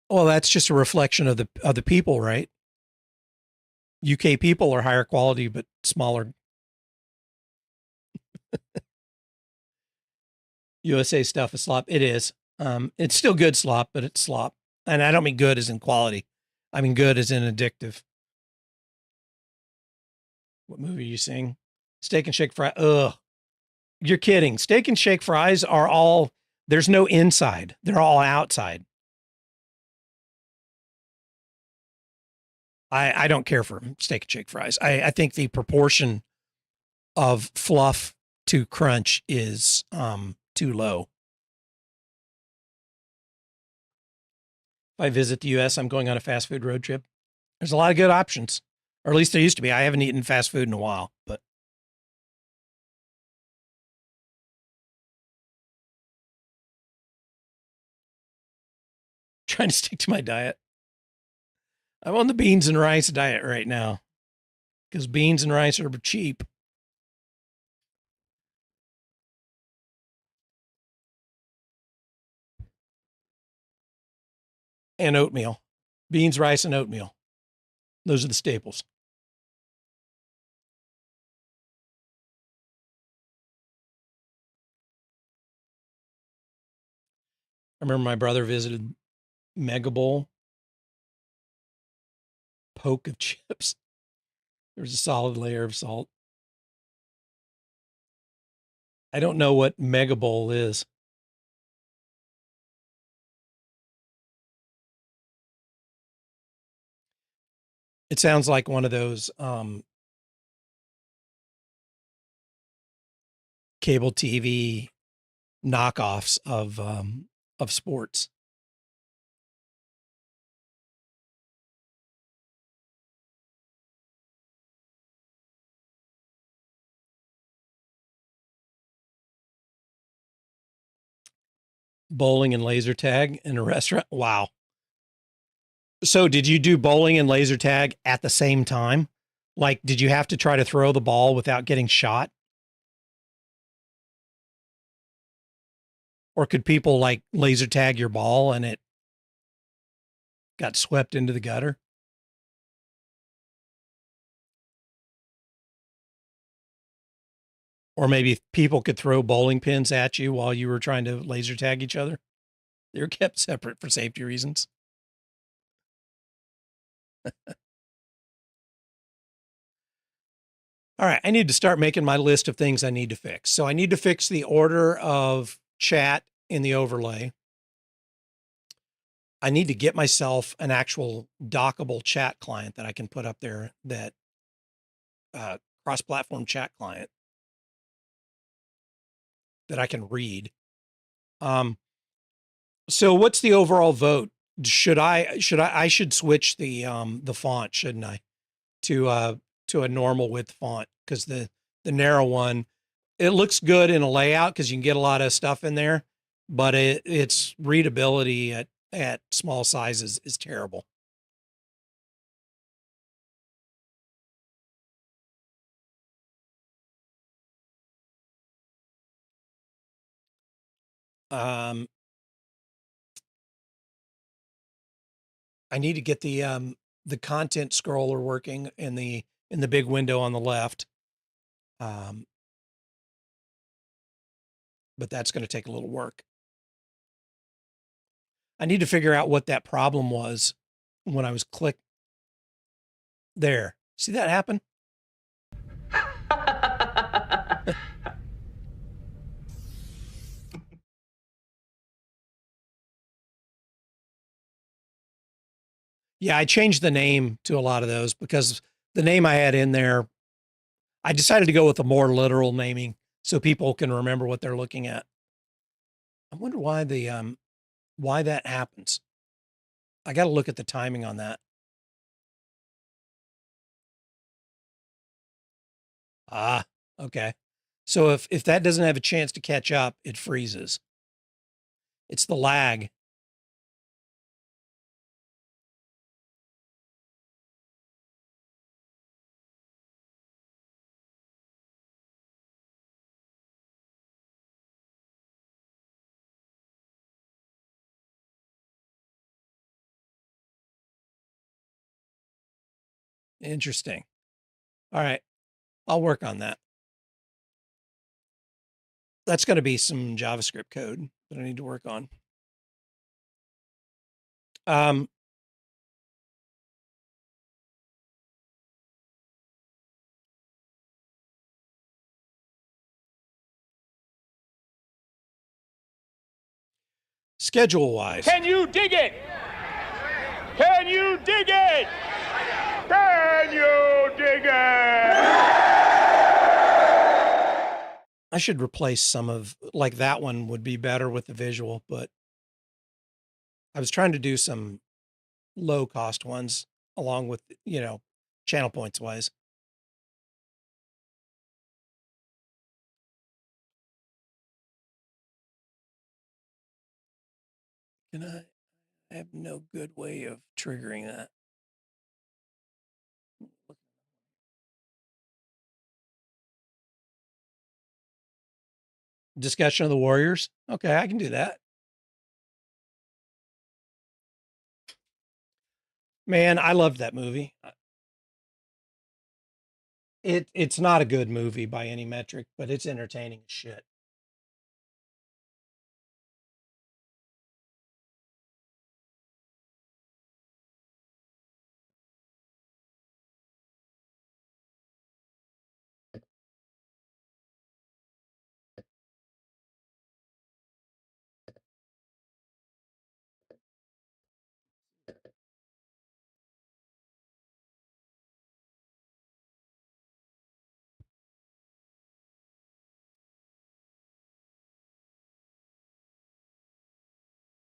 Well, that's just a reflection of the people, right? UK people are higher quality, but smaller. USA stuff is slop. It is. It's still good slop, but it's slop. And I don't mean good as in quality. I mean good as in addictive. What movie are you seeing? Steak and shake fries. Ugh. You're kidding. Steak and shake fries are all, there's no inside. They're all outside. I don't care for steak and shake fries. I think the proportion of fluff to crunch is too low. If I visit the US, I'm going on a fast food road trip. There's a lot of good options, or at least there used to be. I haven't eaten fast food in a while, but trying to stick to my diet. I'm on the beans and rice diet right now because beans and rice are cheap. And oatmeal. Beans, rice, and oatmeal. Those are the staples. I remember my brother visited Mega Bowl. Poke of chips. There was a solid layer of salt. I don't know what Mega Bowl is. It sounds like one of those cable TV knockoffs of sports. Bowling and laser tag in a restaurant. Wow. So did you do bowling and laser tag at the same time? Like, did you have to try to throw the ball without getting shot? Or could people like laser tag your ball and it got swept into the gutter? Or maybe people could throw bowling pins at you while you were trying to laser tag each other. They were kept separate for safety reasons. All right, I need to start making my list of things I need to fix. So I need to fix the order of chat in the overlay. I need to get myself an actual dockable chat client that I can put up there, that cross-platform chat client that I can read. So what's the overall vote? I should switch the font, shouldn't I? To a normal width font, because the narrow one, it looks good in a layout because you can get a lot of stuff in there, but its readability at small sizes is terrible. I need to get the content scroller working in the big window on the left. But that's going to take a little work. I need to figure out what that problem was when I was there. See that happen? Yeah, I changed the name to a lot of those because the name I had in there, I decided to go with a more literal naming so people can remember what they're looking at. I wonder why that happens. I got to look at the timing on that. Ah, okay. So if that doesn't have a chance to catch up, it freezes. It's the lag. Interesting. All right. I'll work on that. That's going to be some JavaScript code that I need to work on. Schedule wise. Can you dig it? Can you dig it? Can you dig it? I should replace some of, like that one would be better with the visual, but I was trying to do some low cost ones along with, channel points wise. I have no good way of triggering that. Discussion of the Warriors. Okay, I can do that. Man, I loved that movie. It's not a good movie by any metric, but it's entertaining as shit.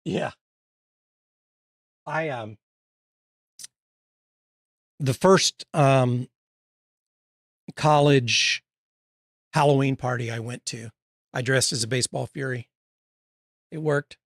Yeah. I the first college Halloween party I went to, I dressed as a baseball fury. It worked.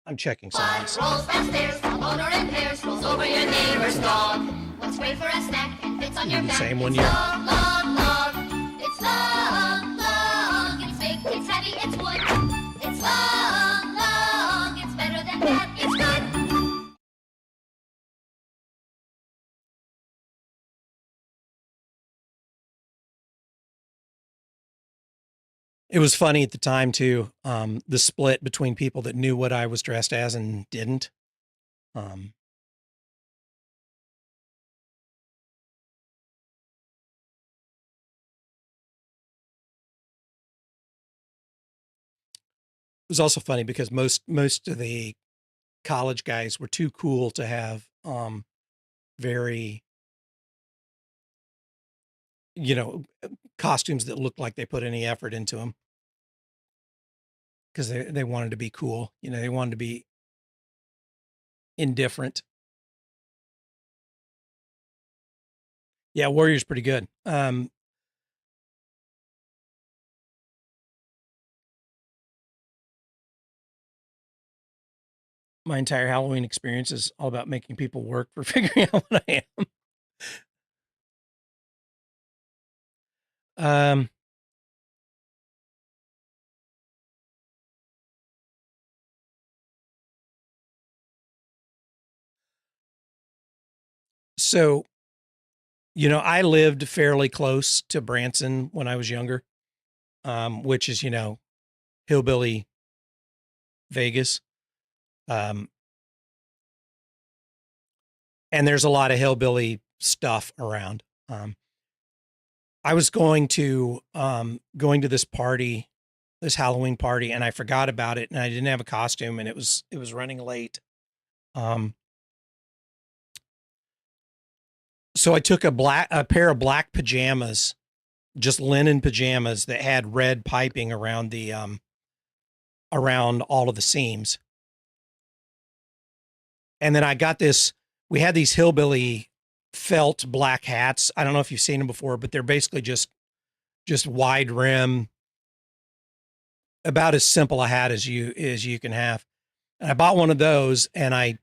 I'm checking someone's. Rolls downstairs, a motor in pairs, rolls over your neighbor's dog. What's great for a snack and fits on your back. Same one year. Long, long, long. It's long, long. It's big, it's heavy, it's wood. It's long, long. It's better than that, it's good. It was funny at the time too. The split between people that knew what I was dressed as and didn't. It was also funny because most of the college guys were too cool to have very costumes that looked like they put any effort into them because they wanted to be cool. They wanted to be indifferent. Yeah, Warrior's pretty good. My entire Halloween experience is all about making people work for figuring out what I am. So, you know, I lived fairly close to Branson when I was younger, which is, you know, hillbilly Vegas. Um, and there's a lot of hillbilly stuff around. I was going to this party, this Halloween party, and I forgot about it, and I didn't have a costume, and it was running late. So I took a pair of black pajamas, just linen pajamas that had red piping around the around all of the seams. And then I got this, we had these hillbilly felt black hats. I don't know if you've seen them before, but they're basically just wide rim, about as simple a hat as you can have. And I bought one of those, and I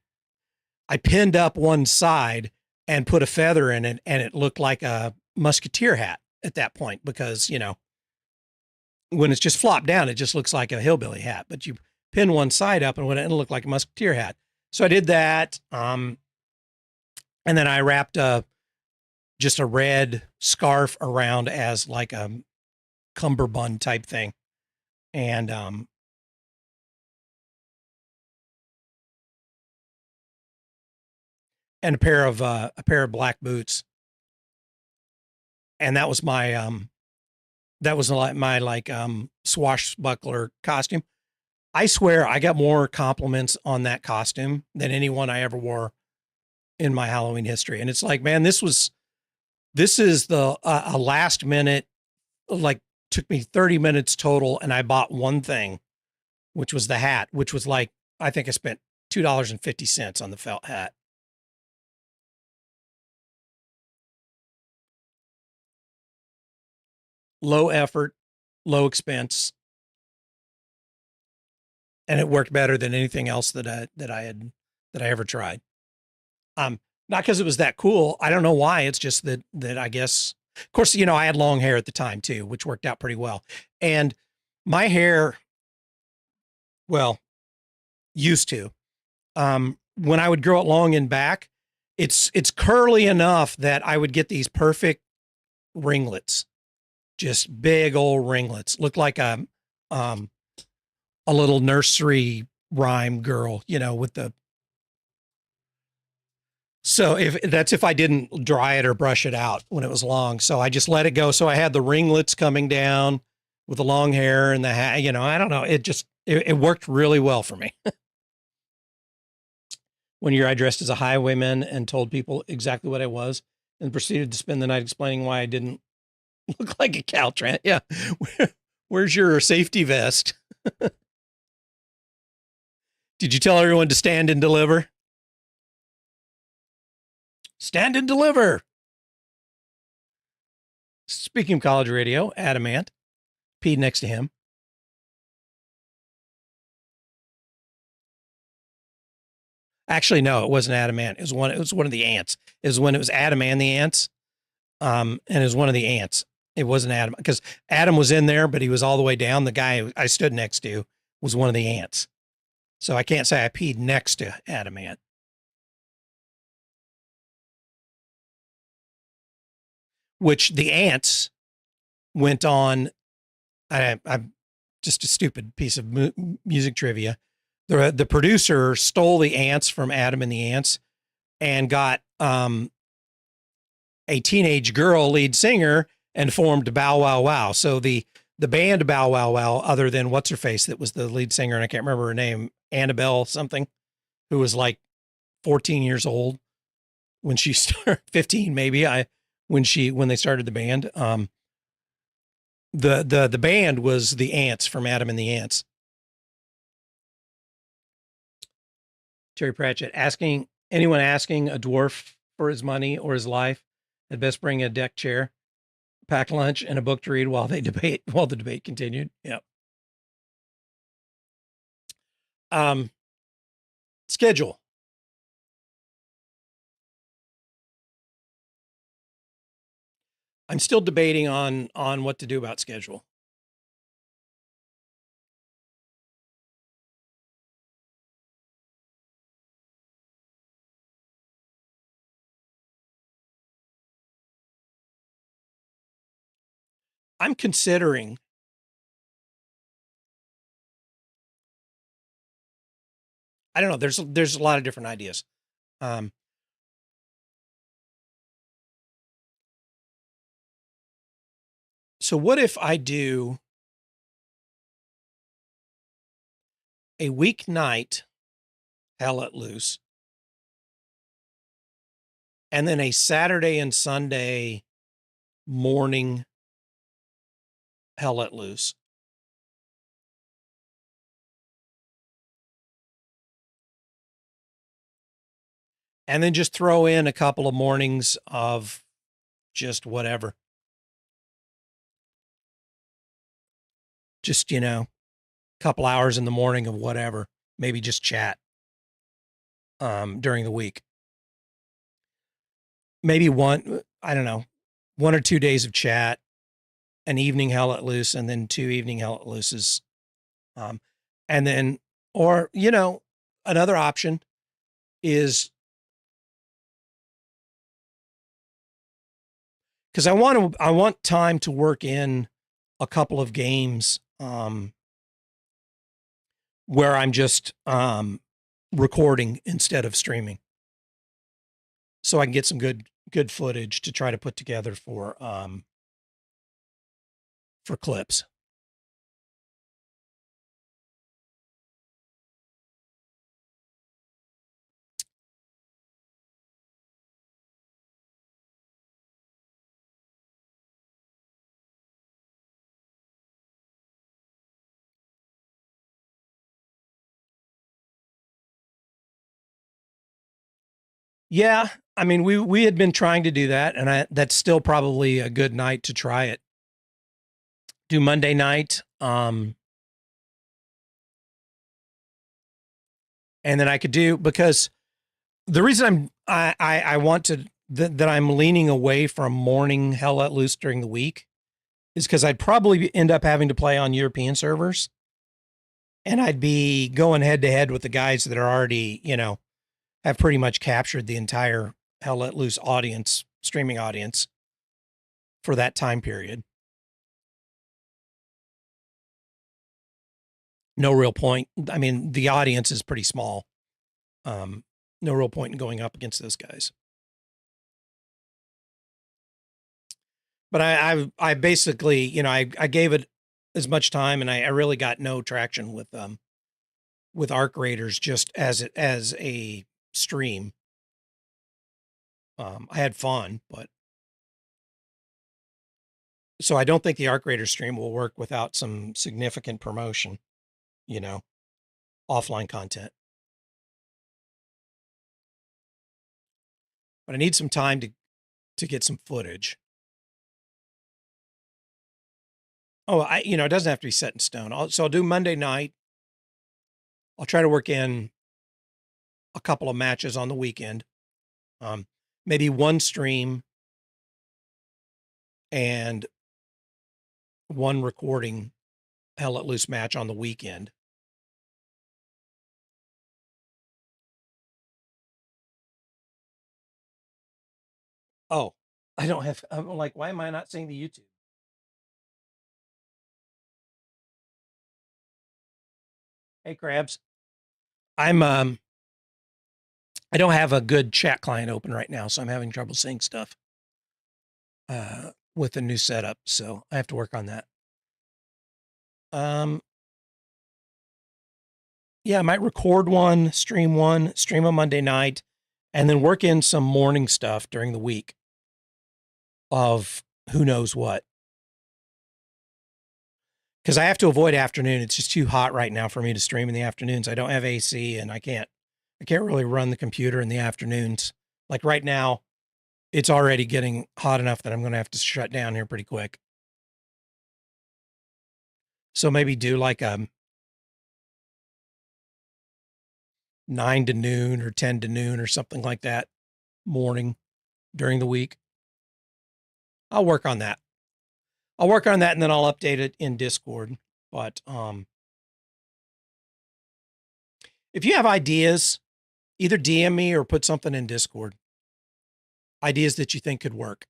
pinned up one side and put a feather in it, and it looked like a musketeer hat at that point, because, you know, when it's just flopped down, it just looks like a hillbilly hat, but you pin one side up and it looked like a musketeer hat. So I did that. And then I wrapped just a red scarf around as like a cummerbund type thing. And a pair of black boots. And that was my swashbuckler costume. I swear I got more compliments on that costume than anyone I ever wore in my Halloween history. And it's like, man, this is the a last minute, like, took me 30 minutes total, and I bought one thing, which was the hat, which was like, I think I spent $2.50 on the felt hat. Low effort, low expense, and it worked better than anything else that I ever tried. Not because it was that cool. I don't know why. It's just that I guess, of course, you know, I had long hair at the time too, which worked out pretty well. And my hair, well, used to, when I would grow it long and back, it's curly enough that I would get these perfect ringlets, just big old ringlets, look like a little nursery rhyme girl, you know, with the, so if I didn't dry it or brush it out when it was long. So I just let it go. So I had the ringlets coming down with the long hair and the hat, you know, I don't know. It worked really well for me. One year I dressed as a highwayman and told people exactly what I was, and proceeded to spend the night explaining why I didn't look like a Caltrans. Yeah. Where's your safety vest? Did you tell everyone to stand and deliver? Stand and deliver. Speaking of college radio, Adamant peed next to him. Actually, no, it wasn't Adamant. It was one of the ants. It was when it was Adam and the ants. And it was one of the ants. It wasn't Adam, because Adam was in there, but he was all the way down. The guy I stood next to was one of the ants. So I can't say I peed next to Adamant. Which the ants went on. I'm just a stupid piece of music trivia. The producer stole the ants from Adam and the Ants and got a teenage girl lead singer and formed Bow Wow Wow. So the band Bow Wow Wow, other than what's her face that was the lead singer, and I can't remember her name, Annabelle something, who was like 14 years old when she started, 15 maybe, when they started the band. The band was the Ants from Adam and the Ants. Terry Pratchett, anyone asking a dwarf for his money or his life had best bring a deck chair, pack lunch, and a book to read while the debate continued. Yep. Schedule. I'm still debating on what to do about schedule. I'm considering I don't know. There's a lot of different ideas. So what if I do a weeknight Hell Let Loose and then a Saturday and Sunday morning Hell Let Loose? And then just throw in a couple of mornings of just whatever. Just, a couple hours in the morning of whatever. Maybe just chat during the week. Maybe I don't know, 1 or 2 days of chat, an evening Hell Let Loose, and then 2 evening Hell Let Looses. And then, or, another option is because I want time to work in a couple of games where I'm just recording instead of streaming, so I can get some good footage to try to put together for clips. Yeah, I mean, we had been trying to do that, and that's still probably a good night to try it. Do Monday night, and then I could do, because the reason I want to that I'm leaning away from morning Hell Let Loose during the week is because I'd probably end up having to play on European servers, and I'd be going head to head with the guys that are already, have pretty much captured the entire Hell Let Loose audience, streaming audience for that time period. No real point. I mean, the audience is pretty small. No real point in going up against those guys. But I basically, I gave it as much time, and I really got no traction with Arc Raiders just as a stream. I had fun, but so I don't think the Arc Raiders stream will work without some significant promotion, offline content. But I need some time to get some footage. Oh, it doesn't have to be set in stone. So I'll do Monday night. I'll try to work in a couple of matches on the weekend. Maybe one stream and one recording Hell Let Loose match on the weekend. Oh, I'm like, why am I not seeing the YouTube? Hey, Krabs. I don't have a good chat client open right now, so I'm having trouble seeing stuff with the new setup. So I have to work on that. Yeah, I might record one, stream a Monday night, and then work in some morning stuff during the week of who knows what. Because I have to avoid afternoon. It's just too hot right now for me to stream in the afternoons. I don't have AC, and I can't really run the computer in the afternoons. Like right now, it's already getting hot enough that I'm going to have to shut down here pretty quick. So maybe do like a 9 to noon or 10 to noon or something like that morning during the week. I'll work on that. And then I'll update it in Discord. But if you have ideas, either DM me or put something in Discord. Ideas that you think could work.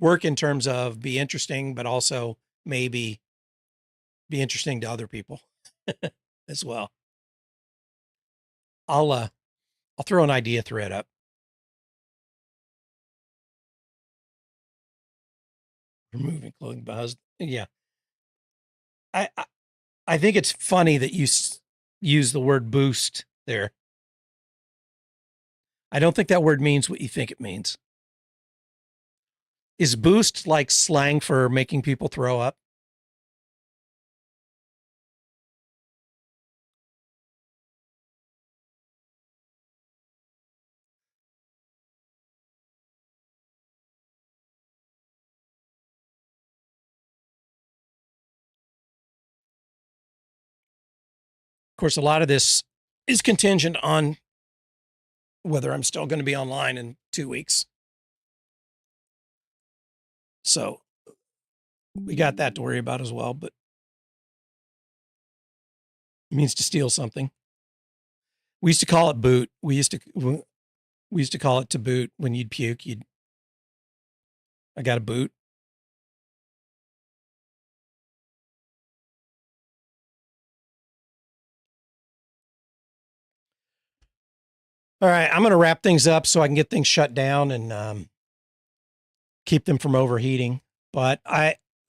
work in terms of be interesting, but also maybe be interesting to other people as well. I'll throw an idea thread up. Removing clothing buzz. Yeah. I think it's funny that you use the word boost there. I don't think that word means what you think it means. Is boost like slang for making people throw up? Of course, a lot of this is contingent on whether I'm still going to be online in 2 weeks. So we got that to worry about as well, but it means to steal something. We used to call it boot. We used to call it to boot. When you'd puke, I got a boot. All right, I'm going to wrap things up so I can get things shut down and keep them from overheating. But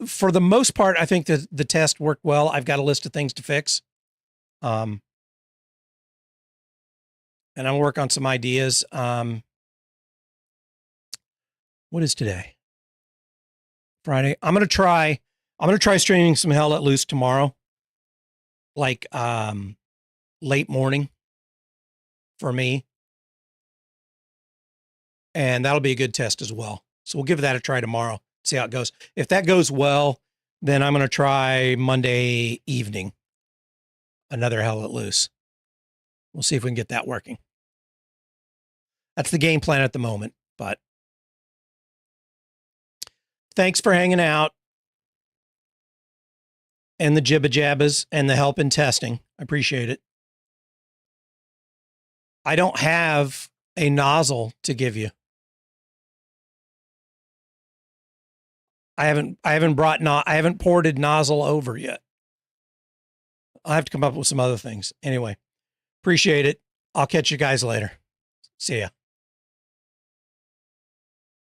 for the most part, I think that the test worked well. I've got a list of things to fix. And I'll work on some ideas. What is today? Friday. I'm going to try streaming some Hell Let Loose tomorrow. Like late morning for me. And that'll be a good test as well. So we'll give that a try tomorrow, see how it goes. If that goes well, then I'm going to try Monday evening, another Hell Let Loose. We'll see if we can get that working. That's the game plan at the moment, but thanks for hanging out and the jibba jabbas and the help in testing. I appreciate it. I don't have a nozzle to give you. I haven't ported nozzle over yet. I'll have to come up with some other things. Anyway, appreciate it. I'll catch you guys later. See ya.